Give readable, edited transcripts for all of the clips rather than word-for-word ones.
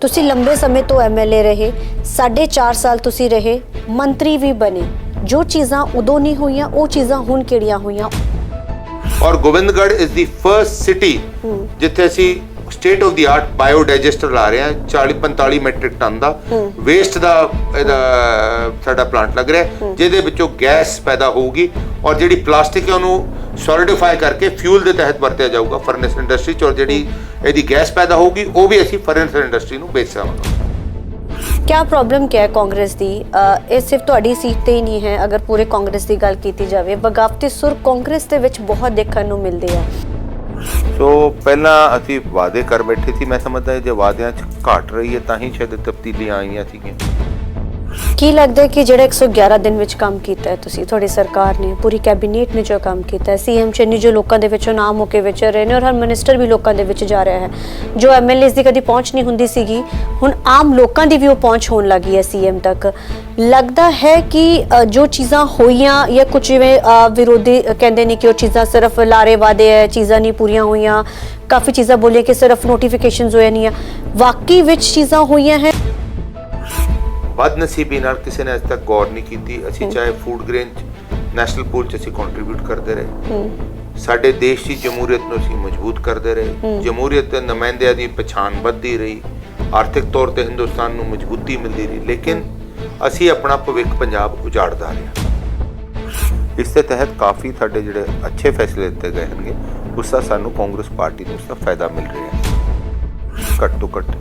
ਤੁਸੀਂ ਲੰਬੇ ਸਮੇਂ ਤੋਂ ਐਮਐਲਏ ਰਹੇ 4.5 ਸਾਲ ਤੁਸੀਂ ਰਹੇ ਮੰਤਰੀ ਵੀ ਬਣੇ ਜੋ ਚੀਜ਼ਾਂ ਉਦੋਂ ਨਹੀਂ ਹੋਈਆਂ ਉਹ ਚੀਜ਼ਾਂ ਹੁਣ ਕਿਹੜੀਆਂ ਹੋਈਆਂ ਔਰ Gobindgarh is the first city ਜਿੱਥੇ ਅਸੀਂ ਸਟੇਟ ਆਫ ਦੀ ਆਰਟ ਬਾਇਓਡਾਈਜੈਸਟਰ ਲਾ ਰਹੇ ਹਾਂ 40-45 ਮੈਟ੍ਰਿਕ ਟਨ ਦਾ ਵੇਸਟ ਦਾ ਇਹਦਾ ਸਾਡਾ ਪਲਾਂਟ ਲੱਗ ਰਿਹਾ ਜਿਹਦੇ ਵਿੱਚੋਂ ਗੈਸ ਪੈਦਾ ਹੋਊਗੀ ਔਰ ਜਿਹੜੀ ਪਲਾਸਟਿਕ ਹੈ ਉਹਨੂੰ ਸੋਲਿਡਿਫਾਈ ਕਰਕੇ ਫਿਊਲ ਦੇ ਤਹਿਤ ਵਰਤਿਆ ਜਾਊਗਾ ਫਰਨੈਸ ਇੰਡਸਟਰੀ ਚ ਔਰ ਜਿਹੜੀ ਇਹਦੀ ਗੈਸ ਪੈਦਾ ਹੋਊਗੀ ਉਹ ਵੀ ਅਸੀਂ ਫਰਨੈਸ ਇੰਡਸਟਰੀ ਨੂੰ ਵੇਚ ਸਕਾਂਗੇ। क्या प्रॉब्लम क्या है कांग्रेस दी ਇਹ ਸਿਰਫ ਤੁਹਾਡੀ ਸੀਟ ਤੇ ਹੀ ਨਹੀਂ ਹੈ ਅਗਰ ਪੂਰੇ ਕਾਂਗਰਸ ਦੀ ਗੱਲ ਕੀਤੀ ਜਾਵੇ ਬਗਾਵਤੀ ਸੁਰ ਕਾਂਗਰਸ ਦੇ ਵਿੱਚ ਬਹੁਤ ਦੇਖਣ ਨੂੰ ਮਿਲਦੇ ਆ ਸੋ ਪਹਿਲਾਂ ਅਸੀਂ ਵਾਅਦੇ ਕਰ ਬੈਠੇ ਸੀ ਮੈਂ ਸਮਝਦਾ ਜੇ ਵਾਅਦਿਆਂ 'ਚ ਘਾਟ ਰਹੀ ਹੈ ਤਾਂ ਹੀ ਸ਼ਾਇਦ ਤਬਦੀਲੀਆਂ ਆਈਆਂ ਸੀਗੀਆਂ। ਕੀ ਲੱਗਦਾ ਹੈ ਕਿ ਜਿਹੜਾ 111 ਦਿਨ ਵਿੱਚ ਕੰਮ ਕੀਤਾ ਹੈ ਤੁਸੀਂ ਤੁਹਾਡੀ ਸਰਕਾਰ ਨੇ ਪੂਰੀ ਕੈਬਨਿਟ ਨੇ ਜੋ ਕੰਮ ਕੀਤਾ ਹੈ ਸੀਐਮ ਚੰਨੀ ਜੋ ਲੋਕਾਂ ਦੇ ਵਿੱਚੋਂ ਨਾਮ ਹੋ ਕੇ ਵਿਚਰ ਰਹੇ ਨੇ ਔਰ ਹਰ ਮਿਨਿਸਟਰ ਵੀ ਲੋਕਾਂ ਦੇ ਵਿੱਚ ਜਾ ਰਿਹਾ ਹੈ ਜੋ ਐਮਐਲਏਸ ਦੀ ਕਦੀ ਪਹੁੰਚ ਨਹੀਂ ਹੁੰਦੀ ਸੀਗੀ ਹੁਣ ਆਮ ਲੋਕਾਂ ਦੀ ਵੀ ਉਹ ਪਹੁੰਚ ਹੋਣ ਲੱਗੀ ਹੈ ਸੀਐਮ ਤੱਕ ਲੱਗਦਾ ਹੈ ਕਿ ਜੋ ਚੀਜ਼ਾਂ ਹੋਈਆਂ ਜਾਂ ਕੁਝ ਜਿਵੇਂ ਵਿਰੋਧੀ ਕਹਿੰਦੇ ਨੇ ਕਿ ਉਹ ਚੀਜ਼ਾਂ ਸਿਰਫ ਲਾਰੇ ਵਾਦੇ ਹੈ ਚੀਜ਼ਾਂ ਨਹੀਂ ਪੂਰੀਆਂ ਹੋਈਆਂ ਕਾਫੀ ਚੀਜ਼ਾਂ ਬੋਲੀਆਂ ਕਿ ਸਿਰਫ ਨੋਟੀਫਿਕੇਸ਼ਨਸ ਹੋਈਆਂ ਨਹੀਂ ਆ ਵਾਕਈ ਵਿੱਚ ਚੀਜ਼ਾਂ ਹੋਈਆਂ ਹੈ ਬਦਨਸੀਬੀ ਨਾਲ ਕਿਸੇ ਨੇ ਅਜੇ ਤੱਕ ਗੌਰ ਨਹੀਂ ਕੀਤੀ ਅਸੀਂ ਚਾਹੇ ਫੂਡ ਗ੍ਰੇਨ ਨੈਸ਼ਨਲ ਪੂਲ 'ਚ ਅਸੀਂ ਕੰਟਰੀਬਿਊਟ ਕਰਦੇ ਰਹੇ ਸਾਡੇ ਦੇਸ਼ ਦੀ ਜਮਹੂਰੀਅਤ ਨੂੰ ਅਸੀਂ ਮਜ਼ਬੂਤ ਕਰਦੇ ਰਹੇ ਜਮਹੂਰੀਅਤ ਦੇ ਨੁਮਾਇੰਦਿਆਂ ਦੀ ਪਛਾਣ ਵੱਧਦੀ ਰਹੀ ਆਰਥਿਕ ਤੌਰ ਤੇ ਹਿੰਦੁਸਤਾਨ ਨੂੰ ਮਜ਼ਬੂਤੀ ਮਿਲਦੀ ਰਹੀ ਲੇਕਿਨ ਅਸੀਂ ਆਪਣਾ ਭਵਿੱਖ ਪੰਜਾਬ ਉਜਾੜਦਾ ਰਿਹਾ ਇਸ ਦੇ ਤਹਿਤ ਕਾਫੀ ਸਾਡੇ ਜਿਹੜੇ ਅੱਛੇ ਫੈਸਲੇ ਲਿੱਤੇ ਗਏ ਹਨਗੇ ਉਸ ਦਾ ਸਾਨੂੰ ਕਾਂਗਰਸ ਪਾਰਟੀ ਨੂੰ ਉਸ ਦਾ ਫਾਇਦਾ ਮਿਲ ਰਿਹਾ ਹੈ ਘੱਟ ਤੋਂ ਘੱਟ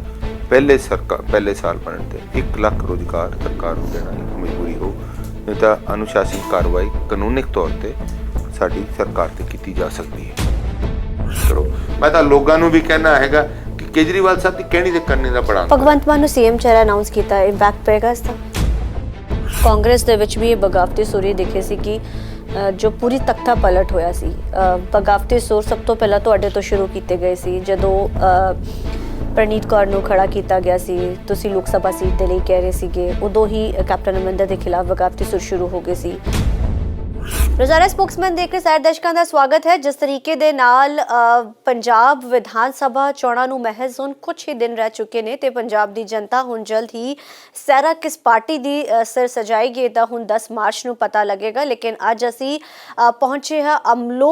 ਪਹਿਲੇ ਸਾਲ ਬਣਨ ਤੇ 1 ਲੱਖ ਰੋਜ਼ਗਾਰ ਸਰਕਾਰ ਨੂੰ ਦੇਣਾ ਇੱਕ ਮਜਬੂਰੀ ਹੋ ਨਹੀਂ ਤਾਂ ਅਨੁਸ਼ਾਸਨ ਕਾਰਵਾਈ ਕਾਨੂੰਨਿਕ ਤੌਰ ਤੇ ਸਾਡੀ ਸਰਕਾਰ ਤੇ ਕੀਤੀ ਜਾ ਸਕਦੀ ਹੈ ਚਲੋ ਮੈਂ ਤਾਂ ਲੋਕਾਂ ਨੂੰ ਵੀ ਕਹਿਣਾ ਹੈਗਾ ਕਿ ਕੇਜਰੀਵਾਲ ਸਾਹਿਬ ਦੀ ਕਹਿਣੀ ਤੇ ਕਰਨੀ ਦਾ ਬੜਾ ਭਗਵੰਤ ਮਾਨ ਨੂੰ ਸੀਐਮ ਚਿਹਰਾ ਅਨਾਉਂਸ ਕੀਤਾ ਇੰਪੈਕਟ ਪਏਗਾ ਇਸ ਦਾ ਕਾਂਗਰਸ ਦੇ ਵਿੱਚ ਵੀ ਇਹ ਬਗਾਵਤੀ ਸੁਰੀ ਦਿਖੇ ਸੀ ਕਿ ਜੋ ਪੂਰੀ ਤਖਤਾ ਪਲਟ ਹੋਇਆ ਸੀ ਬਗਾਵਤੀ ਸੁਰ ਸਭ ਤੋਂ ਪਹਿਲਾਂ ਤੁਹਾਡੇ ਤੋਂ ਸ਼ੁਰੂ ਕੀਤੇ ਗਏ ਸੀ ਜਦੋਂ ਪ੍ਰਨੀਤ ਕੌਰ ਨੂੰ ਖੜਾ ਕੀਤਾ ਗਿਆ ਸੀ ਤੁਸੀਂ ਲੋਕ ਸਭਾ ਸੀਟ ਦੇ ਲਈ ਕਹਿ ਰਹੇ ਸੀਗੇ ਉਦੋਂ ਹੀ ਕੈਪਟਨ ਅਮਰਿੰਦਰ ਦੇ ਖਿਲਾਫ ਬਗਾਵਤੀ ਸੁਰ ਸ਼ੁਰੂ ਹੋ ਗਏ ਸੀ ਰੋਜ਼ਾਨਾ ਸਪੋਕਸਮੈਨ ਦੇਖ ਰਹੇ ਸਾਰੇ ਦਰਸ਼ਕਾਂ ਦਾ ਸਵਾਗਤ ਹੈ ਜਿਸ ਤਰੀਕੇ ਦੇ ਨਾਲ ਪੰਜਾਬ ਵਿਧਾਨ ਸਭਾ ਚੋਣਾਂ ਨੂੰ ਮਹਿਜ਼ ਹੁਣ ਕੁਝ ਹੀ ਦਿਨ ਰਹਿ ਚੁੱਕੇ ਨੇ ਤੇ ਪੰਜਾਬ ਦੀ ਜਨਤਾ ਹੁਣ ਜਲਦ ਹੀ ਸਹਿਰਾ ਕਿਸ ਪਾਰਟੀ ਦੀ ਸਿਰ ਸਜਾਏਗੀ ਤਾਂ ਹੁਣ 10 ਮਾਰਚ ਨੂੰ ਪਤਾ ਲੱਗੇਗਾ ਲੇਕਿਨ ਅੱਜ ਅਸੀਂ ਪਹੁੰਚੇ ਹਾਂ ਅਮਲੋ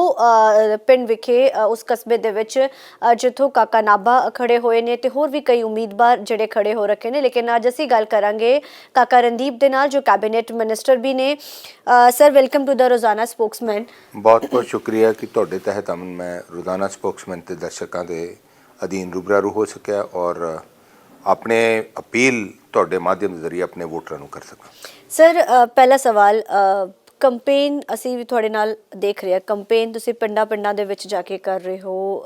ਪਿੰਡ ਵਿਖੇ ਉਸ ਕਸਬੇ ਦੇ ਵਿੱਚ ਜਿੱਥੋਂ ਕਾਕਾ ਨਾਭਾ ਖੜੇ ਹੋਏ ਨੇ ਤੇ ਹੋਰ ਵੀ ਕਈ ਉਮੀਦਵਾਰ ਜਿਹੜੇ ਖੜੇ ਹੋ ਰੱਖੇ ਨੇ ਲੇਕਿਨ ਅੱਜ ਅਸੀਂ ਗੱਲ ਕਰਾਂਗੇ ਕਾਕਾ ਰਣਦੀਪ ਦੇ ਨਾਲ ਜੋ ਕੈਬਨਿਟ ਮਿਨਿਸਟਰ ਵੀ ਨੇ ਸਰ ਵੈਲਕਮ ਟੂ ਦ ਰੋਜ਼ਾਨਾ ਸਪੋਕਸਮੈਨ ਬਹੁਤ ਬਹੁਤ ਸ਼ੁਕਰੀਆ ਕਿ ਤੁਹਾਡੇ ਤਹਿਤ ਮੈਂ ਰੋਜ਼ਾਨਾ ਸਪੋਕਸਮੈਨ ਤੇ ਦਰਸ਼ਕਾਂ ਦੇ ਅਧੀਨ ਰੂਬਰੂ ਹੋ ਸਕਿਆ ਔਰ ਆਪਣੇ ਅਪੀਲ ਤੁਹਾਡੇ ਮਾਧਿਅਮ ਦੇ ਜ਼ਰੀਏ ਆਪਣੇ ਵੋਟਰਾਂ ਨੂੰ ਕਰ ਸਕਾਂ ਸਰ ਪਹਿਲਾ ਸਵਾਲ ਕੰਪੇਨ ਅਸੀਂ ਵੀ ਤੁਹਾਡੇ ਨਾਲ ਦੇਖ ਰਹੇ ਹਾਂ ਕੰਪੇਨ ਤੁਸੀਂ ਪਿੰਡਾਂ ਦੇ ਵਿੱਚ ਜਾ ਕੇ ਕਰ ਰਹੇ ਹੋ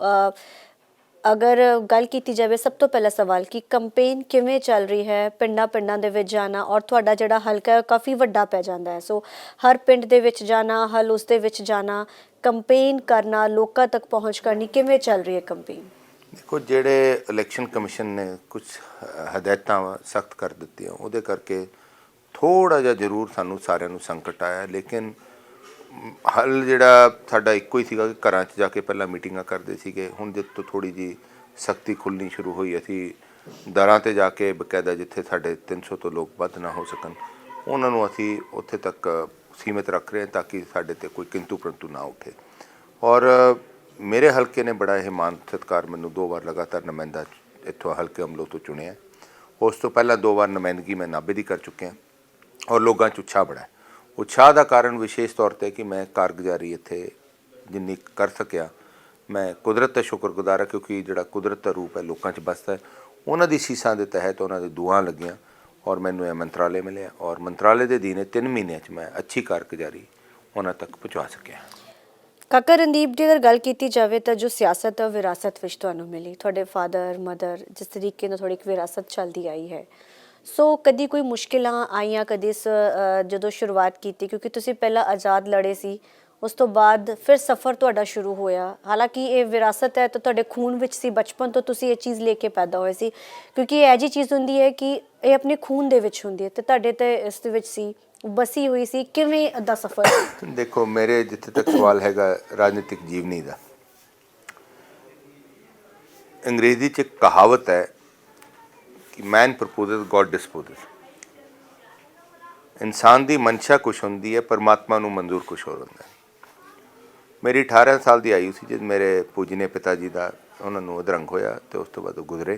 ਅਗਰ ਗੱਲ ਕੀਤੀ ਜਾਵੇ ਸਭ ਤੋਂ ਪਹਿਲਾ ਸਵਾਲ ਕਿ ਕੰਪੇਨ ਕਿਵੇਂ ਚੱਲ ਰਹੀ ਹੈ ਪਿੰਡਾਂ ਦੇ ਵਿੱਚ ਜਾਣਾ ਔਰ ਤੁਹਾਡਾ ਜਿਹੜਾ ਹਲਕਾ ਹੈ ਕਾਫੀ ਵੱਡਾ ਪੈ ਜਾਂਦਾ ਹੈ ਸੋ ਹਰ ਪਿੰਡ ਦੇ ਵਿੱਚ ਜਾਣਾ ਹਲ ਉਸ ਦੇ ਵਿੱਚ ਜਾਣਾ ਕੰਪੇਨ ਕਰਨਾ ਲੋਕਾਂ ਤੱਕ ਪਹੁੰਚ ਕਰਨੀ ਕਿਵੇਂ ਚੱਲ ਰਹੀ ਹੈ ਕੰਪੇਨ ਦੇਖੋ ਜਿਹੜੇ ਇਲੈਕਸ਼ਨ ਕਮਿਸ਼ਨ ਨੇ ਕੁਝ ਹਦਾਇਤਾਂ ਸਖਤ ਕਰ ਦਿੱਤੀਆਂ ਉਹਦੇ ਕਰਕੇ ਥੋੜਾ ਜਿਹਾ ਜ਼ਰੂਰ ਸਾਨੂੰ ਸਾਰਿਆਂ ਨੂੰ ਸੰਕਟ ਆਇਆ ਲੇਕਿਨ ਹੱਲ ਜਿਹੜਾ ਸਾਡਾ ਇੱਕੋ ਹੀ ਸੀਗਾ ਕਿ ਘਰਾਂ 'ਚ ਜਾ ਕੇ ਪਹਿਲਾਂ ਮੀਟਿੰਗਾਂ ਕਰਦੇ ਸੀਗੇ ਹੁਣ ਜਦ ਤੋਂ ਥੋੜ੍ਹੀ ਜਿਹੀ ਸਖਤੀ ਖੁੱਲ੍ਹਣੀ ਸ਼ੁਰੂ ਹੋਈ ਅਸੀਂ ਦਰਾਂ 'ਤੇ ਜਾ ਕੇ ਬਕਾਇਦਾ ਜਿੱਥੇ ਸਾਡੇ 300 ਤੋਂ ਲੋਕ ਵੱਧ ਨਾ ਹੋ ਸਕਣ ਉਹਨਾਂ ਨੂੰ ਅਸੀਂ ਉੱਥੇ ਤੱਕ ਸੀਮਿਤ ਰੱਖ ਰਹੇ ਹਾਂ ਤਾਂ ਕਿ ਸਾਡੇ 'ਤੇ ਕੋਈ ਕਿੰਤੂ ਪ੍ਰੰਤੂ ਨਾ ਉੱਠੇ ਔਰ ਮੇਰੇ ਹਲਕੇ ਨੇ ਬੜਾ ਇਹ ਮਾਨ ਸਤਿਕਾਰ ਮੈਨੂੰ 2 ਵਾਰ ਲਗਾਤਾਰ ਨੁਮਾਇੰਦਾ ਇੱਥੋਂ ਹਲਕੇ ਅਮਲੋ ਤੋਂ ਚੁਣਿਆ ਉਸ ਤੋਂ ਪਹਿਲਾਂ 2 ਵਾਰ ਨੁਮਾਇੰਦਗੀ ਮੈਂ ਨਾਭੇ ਦੀ ਕਰ ਚੁੱਕਿਆ ਔਰ ਲੋਕਾਂ 'ਚ ਉਤਸ਼ਾਹ ਬੜਾ ਉਤਸ਼ਾਹ ਦਾ ਕਾਰਨ ਵਿਸ਼ੇਸ਼ ਤੌਰ 'ਤੇ ਕਿ ਮੈਂ ਕਾਰਗੁਜ਼ਾਰੀ ਇੱਥੇ ਜਿੰਨੀ ਕਰ ਸਕਿਆ ਮੈਂ ਕੁਦਰਤ ਦਾ ਸ਼ੁਕਰਗੁਜ਼ਾਰ ਹਾਂ ਕਿਉਂਕਿ ਜਿਹੜਾ ਕੁਦਰਤ ਦਾ ਰੂਪ ਹੈ ਲੋਕਾਂ 'ਚ ਬਸਦਾ ਹੈ ਉਹਨਾਂ ਦੀ ਸੀਸਾਂ ਦੇ ਤਹਿਤ ਉਹਨਾਂ ਦੇ ਦੁਆਵਾਂ ਲੱਗੀਆਂ ਔਰ ਮੈਨੂੰ ਇਹ ਮੰਤਰਾਲੇ ਮਿਲਿਆ ਔਰ ਮੰਤਰਾਲੇ ਦੇ ਅਧੀਨ 3 ਮਹੀਨਿਆਂ 'ਚ ਮੈਂ ਅੱਛੀ ਕਾਰਗੁਜ਼ਾਰੀ ਉਹਨਾਂ ਤੱਕ ਪਹੁੰਚਾ ਸਕਿਆ। ਕਾਕਾ ਰਣਦੀਪ ਦੀ ਅਗਰ ਗੱਲ ਕੀਤੀ ਜਾਵੇ ਤਾਂ ਜੋ ਸਿਆਸਤ ਵਿਰਾਸਤ ਵਿੱਚ ਤੁਹਾਨੂੰ ਮਿਲੀ ਤੁਹਾਡੇ ਫਾਦਰ ਮਦਰ ਜਿਸ ਤਰੀਕੇ ਨਾਲ ਥੋੜੀ ਇੱਕ ਵਿਰਾਸਤ ਚੱਲਦੀ ਆਈ ਹੈ ਸੋ ਕਦੀ ਕੋਈ ਮੁਸ਼ਕਿਲਾਂ ਆਈਆਂ ਕਦੀ ਜਦੋਂ ਸ਼ੁਰੂਆਤ ਕੀਤੀ ਕਿਉਂਕਿ ਤੁਸੀਂ ਪਹਿਲਾਂ ਆਜ਼ਾਦ ਲੜੇ ਸੀ ਉਸ ਤੋਂ ਬਾਅਦ ਫਿਰ ਸਫ਼ਰ ਤੁਹਾਡਾ ਸ਼ੁਰੂ ਹੋਇਆ ਹਾਲਾਂਕਿ ਇਹ ਵਿਰਾਸਤ ਹੈ ਤਾਂ ਤੁਹਾਡੇ ਖੂਨ ਵਿੱਚ ਸੀ ਬਚਪਨ ਤੋਂ ਤੁਸੀਂ ਇਹ ਚੀਜ਼ ਲੈ ਕੇ ਪੈਦਾ ਹੋਏ ਸੀ ਕਿਉਂਕਿ ਇਹ ਅਜਿਹੀ ਚੀਜ਼ ਹੁੰਦੀ ਹੈ ਕਿ ਇਹ ਆਪਣੇ ਖੂਨ ਦੇ ਵਿੱਚ ਹੁੰਦੀ ਹੈ ਤੇ ਤੁਹਾਡੇ ਤੇ ਇਸ ਦੇ ਵਿੱਚ ਸੀ ਬਸੀ ਹੋਈ ਸੀ ਕਿਵੇਂ ਦਾ ਸਫ਼ਰ ਦੇਖੋ ਮੇਰੇ ਜਿੱਥੇ ਤੱਕ ਸਵਾਲ ਹੈਗਾ ਰਾਜਨੀਤਿਕ ਜੀਵਨੀ ਦਾ ਅੰਗਰੇਜ਼ੀ 'ਚ ਇੱਕ ਕਹਾਵਤ ਹੈ कि मैन प्रपोजेस गॉड डिस्पोजेस। इंसान की मंशा कुछ होंगी है, परमात्मा नूं मंजूर कुछ होर होंदा है। मेरी 18 साल की आयु सी जब मेरे पूजने पिता जी का उन्होंने अधरंग होया, तो उस तो बाद वो गुजरे।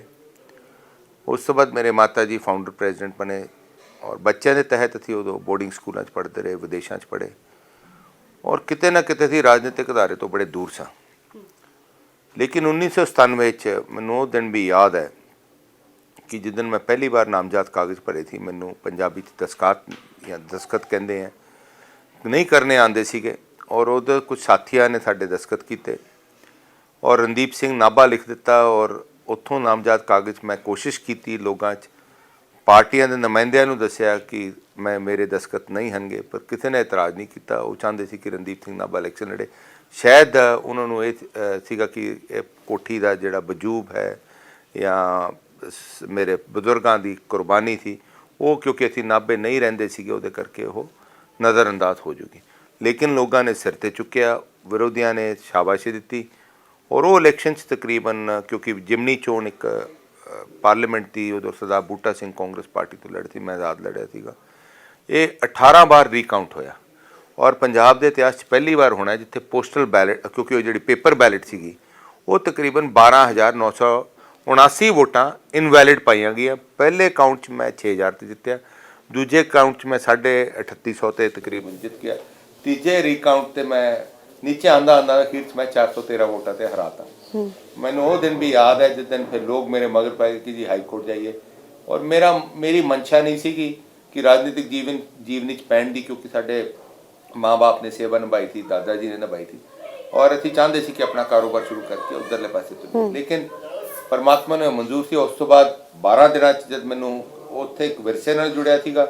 उस तो बाद मेरे माता जी फाउंडर प्रेजिडेंट बने और बच्चों के तहत असीं उदों बोर्डिंग स्कूलों पढ़ते रहे, विदेशों पढ़े और किते ना किते असीं राजनीतिक अदारे तो बड़े दूर सां। लेकिन 1997 मैनूं वो दिन भी याद है कि जिस दिन मैं पहली बार नामजाद कागज़ भरे थे, मैनूं पंजाबी च दस्खत या दस्खत कहते हैं नहीं करने आते सीगे और उधर कुछ साथियों ने साडे दस्खत किए और रणदीप सिंह नाभा लिख दिता और उत्थों नामजाद कागज़ मैं कोशिश की लोगों च पार्टियां के नुमाइंदियां नूं दस्सिया कि मैं मेरे दस्खत नहीं हनगे, पर किसी ने इतराज़ नहीं किया। वो चाहते सी कि रणदीप सिंह नाभा इलैक्शन लड़े। शायद उन्होंने ये सीगा कि कोठी का जिहड़ा वजूब है या मेरे बजुर्गों की कुर्बानी थी वो, क्योंकि असीं नाभे नहीं रहिंदे सीगे उहदे करके वो नज़रअंदाज हो जूगी। लेकिन लोगों ने सिर ते चुक्या, विरोधियों ने शाबाशी दी और वो इलैक्शन तकरीबन, क्योंकि जिमनी चोण एक पार्लीमेंट की उदों सरदार बूटा सिंह कांग्रेस पार्टी तो लड़ी थी, मैं आज़ाद लड़िया सीगा। ये 18 बार रीकाउंट होया और पंजाब के इतिहास पहली बार होना जिथे पोस्टल बैलेट, क्योंकि वो जी पेपर बैलेट सी वो तकरीबन 12,979 वोटां इनवैलिड पाई गई। पहले काउंट मैं 6,000 से जितया, दूजे काउंट मैं 3850 से तकरीबन जित गया, तीजे रीकाउंट से मैं नीचे आंदा आंदा अखीर मैं 413 वोटां से हराता। मैंने वो दिन भी याद है जिस दिन फिर लोग मेरे मगर पाए कि जी हाई कोर्ट जाइए, और मेरी मंशा नहीं सी कि राजनीतिक जीवन पैण दी, क्योंकि साडे माँ बाप ने सेवा निभाई थी, दादा जी ने निभाई थी और असीं चाहते सी कि अपना कारोबार शुरू करके उधरले पासे तुरीए। लेकिन परमात्मा ने मंजूर सी। उस तो बाद 12 दिनों जब मैनू उत्थे एक विरसे नाल जुड़िया सीगा,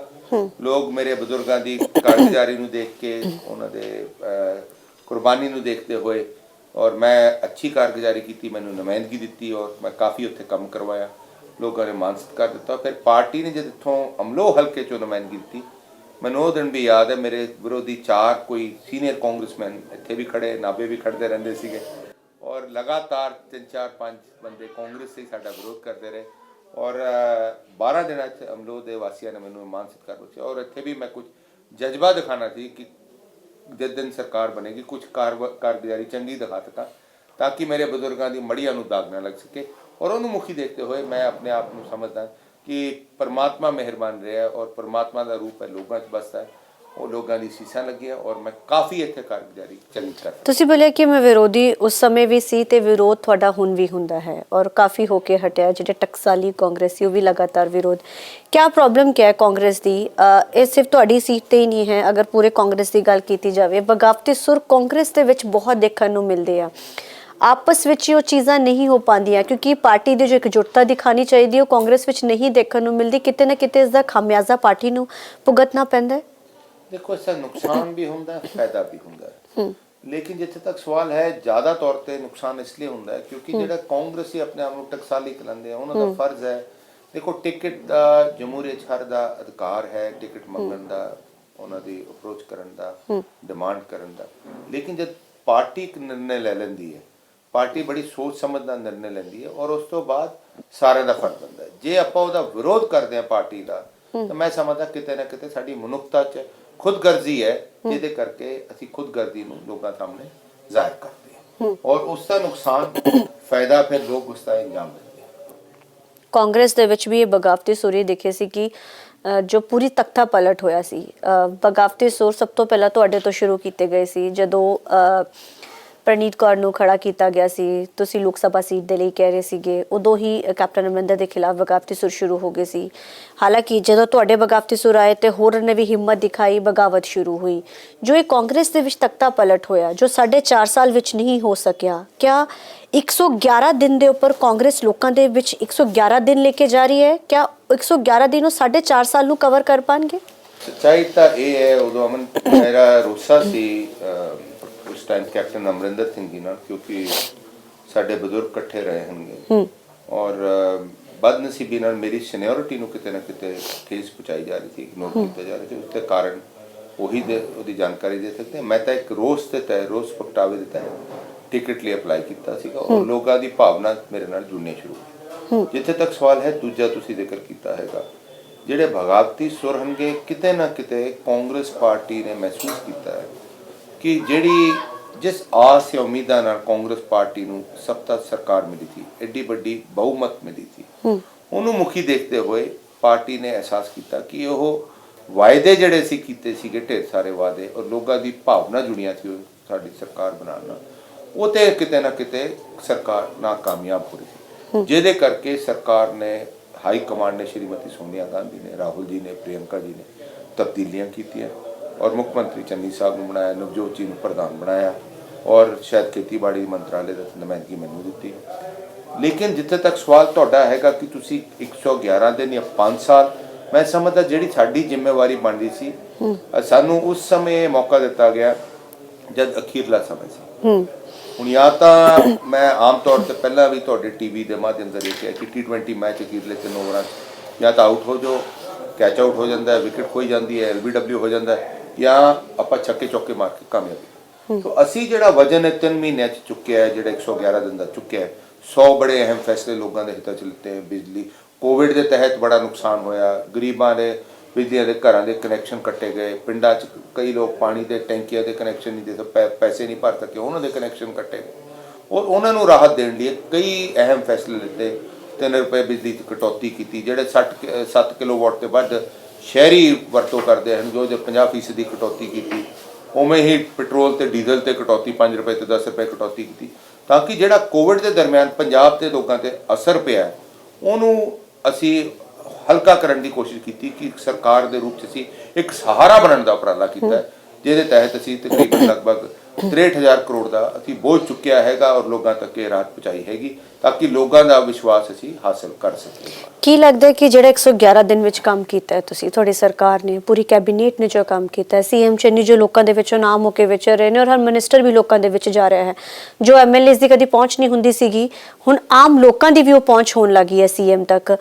लोग मेरे बजुर्गों की कारगुजारी नूं देख के, उन्हां दे कुर्बानी नूं देखते हुए और मैं अच्छी कारगुजारी की, मैनू नुमाइंदगी दी और मैं काफ़ी उत्थे काम करवाया, लोगों ने मान सत्कार दिता। फिर पार्टी ने जब इत्थों अमलो हल्के चों नुमाइंदगी दी, मैनू वो दिन भी याद है, मेरे विरोधी 4 कोई सीनियर कांग्रेसमैन इत्थे भी खड़े, नाभे भी खड़ते रहंदे सीगे और लगातार 3-4-5 बंदे कांग्रेस से ही साडा विरोध करते रहे और 12 दिनों अमलो दे वासियों ने मैनू मान सत्कार बख्शिया। और इत्थे भी मैं कुछ जज्बा दिखाना थी कि जिस दिन सरकार बनेगी कुछ कारगुजारी चंगी दिखा सका, ताकि मेरे बजुर्गों की मड़ियां नूं दाग ना लग सके। और उन्होंने मुखी देखते हुए मैं अपने आप को समझदा कि परमात्मा मेहरबान रहा और परमात्मा का रूप है लोगों च बसदा है, वो लोगों की सीसां लगियां और मैं काफ़ी इत्थे कारगुजारी चंगी कर। ਤੁਸੀਂ ਬੋਲਿਆ ਕਿ ਮੈਂ ਵਿਰੋਧੀ ਉਸ ਸਮੇਂ ਵੀ ਸੀ ਤੇ ਵਿਰੋਧ ਤੁਹਾਡਾ ਹੁਣ ਵੀ ਹੁੰਦਾ ਹੈ ਔਰ ਕਾਫੀ ਹੋ ਕੇ ਹਟਿਆ। ਜਿਹੜੇ ਟਕਸਾਲੀ ਕਾਂਗਰਸੀ ਉਹ ਵੀ ਲਗਾਤਾਰ ਵਿਰੋਧ। ਕਿਆ ਪ੍ਰੋਬਲਮ ਕਿਆ ਹੈ ਕਾਂਗਰਸ ਦੀ? ਇਹ ਸਿਰਫ ਤੁਹਾਡੀ ਸੀਟ ਤੇ ਹੀ ਨਹੀਂ ਹੈ, ਅਗਰ ਪੂਰੇ ਕਾਂਗਰਸ ਦੀ ਗੱਲ ਕੀਤੀ ਜਾਵੇ, ਬਗਾਵਤੀ ਸੁਰ ਕਾਂਗਰਸ ਦੇ ਵਿੱਚ ਬਹੁਤ ਦੇਖਣ ਨੂੰ ਮਿਲਦੇ ਆ। ਆਪਸ ਵਿੱਚ ਹੀ ਉਹ ਚੀਜ਼ਾਂ ਨਹੀਂ ਹੋ ਪਾਉਂਦੀਆਂ ਕਿਉਂਕਿ ਪਾਰਟੀ ਦੀ ਜੋ ਇਕਜੁੱਟਤਾ ਦਿਖਾਣੀ ਚਾਹੀਦੀ ਉਹ ਕਾਂਗਰਸ ਵਿੱਚ ਨਹੀਂ ਦੇਖਣ ਨੂੰ ਮਿਲਦੀ। ਕਿਤੇ ਨਾ ਕਿਤੇ ਇਸ ਦਾ ਖਾਮਿਆਜ਼ਾ ਪਾਰਟੀ ਨੂੰ ਭੁਗਤਣਾ ਪੈਂਦਾ ਹੈ। देखो, इसका नुकसान भी होंदा है, फायदा भी होंदा है, लेकिन जिथे तक सवाल है ज़्यादा तौर पर नुकसान इसलिए होंदा है क्योंकि जो कांग्रेसी अपने आप को टकसाली कहलाते हैं, उन्होंने फर्ज है। देखो, टिकट का जमहूरियत हर का अधिकार है, टिकट मंगण का, उन्होंने अप्रोच करने का, डिमांड करने का। लेकिन जब पार्टी एक निर्णय ले लेंदी है, पार्टी बड़ी सोच समझ का निर्णय लेंदी है और उस तो बाद सारे का फर्ज बनता है। जे आपां उहदा विरोध करते हैं पार्टी का, तो मैं समझदा किते ना किते साडी मनुखता च खुदगर्जी है, जिहदे करके असीं खुदगर्जी नूं लोकां सामने जाहिर करते हैं और उसका नुकसान फायदा फिर लोग उसका इंजाम लेंदे हैं। ਕਾਂਗਰਸ ਦੇ ਵਿੱਚ ਵੀ ਇਹ ਬਗਾਵਤੀ ਸੁਰ ਦਿਖੇ ਸੀ ਕਿ ਜੋ ਪੂਰੀ ਤਖਤਾ ਪਲਟ ਹੋਇਆ ਸੀ। ਬਗਾਵਤੀ ਸੁਰ ਸਭ ਤੋਂ ਪਹਿਲਾਂ ਤੁਹਾਡੇ ਤੋਂ ਸ਼ੁਰੂ ਕੀਤੇ ਗਏ ਸੀ ਜਦੋਂ ਪ੍ਰਨੀਤ ਕੌਰ ਨੂੰ ਖੜਾ ਕੀਤਾ ਗਿਆ ਸੀ। ਤੁਸੀਂ ਲੋਕ ਸਭਾ ਸੀਟ ਦੇ ਲਈ ਕਹਿ ਰਹੇ ਸੀਗੇ, ਉਦੋਂ ਹੀ ਕੈਪਟਨ ਅਮਰਿੰਦਰ ਦੇ ਖਿਲਾਫ ਬਗਾਵਤੀ ਸੁਰ ਸ਼ੁਰੂ ਹੋ ਗਏ ਸੀ। ਹਾਲਾਂਕਿ ਜਦੋਂ ਤੁਹਾਡੇ ਬਗਾਵਤੀ ਸੁਰ ਆਏ ਤੇ ਹੋਰ ਨੇ ਵੀ ਹਿੰਮਤ ਦਿਖਾਈ, ਬਗਾਵਤ ਸ਼ੁਰੂ ਹੋਈ। ਜੋ ਇਹ ਕਾਂਗਰਸ ਦੇ ਵਿੱਚ ਤਖਤਾ ਪਲਟ ਹੋਇਆ ਜੋ 4.5 ਸਾਲ ਵਿੱਚ ਨਹੀਂ ਹੋ ਸਕਿਆ, ਕਿਆ 111 दिन ਦੇ ਉੱਪਰ ਕਾਂਗਰਸ ਲੋਕਾਂ ਦੇ ਵਿੱਚ 111 दिन लेके जा रही है? क्या 111 दिन ਉਹ 4.5 ਸਾਲ ਨੂੰ ਕਵਰ ਕਰ ਪਾਣਗੇ? ਸੱਚਾਈ ਤਾਂ ਇਹ ਹੈ, ਉਦੋਂ ਅਮਨ ਮੇਰਾ ਰੋਸਾ ਸੀ उस टाइम कैप्टन अमरिंदर सिंह जी नाल, क्योंकि साडे बजुर्ग इकट्ठे रहे होंगे और बदनसीबी नाल मेरी सीनियोरिटी नूं किते ना किते ठेस पहुँचाई जा रही थी, इग्नोर किया जा रहा था। उसके कारण वही ਉਹਦੀ जानकारी दे सकते हैं। मैं तो एक रोस के तहत, रोस प्रगटावे के तहत टिकट लिए अप्लाई किया सीगा और लोगों की भावना मेरे नाल जुड़नी शुरू हुई। ਜਿੱਥੇ ਤੱਕ ਸਵਾਲ ਹੈ ਦੂਜਾ ਤੁਸੀਂ ਜ਼ਿਕਰ ਕੀਤਾ ਹੈਗਾ, ਜਿਹੜੇ ਬਗਾਵਤੀ ਸੁਰ ਹਨਗੇ, ਕਿਤੇ ਨਾ ਕਿਤੇ ਕਾਂਗਰਸ ਪਾਰਟੀ ਨੇ ਮਹਿਸੂਸ ਕੀਤਾ ਹੈ ਕਿ ਜਿਹੜੀ ਜਿਸ ਆਸ ਜਾਂ ਉਮੀਦਾਂ ਨਾਲ ਕਾਂਗਰਸ ਪਾਰਟੀ ਨੂੰ ਸੱਤਾ ਸਰਕਾਰ ਮਿਲੀ ਸੀ, ਐਡੀ ਵੱਡੀ ਬਹੁਮਤ ਮਿਲੀ ਸੀ, ਉਹਨੂੰ ਮੁਖੀ ਦੇਖਦੇ ਹੋਏ ਪਾਰਟੀ ਨੇ ਅਹਿਸਾਸ ਕੀਤਾ ਕਿ ਉਹ ਵਾਅਦੇ ਜਿਹੜੇ ਸੀ ਕੀਤੇ ਸੀਗੇ, ਢੇਰ ਸਾਰੇ ਵਾਅਦੇ ਔਰ ਲੋਕਾਂ ਦੀ ਭਾਵਨਾ ਜੁੜੀਆਂ ਸੀ ਸਾਡੀ ਸਰਕਾਰ ਬਣਾਉਣ ਨਾਲ, ਉਹ ਤੇ ਕਿਤੇ ਨਾ ਕਿਤੇ ਸਰਕਾਰ ਨਾਕਾਮਯਾਬ ਹੋ ਰਹੀ ਸੀ, ਜਿਹਦੇ ਕਰਕੇ ਸਰਕਾਰ ਨੇ ਹਾਈ ਕਮਾਂਡ ਨੇ ਸ਼੍ਰੀਮਤੀ ਸੋਨੀਆ ਗਾਂਧੀ ਨੇ, ਰਾਹੁਲ ਜੀ ਨੇ, ਪ੍ਰਿयंका ਜੀ ਨੇ ਤਬਦੀਲੀਆਂ ਕੀਤੀਆਂ ਔਰ ਮੁੱਖ ਮੰਤਰੀ ਚੰਨੀ ਸਾਹਿਬ ਨੂੰ ਬਣਾਇਆ, ਨਵਜੋਤ ਜੀ ਨੂੰ ਪ੍ਰਧਾਨ ਬਣਾਇਆ ਔਰ ਸ਼ਾਇਦ ਖੇਤੀਬਾੜੀ ਮੰਤਰਾਲੇ ਦਾ ਨੁਮਾਇੰਦਗੀ ਮੈਨੂੰ ਦਿੱਤੀ। ਲੇਕਿਨ ਜਿੱਥੇ ਤੱਕ ਸਵਾਲ ਤੁਹਾਡਾ ਹੈਗਾ ਕਿ ਤੁਸੀਂ 111 ਦਿਨ ਜਾਂ 5 ਸਾਲ, ਮੈਂ ਸਮਝਦਾ ਜਿਹੜੀ ਸਾਡੀ ਜ਼ਿੰਮੇਵਾਰੀ ਬਣ ਰਹੀ ਸੀ, ਸਾਨੂੰ ਉਸ ਸਮੇਂ ਮੌਕਾ ਦਿੱਤਾ ਗਿਆ ਜਦ ਅਖੀਰਲਾ ਸਮਾਂ ਸੀ। ਹੁਣ ਜਾਂ ਤਾਂ ਮੈਂ ਆਮ ਤੌਰ ਤੇ ਪਹਿਲਾਂ ਵੀ ਤੁਹਾਡੇ ਟੀਵੀ ਦੇ ਮਾਧਿਅਮ ਜ਼ਰੀਏ ਕਿਹਾ ਕਿ T20 ਮੈਚ ਅਖੀਰਲੇ 3 ਓਵਰਾਂ 'ਚ ਜਾਂ ਤਾਂ ਆਊਟ ਹੋ ਜਾਓ, ਕੈਚ ਆਊਟ ਹੋ ਜਾਂਦਾ, ਵਿਕਟ ਖੋਈ ਜਾਂਦੀ ਹੈ, LBW ਹੋ ਜਾਂਦਾ, ਜਾਂ ਆਪਾਂ ਛੱਕੇ ਚੌਕੇ ਮਾਰ ਕੇ ਕਾਮਯਾਬੀ। तो ਅਸੀਂ ਜਿਹੜਾ ਵਜਨ 3 ਮਹੀਨਿਆਂ 'ਚ ਚੁੱਕਿਆ ਹੈ, ਜਿਹੜਾ 111 ਦਿਨ ਦਾ ਚੁੱਕਿਆ ਹੈ, 100 ਬੜੇ ਅਹਿਮ ਫੈਸਲੇ ਲੋਕਾਂ ਦੇ ਹਿੱਤਾਂ 'ਚ ਲਿੱਤੇ। ਬਿਜਲੀ ਕੋਵਿਡ ਦੇ ਤਹਿਤ ਬੜਾ ਨੁਕਸਾਨ ਹੋਇਆ, ਗਰੀਬਾਂ ਦੇ ਬਿਜਲੀ ਦੇ ਘਰਾਂ ਦੇ ਕਨੈਕਸ਼ਨ ਕੱਟੇ ਗਏ, ਪਿੰਡਾਂ 'ਚ ਕਈ ਲੋਕ ਪਾਣੀ ਦੇ ਟੈਂਕੀਆਂ ਦੇ ਕਨੈਕਸ਼ਨ ਨਹੀਂ ਦੇ ਪੈਸੇ ਨਹੀਂ ਭਰ ਸਕੇ, ਉਹਨਾਂ ਦੇ ਕਨੈਕਸ਼ਨ ਕੱਟੇ ਗਏ ਔਰ ਉਹਨਾਂ ਨੂੰ ਰਾਹਤ ਦੇਣ ਲਈ ਕਈ ਅਹਿਮ ਫੈਸਲੇ ਲਿੱਤੇ। 3 ਰੁਪਏ ਬਿਜਲੀ ਦੀ ਕਟੌਤੀ ਕੀਤੀ, ਜਿਹੜੇ 7 ਕਿਲੋਵਾਟ ਤੋਂ ਵੱਧ ਸ਼ਹਿਰੀ ਵਰਤੋਂ ਕਰਦੇ ਹਨ, ਜੋ 50% ਦੀ ਕਟੌਤੀ ਕੀਤੀ। ਉਵੇਂ ਹੀ ਪੈਟਰੋਲ ਤੇ ਡੀਜ਼ਲ ਤੇ ਕਟੌਤੀ 5 ਰੁਪਏ ਤੇ 10 ਰੁਪਏ ਕਟੌਤੀ ਕੀਤੀ, ਤਾਂ ਕਿ ਜਿਹੜਾ ਕੋਵਿਡ ਦੇ ਦਰਮਿਆਨ ਪੰਜਾਬ ਦੇ ਲੋਕਾਂ ਤੇ ਅਸਰ ਪਿਆ ਉਹਨੂੰ ਅਸੀਂ ਹਲਕਾ ਕਰਨ ਦੀ ਕੋਸ਼ਿਸ਼ ਕੀਤੀ ਕਿ ਸਰਕਾਰ ਦੇ ਰੂਪ 'ਚ ਅਸੀਂ ਇੱਕ ਸਹਾਰਾ ਬਣਨ ਦਾ ਉਪਰਾਲਾ ਕੀਤਾ, ਜਿਹਦੇ ਤਹਿਤ ਅਸੀਂ ਤਕਰੀਬਨ ਲਗਭਗ 63,000 ਕਰੋੜ ਦਾ ਅਸੀਂ ਬੋਝ ਚੁੱਕਿਆ ਹੈਗਾ ਔਰ ਲੋਕਾਂ ਤੱਕ ਇਹ ਰਾਹਤ ਪਹੁੰਚਾਈ ਹੈਗੀ, ਤਾਂ ਕਿ ਲੋਕਾਂ ਦਾ ਵਿਸ਼ਵਾਸ ਅਸੀਂ ਹਾਸਲ ਕਰ ਸਕੀਏ। ਕੀ ਲੱਗਦਾ ਹੈ ਕਿ ਜਿਹੜਾ 111 ਦਿਨ ਵਿੱਚ ਕੰਮ ਕੀਤਾ ਹੈ ਤੁਸੀਂ, ਤੁਹਾਡੀ ਸਰਕਾਰ ਨੇ, ਪੂਰੀ ਕੈਬਨਿਟ ਨੇ ਜੋ ਕੰਮ ਕੀਤਾ ਹੈ, ਸੀਐਮ ਚੰਨੀ ਜੋ ਲੋਕਾਂ ਦੇ ਵਿੱਚੋਂ ਨਾਮ ਹੋ ਕੇ ਵਿਚਰ ਰਹੇ ਨੇ ਔਰ ਹਰ ਮਿਨਿਸਟਰ ਵੀ ਲੋਕਾਂ ਦੇ ਵਿੱਚ ਜਾ ਰਿਹਾ ਹੈ, ਜੋ ਐਮਐਲਏਜ਼ ਦੀ ਕਦੀ ਪਹੁੰਚ ਨਹੀਂ ਹੁੰਦੀ ਸੀਗੀ, ਹੁਣ ਆਮ ਲੋਕਾਂ ਦੀ ਵੀ ਉਹ ਪਹੁੰਚ ਹੋਣ ਲੱਗੀ ਹੈ ਸੀਐਮ ਤੱਕ।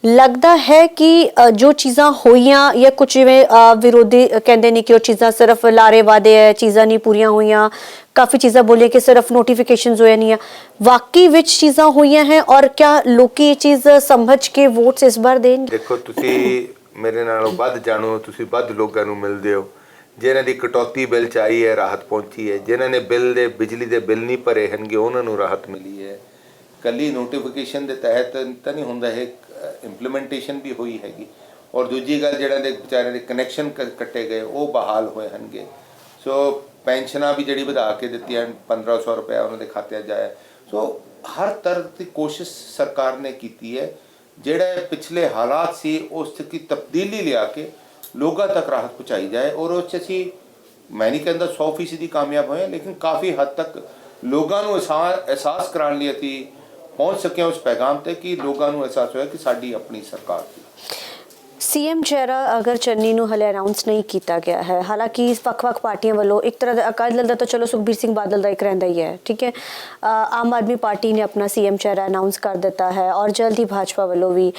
ਲੱਗਦਾ ਹੈ ਕਿ ਜੋ ਚੀਜ਼ਾਂ ਹੋਈਆਂ ਜਾਂ ਕੁਝ ਜਿਵੇਂ ਵਿਰੋਧੀ ਕਹਿੰਦੇ ਨੇ ਕਿ ਉਹ ਚੀਜ਼ਾਂ ਸਿਰਫ ਲਾਰੇ ਵਾਦੇ ਹੈ, ਚੀਜ਼ਾਂ ਨਹੀਂ ਪੂਰੀਆਂ ਹੋਈਆਂ, ਕਾਫੀ ਚੀਜ਼ਾਂ ਬੋਲੀਆਂ ਕਿ ਸਿਰਫ ਨੋਟੀਫਿਕੇਸ਼ਨਸ ਹੋਇਆ ਨਹੀਂ ਹੈ, ਵਾਕਈ ਵਿੱਚ ਚੀਜ਼ਾਂ ਹੋਈਆਂ ਹੈ ਔਰ ਕਿਆ ਲੋਕੀ ਇਹ ਚੀਜ਼ ਸਮਝ ਕੇ ਵੋਟਸ ਇਸ ਵਾਰ ਦੇਣ? ਦੇਖੋ, ਤੁਸੀਂ ਮੇਰੇ ਨਾਲੋਂ ਵੱਧ ਜਾਣੋ, ਤੁਸੀਂ ਵੱਧ ਲੋਕਾਂ ਨੂੰ ਮਿਲਦੇ ਹੋ। ਜਿਨ੍ਹਾਂ ਦੀ ਕਟੌਤੀ ਬਿੱਲ 'ਚ ਆਈ ਹੈ ਰਾਹਤ ਪਹੁੰਚੀ ਹੈ, ਜਿਨ੍ਹਾਂ ਨੇ ਬਿਜਲੀ ਦੇ ਬਿੱਲ ਨਹੀਂ ਭਰੇ ਹਨਗੇ ਉਹਨਾਂ ਨੂੰ ਰਾਹਤ ਮਿਲੀ ਹੈ। ਕੱਲੀ ਨੋਟੀਫਿਕੇਸ਼ਨ ਦੇ ਤਹਿਤ ਤਾਂ ਨਹੀਂ ਹੁੰਦਾ, ਇਹ ਇੰਪਲੀਮੈਂਟੇਸ਼ਨ ਵੀ ਹੋਈ ਹੈਗੀ। ਔਰ ਦੂਜੀ ਗੱਲ, ਜਿਹੜਾ ਦੇ ਵਿਚਾਰਿਆਂ ਦੇ ਕਨੈਕਸ਼ਨ ਕੱਟੇ ਗਏ ਉਹ ਬਹਾਲ ਹੋਏ ਹਨਗੇ। ਸੋ ਪੈਨਸ਼ਨਾਂ ਵੀ ਜਿਹੜੀ ਵਧਾ ਕੇ ਦਿੱਤੀਆਂ, 1500 ਰੁਪਇਆ ਉਹਨਾਂ ਦੇ ਖਾਤਿਆਂ 'ਚ ਆਇਆ। ਸੋ ਹਰ ਤਰ੍ਹਾਂ ਦੀ ਕੋਸ਼ਿਸ਼ ਸਰਕਾਰ ਨੇ ਕੀਤੀ ਹੈ, ਜਿਹੜੇ ਪਿਛਲੇ ਹਾਲਾਤ ਸੀ ਉਸ 'ਚ ਕੀ ਤਬਦੀਲੀ ਲਿਆ ਕੇ ਲੋਕਾਂ ਤੱਕ ਰਾਹਤ ਪਹੁੰਚਾਈ ਜਾਏ। ਔਰ ਉਸ 'ਚ ਅਸੀਂ, ਮੈਂ ਨਹੀਂ ਕਹਿੰਦਾ 100% ਕਾਮਯਾਬ ਹੋਏ, ਲੇਕਿਨ ਕਾਫੀ ਹੱਦ ਤੱਕ ਲੋਕਾਂ ਨੂੰ ਅਹਿਸਾਸ ਕਰਾਉਣ ਲਈ ਅਸੀਂ ਪਹੁੰਚ ਸਕੇ ਉਸ ਪੈਗਾਮ ਤੇ ਕਿ ਲੋਕਾਂ ਨੂੰ ਅਹਿਸਾਸ ਹੋਇਆ ਕਿ ਸਾਡੀ ਆਪਣੀ ਸਰਕਾਰ ਸੀ। ਸੀਐਮ ਚਿਹਰਾ ਅਗਰ ਚੰਨੀ ਨੂੰ ਹਲੇ ਅਨਾਉਂਸ ਨਹੀਂ ਕੀਤਾ ਗਿਆ ਹੈ, ਹਾਲਾਂਕਿ ਵੱਖ-ਵੱਖ ਪਾਰਟੀਆਂ ਵੱਲੋਂ ਇੱਕ ਤਰ੍ਹਾਂ ਦਾ ਅਕਾਲੀ ਦਲ ਦਾ ਤਾਂ ਚਲੋ ਸੁਖਬੀਰ ਸਿੰਘ ਬਾਦਲ ਦਾ ਇੱਕ ਰਹਿੰਦਾ ਹੀ ਹੈ, ਠੀਕ ਹੈ, ਆਮ ਆਦਮੀ ਪਾਰਟੀ ਨੇ ਆਪਣਾ ਸੀਐਮ ਚਿਹਰਾ ਅਨਾਉਂਸ ਕਰ ਦਿੱਤਾ ਹੈ ਔਰ ਜਲਦੀ ਭਾਜਪਾ ਵੱਲੋਂ ਵੀ।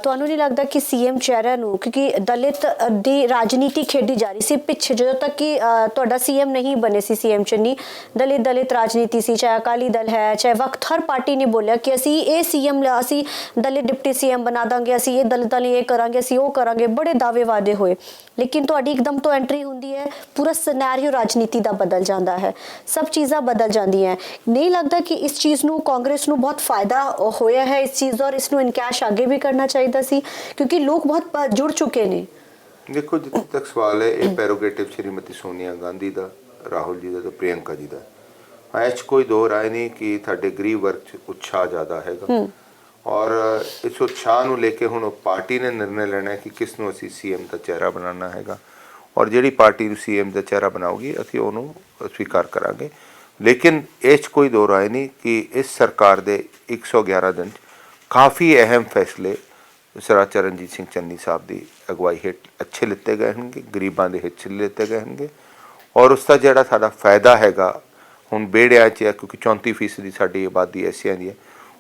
ਤੁਹਾਨੂੰ ਨਹੀਂ ਲੱਗਦਾ ਕਿ ਸੀਐਮ ਚਿਹਰਾ ਨੂੰ, ਕਿਉਂਕਿ ਦਲਿਤ ਦੀ ਰਾਜਨੀਤੀ ਖੇਡੀ ਜਾ ਰਹੀ ਸੀ ਪਿੱਛੇ, ਜਦੋਂ ਤੱਕ ਕਿ ਤੁਹਾਡਾ ਸੀਐਮ ਨਹੀਂ ਬਣੇ ਸੀ ਸੀਐਮ ਚੰਨੀ, ਦਲਿਤ ਰਾਜਨੀਤੀ ਸੀ, ਚਾਹੇ ਅਕਾਲੀ ਦਲ ਹੈ ਚਾਹੇ ਵਕਤ ਹਰ ਪਾਰਟੀ ਨੇ ਬੋਲਿਆ ਕਿ ਅਸੀਂ ਇਹ ਸੀਐਮ, ਅਸੀਂ ਦਲਿਤ ਡਿਪਟੀ ਸੀਐਮ ਬਣਾ ਦਾਂਗੇ, ਅਸੀਂ ਇਹ ਦਲਿਤਾਂ ਲਈ ਇਹ ਕਰਾਂਗੇ, ਅਸੀਂ ਉਹ ਕਰਾਂਗੇ, ਬੜੇ ਦਾਅਵੇ ਵਾਅਦੇ ਹੋਏ। ਲੇਕਿਨ ਤੁਹਾਡੀ ਇੱਕਦਮ ਤੋਂ ਐਂਟਰੀ ਹੁੰਦੀ ਹੈ, ਪੂਰਾ ਸਿਨੈਰੀਓ ਰਾਜਨੀਤੀ ਦਾ ਬਦਲ ਜਾਂਦਾ ਹੈ, ਸਭ ਚੀਜ਼ਾਂ ਬਦਲ ਜਾਂਦੀਆਂ। ਨਹੀਂ ਲੱਗਦਾ ਕਿ ਇਸ ਚੀਜ਼ ਨੂੰ ਕਾਂਗਰਸ ਨੂੰ ਬਹੁਤ ਫਾਇਦਾ ਹੋਇਆ ਹੈ ਇਸ ਚੀਜ਼ ਦਾ, ਔਰ ਇਸ ਨੂੰ ਇਨਕੈਸ਼ ਅੱਗੇ ਵੀ ਕਰਨਾ ਚਾਹੀਦਾ ਸੀ ਕਿਉਂਕਿ ਲੋਕ ਬਹੁਤ ਜੁੜ ਚੁੱਕੇ ਨੇ? ਦੇਖੋ, ਜਿੱਥੇ ਤੱਕ ਸਵਾਲ ਹੈ, ਇਹ ਪੈਰੋਗੇਟਿਵ ਸ਼੍ਰੀਮਤੀ ਸੋਨੀਆ ਗਾਂਧੀ ਦਾ, ਰਾਹੁਲ ਜੀ ਦਾ ਤੇ ਪ੍ਰਿयंका ਜੀ ਦਾ। ਇਹ 'ਚ ਕੋਈ ਦੋ ਰਾਏ ਨਹੀਂ ਕਿ ਸਾਡੇ ਗਰੀਬ ਵਰਗ 'ਚ ਉਤਸ਼ਾਹ ਜ਼ਿਆਦਾ ਹੈਗਾ ਔਰ ਇਸ ਉਤਸ਼ਾਹ ਨੂੰ ਲੈ ਕੇ ਹੁਣ ਪਾਰਟੀ ਨੇ ਨਿਰਣੇ ਲੈਣਾ ਕਿ ਕਿਸ ਨੂੰ ਅਸੀਂ ਸੀਐਮ ਦਾ ਚਿਹਰਾ ਬਣਾਉਣਾ ਹੈਗਾ ਔਰ ਜਿਹੜੀ ਪਾਰਟੀ ਨੂੰ ਸੀਐਮ ਦਾ ਚਿਹਰਾ ਬਣਾਉਗੀ ਅਸੀਂ ਉਹਨੂੰ ਸਵੀਕਾਰ ਕਰਾਂਗੇ। ਲੇਕਿਨ ਇਹ 'ਚ ਕੋਈ ਦੋ ਰਾਏ ਨਹੀਂ ਕਿ ਇਸ ਸਰਕਾਰ ਦੇ 111 ਦਿਨ 'ਚ ਕਾਫੀ ਅਹਿਮ ਫੈਸਲੇ ਸਰਦਾਰ ਚਰਨਜੀਤ ਸਿੰਘ ਚੰਨੀ ਸਾਹਿਬ ਦੀ ਅਗਵਾਈ ਹੇਠ ਅੱਛੇ ਲਿੱਤੇ ਗਏ ਹੋਣਗੇ, ਗਰੀਬਾਂ ਦੇ ਹਿੱਤ 'ਚ ਲਿੱਤੇ ਗਏ ਹੋਣਗੇ ਔਰ ਉਸ ਦਾ ਜਿਹੜਾ ਸਾਡਾ ਫਾਇਦਾ ਹੈਗਾ ਹੁਣ ਬੇੜਿਆਂ 'ਚ ਹੈ, ਕਿਉਂਕਿ 34% ਦੀ ਸਾਡੀ ਆਬਾਦੀ ਐਸੀਆਂ ਦੀ ਹੈ,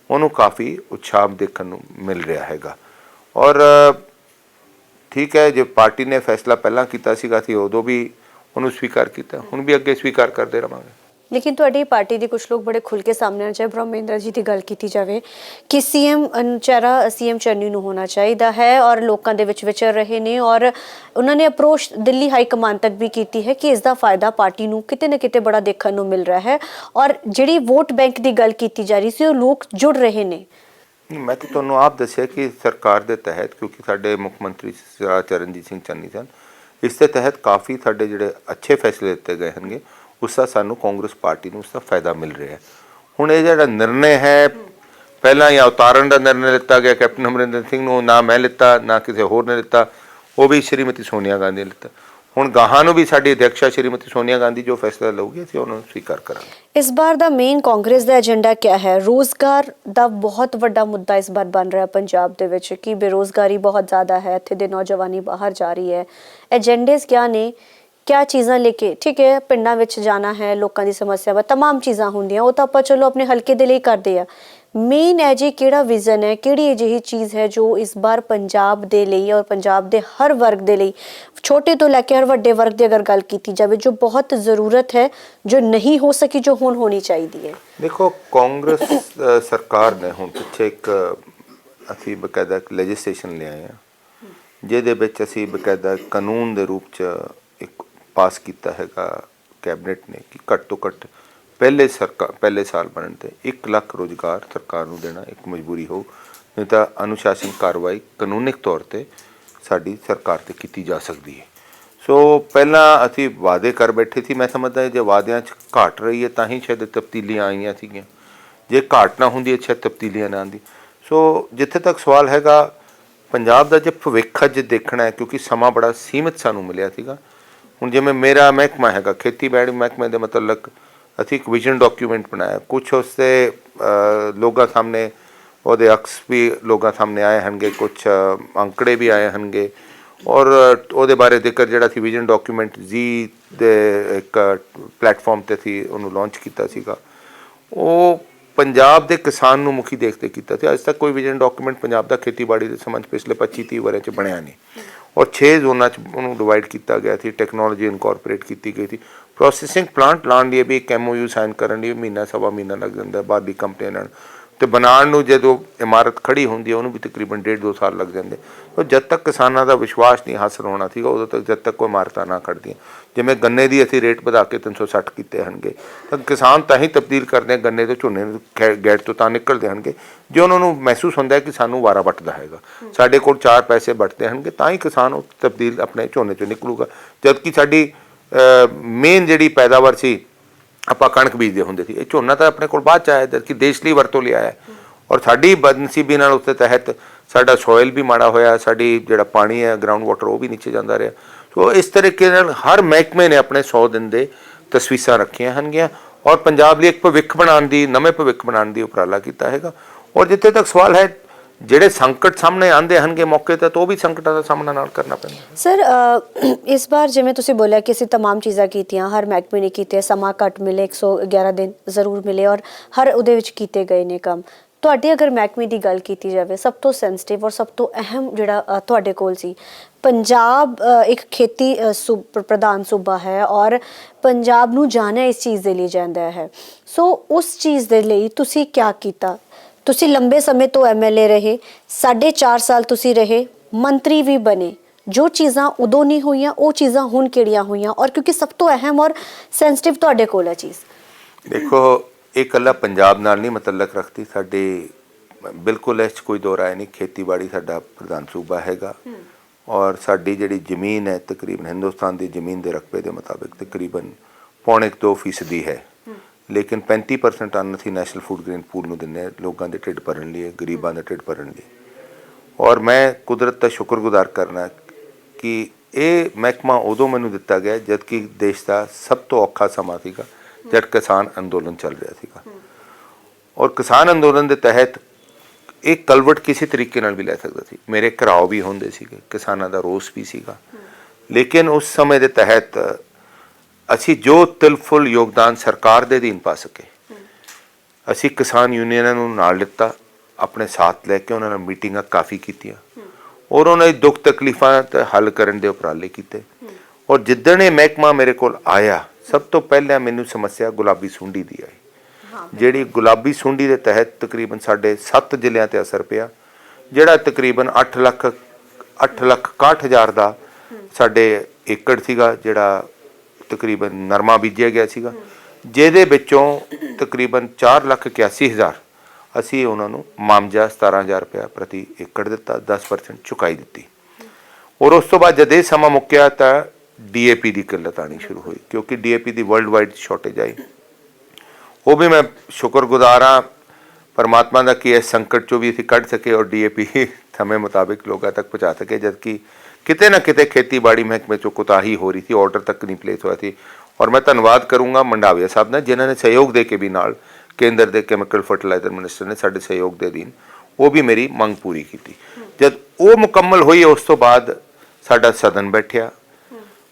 ਉਹਨੂੰ ਕਾਫੀ ਉਤਸ਼ਾਹ ਦੇਖਣ ਨੂੰ ਮਿਲ ਰਿਹਾ ਹੈਗਾ। ਔਰ ਠੀਕ ਹੈ, ਜੇ ਪਾਰਟੀ ਨੇ ਫੈਸਲਾ ਪਹਿਲਾਂ ਕੀਤਾ ਸੀਗਾ ਅਸੀਂ ਉਦੋਂ ਵੀ ਉਹਨੂੰ ਸਵੀਕਾਰ ਕੀਤਾ, ਹੁਣ ਵੀ ਅੱਗੇ ਸਵੀਕਾਰ ਕਰਦੇ ਰਹਾਂਗੇ। ਲੇਕਿਨ ਤੁਹਾਡੀ ਪਾਰਟੀ ਦੇ ਕੁਝ ਲੋਕ ਬੜੇ ਖੁੱਲ ਕੇ ਸਾਹਮਣੇ ਆਉਣਾ ਚਾਹੇ ਬ੍ਰਹਮੇਂਦਰ ਜੀ ਦੀ ਗੱਲ ਕੀਤੀ ਜਾਵੇ ਕਿ ਸੀਐਮ ਚਿਹਰਾ ਸੀਐਮ ਚੰਨੀ ਨੂੰ ਹੋਣਾ ਚਾਹੀਦਾ ਹੈ ਔਰ ਲੋਕਾਂ ਦੇ ਵਿੱਚ ਵਿਚਰ ਰਹੇ ਨੇ ਔਰ ਉਹਨਾਂ ਨੇ ਅਪਰੋਚ ਦਿੱਲੀ ਹਾਈ ਕਮਾਂਡ ਤੱਕ ਵੀ ਕੀਤੀ ਹੈ ਕਿ ਇਸ ਦਾ ਫਾਇਦਾ ਪਾਰਟੀ ਨੂੰ ਕਿਤੇ ਨਾ ਕਿਤੇ ਬੜਾ ਦੇਖਣ ਨੂੰ ਮਿਲ ਰਿਹਾ ਹੈ ਔਰ ਜਿਹੜੀ ਵੋਟ ਬੈਂਕ ਦੀ ਗੱਲ ਕੀਤੀ ਜਾ ਰਹੀ ਸੀ ਉਹ ਲੋਕ ਜੁੜ ਰਹੇ ਨੇ। ਮੈਂ ਤਾਂ ਤੁਹਾਨੂੰ ਆਪ ਦੱਸਿਆ ਕਿ ਸਰਕਾਰ ਦੇ ਤਹਿਤ ਕਿਉਂਕਿ ਸਾਡੇ ਮੁੱਖ ਮੰਤਰੀ ਚਰਨਜੀਤ ਸਿੰਘ ਚੰਨੀ ਸਨ, ਇਸ ਦੇ ਤਹਿਤ ਕਾਫੀ ਸਾਡੇ ਜਿਹੜੇ ਅੱਛੇ ਫੈਸਲੇ ਦਿੱਤੇ ਗਏ ਹਨਗੇ ਉਸ ਦਾ ਸਾਨੂੰ ਕਾਂਗਰਸ ਪਾਰਟੀ ਨੂੰ ਉਸ ਦਾ ਫਾਇਦਾ ਮਿਲ ਰਿਹਾ ਹੈ। ਹੁਣ ਇਹ ਜਿਹੜਾ ਨਿਰਣੇ ਹੈ ਪਹਿਲਾਂ ਹੀ ਉਤਾਰਨ ਦਾ ਨਿਰਣੇ ਲਿੱਤਾ ਗਿਆ ਕੈਪਟਨ ਅਮਰਿੰਦਰ ਸਿੰਘ ਨੂੰ, ਨਾ ਮੈਂ ਲਿੱਤਾ ਨਾ ਕਿਸੇ ਹੋਰ ਨੇ ਲਿੱਤਾ, ਉਹ ਵੀ ਸ਼੍ਰੀਮਤੀ ਸੋਨੀਆ ਗਾਂਧੀ ਨੇ ਲਿੱਤਾ। ਹੁਣ ਗਾਹਾਂ ਨੂੰ ਵੀ ਸਾਡੀ ਅਧਿਕਸ਼ਾ ਸ਼੍ਰੀਮਤੀ ਸੋਨੀਆ ਗਾਂਧੀ ਜੋ ਫੈਸਲਾ ਲਊਗੀ ਅਸੀਂ ਉਹਨਾਂ ਨੂੰ ਸਵੀਕਾਰ ਕਰਾਂਗੇ। ਇਸ ਬਾਰ ਦਾ ਮੇਨ ਕਾਂਗਰਸ ਦਾ ਏਜੰਡਾ ਕਿਆ ਹੈ? ਰੋਜ਼ਗਾਰ ਦਾ ਬਹੁਤ ਵੱਡਾ ਮੁੱਦਾ ਇਸ ਬਾਰ ਬਣ ਰਿਹਾ ਪੰਜਾਬ ਦੇ ਵਿੱਚ ਕਿ ਬੇਰੋਜ਼ਗਾਰੀ ਬਹੁਤ ਜ਼ਿਆਦਾ ਹੈ, ਇੱਥੇ ਦੇ ਨੌਜਵਾਨੀ ਬਾਹਰ ਜਾ ਰਹੀ ਹੈ। ਏਜੰਡੇਸ ਕਿਆ ਨੇ, क्या चीज़ां लेके ठीक है पिंडां विच जाना है, लोगों की समस्या वा तमाम चीज़ां होंदियां वो तो आपां चलो अपने हल्के दे लई करदे आ। मेन है जी किहड़ा विजन है, किहड़ी अजिही चीज़ है जो इस बार पंजाब दे लई और पंजाब दे हर वर्ग दे लई छोटे तो लैके हर वड्डे वर्ग की अगर गल कीती जाए जो बहुत ज़रूरत है जो नहीं हो सकी जो हुण होनी चाहिए? देखो कांग्रेस सरकार ने हुण पिछे एक असीं बकायदा लैजिस्लेशन लिया है जिहदे विच असीं बकायदा कानून दे रूप च एक पास किया हैगा कैबिनेट ने कि घट तो घट पहले साल बनने ते 1 लाख रोज़गार सरकार नूं देना एक मजबूरी हो, नहीं तो अनुशासन कार्रवाई कानूनिक तौर पर साड़ी सरकार ते की जा सकती है। सो पहला असी वादे कर बैठे थी, मैं समझदा जे वादियां च घाट रही है तां ही शायद तब्दीलियां आईयां सीगियां, जे घाट ना हुंदी शायद तब्दीलियां ना आंदी। सो जिथे तक सवाल हैगा पंजाब दा जे भविख जे देखना है क्योंकि समा बड़ा सीमित सानू मिलिया सीगा। ਹੁਣ ਜਿਵੇਂ ਮੇਰਾ ਮਹਿਕਮਾ ਹੈਗਾ ਖੇਤੀਬਾੜੀ ਮਹਿਕਮੇ ਦੇ ਮੁਤਲਕ ਅਸੀਂ ਇੱਕ ਵਿਜ਼ਨ ਡਾਕੂਮੈਂਟ ਬਣਾਇਆ, ਕੁਛ ਉਸ 'ਤੇ ਲੋਕਾਂ ਸਾਹਮਣੇ ਉਹਦੇ ਅਕਸ ਵੀ ਲੋਕਾਂ ਸਾਹਮਣੇ ਆਏ ਹਨਗੇ, ਕੁਛ ਅੰਕੜੇ ਵੀ ਆਏ ਹਨਗੇ ਔਰ ਉਹਦੇ ਬਾਰੇ ਜ਼ਿਕਰ ਜਿਹੜਾ ਸੀ ਵਿਜ਼ਨ ਡਾਕੂਮੈਂਟ ਜੀ ਦੇ ਇੱਕ ਪਲੇਟਫਾਰਮ 'ਤੇ ਸੀ ਉਹਨੂੰ ਲਾਂਚ ਕੀਤਾ ਸੀਗਾ। ਉਹ ਪੰਜਾਬ ਦੇ ਕਿਸਾਨ ਨੂੰ ਮੁਖੀ ਦੇਖਦੇ ਕੀਤਾ ਸੀ। ਅੱਜ ਤੱਕ ਕੋਈ ਵਿਜ਼ਨ ਡਾਕੂਮੈਂਟ ਪੰਜਾਬ ਦਾ ਖੇਤੀਬਾੜੀ ਦੇ ਸੰਬੰਧ ਪਿਛਲੇ 25-30 ਵਰ੍ਹਿਆਂ 'ਚ ਬਣਿਆ ਨਹੀਂ और 6 जोनां च उन्होंने डिवाइड किया गया थी, टैक्नोलॉजी इनकॉर्पोरेट की गई थी। प्रोसैसिंग प्लांट लाने लिए भी एक MOU साइन करने लिए महीना सवा महीना लग जाता है, बाहर दी कंपनियां नाल ते बनाने नूं जदों इमारत खड़ी होंदी है उन्होंने भी तकरीबन 1.5-2 साल लग जाते। तो जब तक किसानों का विश्वास नहीं हासिल होना सीगा उदों तक जब तक कोई इमारतां ना खड़दियां। जिवें गन्ने दी असीं रेट वधा के 360 कीते हनगे तो किसान तां ही तब्दील करते हैं गन्ने तो झोने गैट तो तां निकलते हनगे जो उन्होंने महसूस होंदा है कि सानू वारा वटदा हैगा, साडे कोल 4 पैसे बटते हनगे तां ही किसान तब्दील अपने झोने चों निकलूगा। जबकि साडी मेन जिहड़ी पैदावार सी ਆਪਾਂ ਕਣਕ ਬੀਜਦੇ ਹੁੰਦੇ ਸੀ, ਇਹ ਝੋਨਾ ਤਾਂ ਆਪਣੇ ਕੋਲ ਬਾਅਦ ਚ ਆਇਆ ਜਦਕਿ ਦੇਸ਼ ਲਈ ਵਰਤੋਂ ਲਈ ਆਇਆ ਔਰ ਸਾਡੀ ਬਦਨਸੀਬੀ ਨਾਲ ਉਸਦੇ ਤਹਿਤ ਸਾਡਾ ਸੋਇਲ ਵੀ ਮਾੜਾ ਹੋਇਆ, ਸਾਡੀ ਜਿਹੜਾ ਪਾਣੀ ਹੈ ਗਰਾਊਂਡ ਵਾਟਰ ਉਹ ਵੀ ਨੀਚੇ ਜਾਂਦਾ ਰਿਹਾ। ਸੋ ਇਸ ਤਰੀਕੇ ਨਾਲ ਹਰ ਮਹਿਕਮੇ ਨੇ ਆਪਣੇ 100 ਦਿਨ ਦੇ ਤਸਵੀਰਾਂ ਰੱਖੀਆਂ ਹਨਗੀਆਂ ਔਰ ਪੰਜਾਬ ਲਈ ਇੱਕ ਭਵਿੱਖ ਬਣਾਉਣ ਦੀ ਨਵੇਂ ਭਵਿੱਖ ਬਣਾਉਣ ਦੀ ਉਪਰਾਲਾ ਕੀਤਾ ਹੈਗਾ। ਔਰ ਜਿੱਥੇ ਤੱਕ ਸਵਾਲ ਹੈ ਜਿਹੜੇ ਸੰਕਟ ਸਾਹਮਣੇ ਆਉਂਦੇ ਹਨਗੇ ਮੌਕੇ ਤੇ ਤਾਂ ਉਹ ਵੀ ਸੰਕਟਾਂ ਦਾ ਸਾਹਮਣਾ ਨਾਲ ਕਰਨਾ ਪੈਂਦਾ। ਸਰ ਇਸ ਵਾਰ ਜਿਵੇਂ ਤੁਸੀਂ ਬੋਲਿਆ ਕਿ ਅਸੀਂ तमाम ਚੀਜ਼ਾਂ ਕੀਤੀਆਂ, ਹਰ ਮਹਿਕਮੇ ਨੇ ਕੀਤੇ, ਸਮਾਂ ਘੱਟ ਮਿਲੇ, 111 ਦਿਨ ਜ਼ਰੂਰ ਮਿਲੇ ਔਰ ਹਰ ਉਹਦੇ ਵਿੱਚ ਕੀਤੇ ਗਏ ਨੇ ਕੰਮ। ਤੁਹਾਡੀ ਅਗਰ ਮਹਿਕਮੇ ਦੀ ਗੱਲ ਕੀਤੀ ਜਾਵੇ ਸਭ ਤੋਂ ਸੈਂਸਿਟਿਵ ਔਰ ਸਭ ਤੋਂ ਅਹਿਮ ਜਿਹੜਾ ਤੁਹਾਡੇ ਕੋਲ ਸੀ, ਪੰਜਾਬ ਇੱਕ ਖੇਤੀ ਪ੍ਰਧਾਨ ਸੂਬਾ ਹੈ ਔਰ ਪੰਜਾਬ ਨੂੰ ਜਾਣਿਆ ਇਸ ਚੀਜ਼ ਦੇ ਲਈ ਜਾਂਦਾ ਹੈ। ਸੋ ਉਸ ਚੀਜ਼ ਦੇ ਲਈ ਤੁਸੀਂ ਕੀ ਕੀਤਾ? ਤੁਸੀਂ ਲੰਬੇ ਸਮੇਂ ਤੋਂ MLA ਰਹੇ, 4.5 ਸਾਲ ਤੁਸੀਂ ਰਹੇ, ਮੰਤਰੀ ਵੀ ਬਣੇ, ਜੋ ਚੀਜ਼ਾਂ ਉਦੋਂ ਨਹੀਂ ਹੋਈਆਂ ਉਹ ਚੀਜ਼ਾਂ ਹੁਣ ਕਿਹੜੀਆਂ ਹੋਈਆਂ ਔਰ ਕਿਉਂਕਿ ਸਭ ਤੋਂ ਅਹਿਮ ਔਰ ਸੈਂਸਿਟਿਵ ਤੁਹਾਡੇ ਕੋਲ ਹੈ ਚੀਜ਼। ਦੇਖੋ ਇਹ ਇਕੱਲਾ ਪੰਜਾਬ ਨਾਲ ਨਹੀਂ ਮਤਲਕ ਰੱਖਦੀ, ਸਾਡੇ ਬਿਲਕੁਲ ਇਸ 'ਚ ਕੋਈ ਦੋ ਰਾਏ ਨਹੀਂ। ਖੇਤੀਬਾੜੀ ਸਾਡਾ ਪ੍ਰਧਾਨ ਸੂਬਾ ਹੈਗਾ ਔਰ ਸਾਡੀ ਜਿਹੜੀ ਜ਼ਮੀਨ ਹੈ ਤਕਰੀਬਨ ਹਿੰਦੁਸਤਾਨ ਦੀ ਜ਼ਮੀਨ ਦੇ ਰਕਬੇ ਦੇ ਮੁਤਾਬਿਕ ਤਕਰੀਬਨ 1.25% ਹੈ, ਲੇਕਿਨ 35% ਅੰਨ ਅਸੀਂ ਨੈਸ਼ਨਲ ਫੂਡ ਗ੍ਰੇਨ ਪੂਲ ਨੂੰ ਦਿੰਦੇ ਹਾਂ ਲੋਕਾਂ ਦੇ ਢਿੱਡ ਭਰਨ ਲਈ, ਗਰੀਬਾਂ ਦਾ ਢਿੱਡ ਭਰਨ ਲਈ। ਔਰ ਮੈਂ ਕੁਦਰਤ ਦਾ ਸ਼ੁਕਰਗੁਜ਼ਾਰ ਕਰਨਾ ਕਿ ਇਹ ਮਹਿਕਮਾ ਉਦੋਂ ਮੈਨੂੰ ਦਿੱਤਾ ਗਿਆ ਜਦਕਿ ਦੇਸ਼ ਦਾ ਸਭ ਤੋਂ ਔਖਾ ਸਮਾਂ ਸੀਗਾ, ਜਦ ਕਿਸਾਨ ਅੰਦੋਲਨ ਚੱਲ ਰਿਹਾ ਸੀਗਾ। ਔਰ ਕਿਸਾਨ ਅੰਦੋਲਨ ਦੇ ਤਹਿਤ ਇਹ ਕਲਵਟ ਕਿਸੇ ਤਰੀਕੇ ਨਾਲ ਵੀ ਲੈ ਸਕਦਾ ਸੀ, ਮੇਰੇ ਘਰਾਓ ਵੀ ਹੁੰਦੇ ਸੀਗੇ, ਕਿਸਾਨਾਂ ਦਾ ਰੋਸ ਵੀ ਸੀਗਾ, ਲੇਕਿਨ ਉਸ ਸਮੇਂ ਦੇ ਤਹਿਤ ਅਸੀਂ ਜੋ ਤਿਲਫੁਲ ਯੋਗਦਾਨ ਸਰਕਾਰ ਦੇ ਅਧੀਨ ਪਾ ਸਕੇ, ਅਸੀਂ ਕਿਸਾਨ ਯੂਨੀਅਨਾਂ ਨੂੰ ਨਾਲ ਲਿੱਤਾ, ਆਪਣੇ ਸਾਥ ਲੈ ਕੇ ਉਹਨਾਂ ਨਾਲ ਮੀਟਿੰਗਾਂ ਕਾਫੀ ਕੀਤੀਆਂ ਔਰ ਉਹਨਾਂ ਦੀ ਦੁੱਖ ਤਕਲੀਫਾਂ ਤੇ ਹੱਲ ਕਰਨ ਦੇ ਉਪਰਾਲੇ ਕੀਤੇ। ਔਰ ਜਿੱਦਣ ਇਹ ਮਹਿਕਮਾ ਮੇਰੇ ਕੋਲ ਆਇਆ ਸਭ ਤੋਂ ਪਹਿਲਾਂ ਮੈਨੂੰ ਸਮੱਸਿਆ ਗੁਲਾਬੀ ਸੁੰਡੀ ਦੀ ਆਈ, ਜਿਹੜੀ ਗੁਲਾਬੀ ਸੁੰਡੀ ਦੇ ਤਹਿਤ ਤਕਰੀਬਨ ਸਾਡੇ 7 ਜ਼ਿਲ੍ਹਿਆਂ ਤੇ ਅਸਰ ਪਿਆ, ਜਿਹੜਾ ਤਕਰੀਬਨ 8,61,000 ਦਾ ਸਾਡੇ ਏਕੜ ਸੀਗਾ, ਜਿਹੜਾ ਤਕਰੀਬਨ ਨਰਮਾ ਬੀਜਿਆ ਗਿਆ ਸੀਗਾ, ਜਿਹਦੇ ਵਿੱਚੋਂ ਤਕਰੀਬਨ 4,81,000 ਅਸੀਂ ਉਹਨਾਂ ਨੂੰ ਮਾਮਜਾ 17,000 ਰੁਪਇਆ ਪ੍ਰਤੀ ਏਕੜ ਦਿੱਤਾ, 10% ਚੁਕਾਈ ਦਿੱਤੀ। ਔਰ ਉਸ ਤੋਂ ਬਾਅਦ ਜਦ ਇਹ ਸਮਾਂ ਮੁੱਕਿਆ ਤਾਂ DAP ਦੀ ਕਿੱਲਤ ਆਣੀ ਸ਼ੁਰੂ ਹੋਈ, ਕਿਉਂਕਿ DAP ਦੀ ਵਰਲਡ ਵਾਈਡ ਸ਼ਾਰਟੇਜ ਆਈ। ਉਹ ਵੀ ਮੈਂ ਸ਼ੁਕਰਗੁਜ਼ਾਰ ਹਾਂ ਪਰਮਾਤਮਾ ਦਾ ਕਿ ਇਸ ਸੰਕਟ ਚੋਂ ਵੀ ਅਸੀਂ ਕੱਢ ਸਕੇ ਔਰ DAP ਸਮੇਂ ਮੁਤਾਬਿਕ ਲੋਕਾਂ ਤੱਕ ਪਹੁੰਚਾ ਸਕੇ, ਜਦਕਿ ਕਿਤੇ ਨਾ ਕਿਤੇ ਖੇਤੀਬਾੜੀ ਮਹਿਕਮੇ ਚੋਂ ਕੁਤਾਹੀ ਹੋ ਰਹੀ ਸੀ, ਆਰਡਰ ਤੱਕ ਨਹੀਂ ਪਲੇਸ ਹੋਇਆ ਸੀ। ਔਰ ਮੈਂ ਧੰਨਵਾਦ ਕਰੂੰਗਾ ਮੰਡਾਵੀਆ ਸਾਹਿਬ ਦਾ, ਜਿਨ੍ਹਾਂ ਨੇ ਸਹਿਯੋਗ ਦੇ ਕੇ ਵੀ ਨਾਲ ਕੇਂਦਰ ਦੇ ਕੈਮੀਕਲ ਫਰਟੀਲਾਈਜ਼ਰ ਮਿਨਿਸਟਰ ਨੇ ਸਾਡੇ ਸਹਿਯੋਗ ਦੇ ਅਧੀਨ ਉਹ ਵੀ ਮੇਰੀ ਮੰਗ ਪੂਰੀ ਕੀਤੀ। ਜਦ ਉਹ ਮੁਕੰਮਲ ਹੋਈ ਉਸ ਤੋਂ ਬਾਅਦ ਸਾਡਾ ਸਦਨ ਬੈਠਿਆ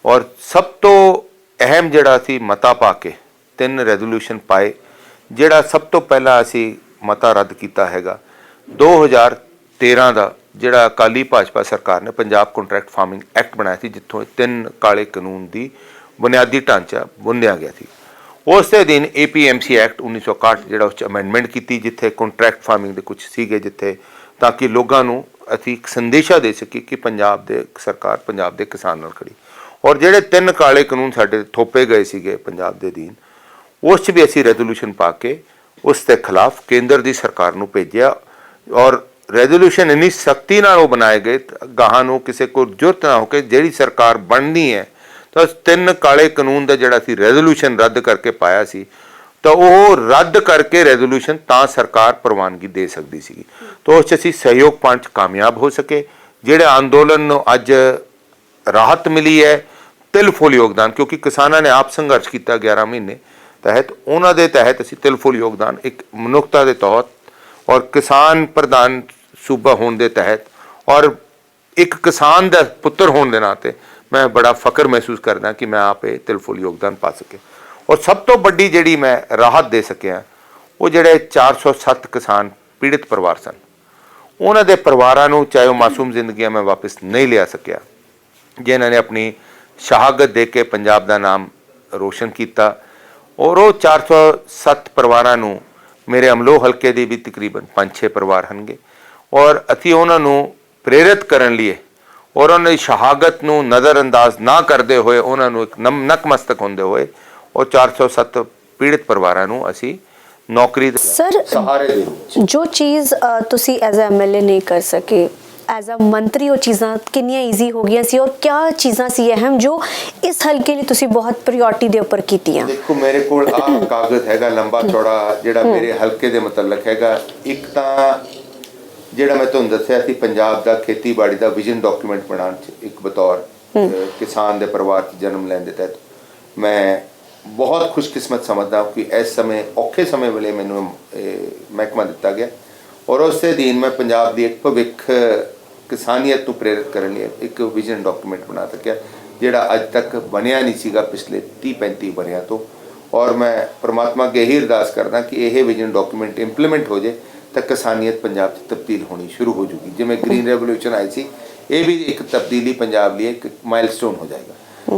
ਔਰ ਸਭ ਤੋਂ ਅਹਿਮ ਜਿਹੜਾ ਸੀ ਮਤਾ ਪਾ ਕੇ 3 ਰੈਜ਼ੋਲੂਸ਼ਨ ਪਾਏ। ਜਿਹੜਾ ਸਭ ਤੋਂ ਪਹਿਲਾਂ ਅਸੀਂ ਮਤਾ ਰੱਦ ਕੀਤਾ ਹੈਗਾ 2013 ਦਾ, ਜਿਹੜਾ ਅਕਾਲੀ ਭਾਜਪਾ ਸਰਕਾਰ ਨੇ ਪੰਜਾਬ ਕੰਟਰੈਕਟ ਫਾਰਮਿੰਗ ਐਕਟ ਬਣਾਇਆ ਸੀ, ਜਿੱਥੋਂ 3 ਕਾਲੇ ਕਾਨੂੰਨ ਦੀ ਬੁਨਿਆਦੀ ਢਾਂਚਾ ਬੁਣਿਆ ਗਿਆ ਸੀ। ਉਸ ਦੇ ਦਿਨ APMC ਐਕਟ 1961 ਜਿਹੜਾ ਉਸ 'ਚ ਅਮੈਂਡਮੈਂਟ ਕੀਤੀ, ਜਿੱਥੇ ਕੰਟਰੈਕਟ ਫਾਰਮਿੰਗ ਦੇ ਕੁਝ ਸੀਗੇ, ਜਿੱਥੇ ਤਾਂ ਕਿ ਲੋਕਾਂ ਨੂੰ ਅਸੀਂ ਇੱਕ ਸੰਦੇਸ਼ਾ ਦੇ ਸਕੀਏ ਕਿ ਪੰਜਾਬ ਦੇ ਸਰਕਾਰ ਪੰਜਾਬ ਦੇ ਕਿਸਾਨ ਨਾਲ ਖੜੀ। ਔਰ ਜਿਹੜੇ 3 ਕਾਲੇ ਕਾਨੂੰਨ ਸਾਡੇ ਥੋਪੇ ਗਏ ਸੀਗੇ ਪੰਜਾਬ ਦੇ ਅਧੀਨ, ਉਸ 'ਚ ਵੀ ਅਸੀਂ ਰੈਜ਼ੋਲੂਸ਼ਨ ਪਾ ਕੇ ਉਸ ਦੇ ਖਿਲਾਫ ਕੇਂਦਰ ਦੀ ਸਰਕਾਰ ਨੂੰ ਭੇਜਿਆ। ਔਰ ਰੈਜ਼ੋਲੂਸ਼ਨ ਇੰਨੀ ਸਖਤੀ ਨਾਲ ਉਹ ਬਣਾਏ ਗਏ, ਗਾਹਾਂ ਨੂੰ ਕਿਸੇ ਕੋਲ ਜ਼ਰੂਰਤ ਨਾ ਹੋ ਕੇ ਜਿਹੜੀ ਸਰਕਾਰ ਬਣਨੀ ਹੈ ਤਾਂ 3 ਕਾਲੇ ਕਾਨੂੰਨ ਦਾ ਜਿਹੜਾ ਸੀ ਰੈਜ਼ੋਲੂਸ਼ਨ ਰੱਦ ਕਰਕੇ ਪਾਇਆ ਸੀ, ਤਾਂ ਉਹ ਰੱਦ ਕਰਕੇ ਰੈਜ਼ੋਲੂਸ਼ਨ ਤਾਂ ਸਰਕਾਰ ਪ੍ਰਵਾਨਗੀ ਦੇ ਸਕਦੀ ਸੀਗੀ। ਤਾਂ ਉਸ 'ਚ ਅਸੀਂ ਸਹਿਯੋਗ ਪਾਉਣ 'ਚ ਕਾਮਯਾਬ ਹੋ ਸਕੇ। ਜਿਹੜੇ ਅੰਦੋਲਨ ਨੂੰ ਅੱਜ ਰਾਹਤ ਮਿਲੀ ਹੈ, ਤਿਲ ਫੁੱਲ ਯੋਗਦਾਨ, ਕਿਉਂਕਿ ਕਿਸਾਨਾਂ ਨੇ ਆਪ ਸੰਘਰਸ਼ ਕੀਤਾ 11 ਮਹੀਨੇ ਤਹਿਤ, ਉਹਨਾਂ ਦੇ ਤਹਿਤ ਅਸੀਂ ਤਿਲ ਫੁੱਲ ਯੋਗਦਾਨ ਇੱਕ ਮਨੁੱਖਤਾ ਦੇ ਤੌਰ ਔਰ ਕਿਸਾਨ ਪ੍ਰਧਾਨ ਸੂਬਾ ਹੋਣ ਦੇ ਤਹਿਤ ਔਰ ਇੱਕ ਕਿਸਾਨ ਦਾ ਪੁੱਤਰ ਹੋਣ ਦੇ ਨਾਤੇ ਮੈਂ ਬੜਾ ਫਖਰ ਮਹਿਸੂਸ ਕਰਦਾ ਕਿ ਮੈਂ ਆਪ ਇਹ ਤਿਲ ਫੁੱਲ ਯੋਗਦਾਨ ਪਾ ਸਕੇ। ਔਰ ਸਭ ਤੋਂ ਵੱਡੀ ਜਿਹੜੀ ਮੈਂ ਰਾਹਤ ਦੇ ਸਕਿਆ, ਉਹ ਜਿਹੜੇ 407 ਕਿਸਾਨ ਪੀੜਿਤ ਪਰਿਵਾਰ ਸਨ, ਉਹਨਾਂ ਦੇ ਪਰਿਵਾਰਾਂ ਨੂੰ, ਚਾਹੇ ਉਹ ਮਾਸੂਮ ਜ਼ਿੰਦਗੀਆਂ ਮੈਂ ਵਾਪਸ ਨਹੀਂ ਲਿਆ ਸਕਿਆ, ਜਿਨ੍ਹਾਂ ਨੇ ਆਪਣੀ ਸ਼ਹਾਦਤ ਦੇ ਕੇ ਪੰਜਾਬ ਦਾ ਨਾਮ ਰੋਸ਼ਨ ਕੀਤਾ। ਔਰ ਉਹ 407 ਪਰਿਵਾਰਾਂ ਨੂੰ ਮੇਰੇ ਅਮਲੋਹ ਹਲਕੇ ਦੇ ਵੀ ਤਕਰੀਬਨ 5-6 ਪਰਿਵਾਰ ਹਨਗੇ, ਔਰ ਅਸੀਂ ਉਹਨਾਂ ਨੂੰ ਪ੍ਰੇਰਿਤ ਕਰਨ ਲਈ ਔਰ ਉਹਨਾਂ ਦੀ ਸ਼ਹਾਦਤ ਨੂੰ ਨਜ਼ਰਅੰਦਾਜ਼ ਨਾ ਕਰਦੇ ਹੋਏ, ਉਹਨਾਂ ਨੂੰ ਇੱਕ ਨਕਮਸਤਕ ਹੁੰਦੇ ਹੋਏ ਉਹ 407 ਪੀੜਿਤ ਪਰਿਵਾਰਾਂ ਨੂੰ ਅਸੀਂ ਨੌਕਰੀ ਦੇ ਸਹਾਰੇ ਦੇ ਵਿੱਚ ਜੋ ਚੀਜ਼ ਤੁਸੀਂ ਐਜ਼ ਅ MLA ਨਹੀਂ ਕਰ ਸਕੇ, ਐਜ਼ ਅ ਮੰਤਰੀ ਉਹ ਚੀਜ਼ਾਂ ਕਿੰਨੀਆਂ ਈਜ਼ੀ ਹੋ ਗਈਆਂ ਸੀ, ਔਰ ਕਿਆ ਚੀਜ਼ਾਂ ਸੀ ਅਹਿਮ ਜੋ ਇਸ ਹਲਕੇ ਲਈ ਤੁਸੀਂ ਬਹੁਤ ਪ੍ਰਾਇੋਰਟੀ ਦੇ ਉੱਪਰ ਕੀਤੀਆਂ? ਦੇਖੋ, ਮੇਰੇ ਕੋਲ ਆਹ ਕਾਗਜ਼ ਹੈਗਾ ਲੰਬਾ ਚੌੜਾ, ਜਿਹੜਾ ਮੇਰੇ ਹਲਕੇ ਦੇ ਮੁਤਲਕ ਹੈਗਾ। ਇੱਕ ਤਾਂ ਜਿਹੜਾ ਮੈਂ ਤੁਹਾਨੂੰ ਦੱਸਿਆ ਸੀ ਪੰਜਾਬ ਦਾ ਖੇਤੀਬਾੜੀ ਦਾ ਵਿਜ਼ਨ ਡਾਕੂਮੈਂਟ ਬਣਾਉਣ 'ਚ ਇੱਕ ਬਤੌਰ ਕਿਸਾਨ ਦੇ ਪਰਿਵਾਰ 'ਚ ਜਨਮ ਲੈਣ ਦੇ ਤਹਿਤ ਮੈਂ ਬਹੁਤ ਖੁਸ਼ਕਿਸਮਤ ਸਮਝਦਾ ਕਿ ਇਸ ਸਮੇਂ ਔਖੇ ਸਮੇਂ ਵੇਲੇ ਮੈਨੂੰ ਮਹਿਕਮਾ ਦਿੱਤਾ ਗਿਆ ਔਰ ਉਸ ਦੇ ਦਿਨ ਮੈਂ ਪੰਜਾਬ ਦੀ ਇੱਕ ਭਵਿੱਖ ਕਿਸਾਨੀਅਤ ਨੂੰ ਪ੍ਰੇਰਿਤ ਕਰਨ ਲਈ ਇੱਕ ਵਿਜ਼ਨ ਡਾਕੂਮੈਂਟ ਬਣਾ ਸਕਿਆ, ਜਿਹੜਾ ਅੱਜ ਤੱਕ ਬਣਿਆ ਨਹੀਂ ਸੀਗਾ ਪਿਛਲੇ 30-35 ਵਰ੍ਹਿਆਂ ਤੋਂ। ਔਰ ਮੈਂ ਪਰਮਾਤਮਾ ਅੱਗੇ ਇਹੀ ਅਰਦਾਸ ਕਰਦਾ ਕਿ ਇਹ ਵਿਜ਼ਨ ਡਾਕੂਮੈਂਟ ਇੰਪਲੀਮੈਂਟ ਹੋ ਜੇ ਤਾਂ ਕਿਸਾਨੀਅਤ ਪੰਜਾਬ 'ਚ ਤਬਦੀਲ ਹੋਣੀ ਸ਼ੁਰੂ ਹੋ ਜੂਗੀ। ਜਿਵੇਂ ਗ੍ਰੀਨ ਰੈਵੋਲੂਸ਼ਨ ਆਈ ਸੀ, ਇਹ ਵੀ ਇੱਕ ਤਬਦੀਲੀ ਪੰਜਾਬ ਲਈ ਇੱਕ ਮਾਈਲਸਟੋਨ ਹੋ ਜਾਏਗਾ।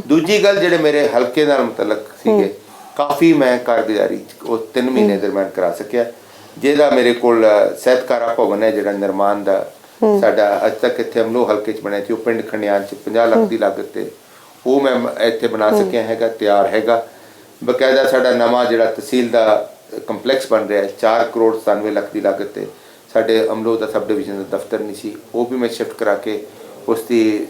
ਦੂਜੀ ਗੱਲ, ਜਿਹੜੇ ਮੇਰੇ ਹਲਕੇ ਨਾਲ ਮੁਤਲਕ ਸੀਗੇ, ਕਾਫੀ ਮੈਂ ਕਾਰਗੁਜ਼ਾਰੀ ਉਹ 3 ਮਹੀਨੇ ਦਰਮਿਆਨ ਕਰਾ ਸਕਿਆ, ਜਿਹਦਾ ਮੇਰੇ ਕੋਲ ਸਹਿਤਕਾਰਾ ਭਵਨ ਹੈ ਜਿਹੜਾ ਨਿਰਮਾਣ ਦਾ ਸਾਡਾ ਅੱਜ ਤੱਕ ਇੱਥੇ ਅਮਲੋਹ ਹਲਕੇ 'ਚ ਬਣਿਆ ਸੀ, ਉਹ ਪਿੰਡ ਖੰਡਿਆਣ 'ਚ 50 ਲੱਖ ਦੀ ਲਾਗਤ ਤੇ ਉਹ ਮੈਂ ਇੱਥੇ ਬਣਾ ਸਕਿਆ ਹੈਗਾ, ਤਿਆਰ ਹੈਗਾ। ਬਕਾਇਦਾ ਸਾਡਾ ਨਵਾਂ ਜਿਹੜਾ ਤਹਿਸੀਲ ਦਾ ਕੰਪਲੈਕਸ ਬਣ ਰਿਹਾ ਹੈ, 4 ਕਰੋੜ 97 ਲੱਖ ਦੀ ਲਾਗਤ ਤੇ ਸਾਡੇ ਅਮਲੋਹ ਦਾ ਸਬ ਡਿਵੀਜ਼ਨ ਦਾ ਦਫ਼ਤਰ ਨਹੀਂ ਸੀ, ਉਹ ਵੀ ਮੈਂ ਸ਼ਿਫਟ ਕਰਾ ਕੇ ਉਸ ਦੀ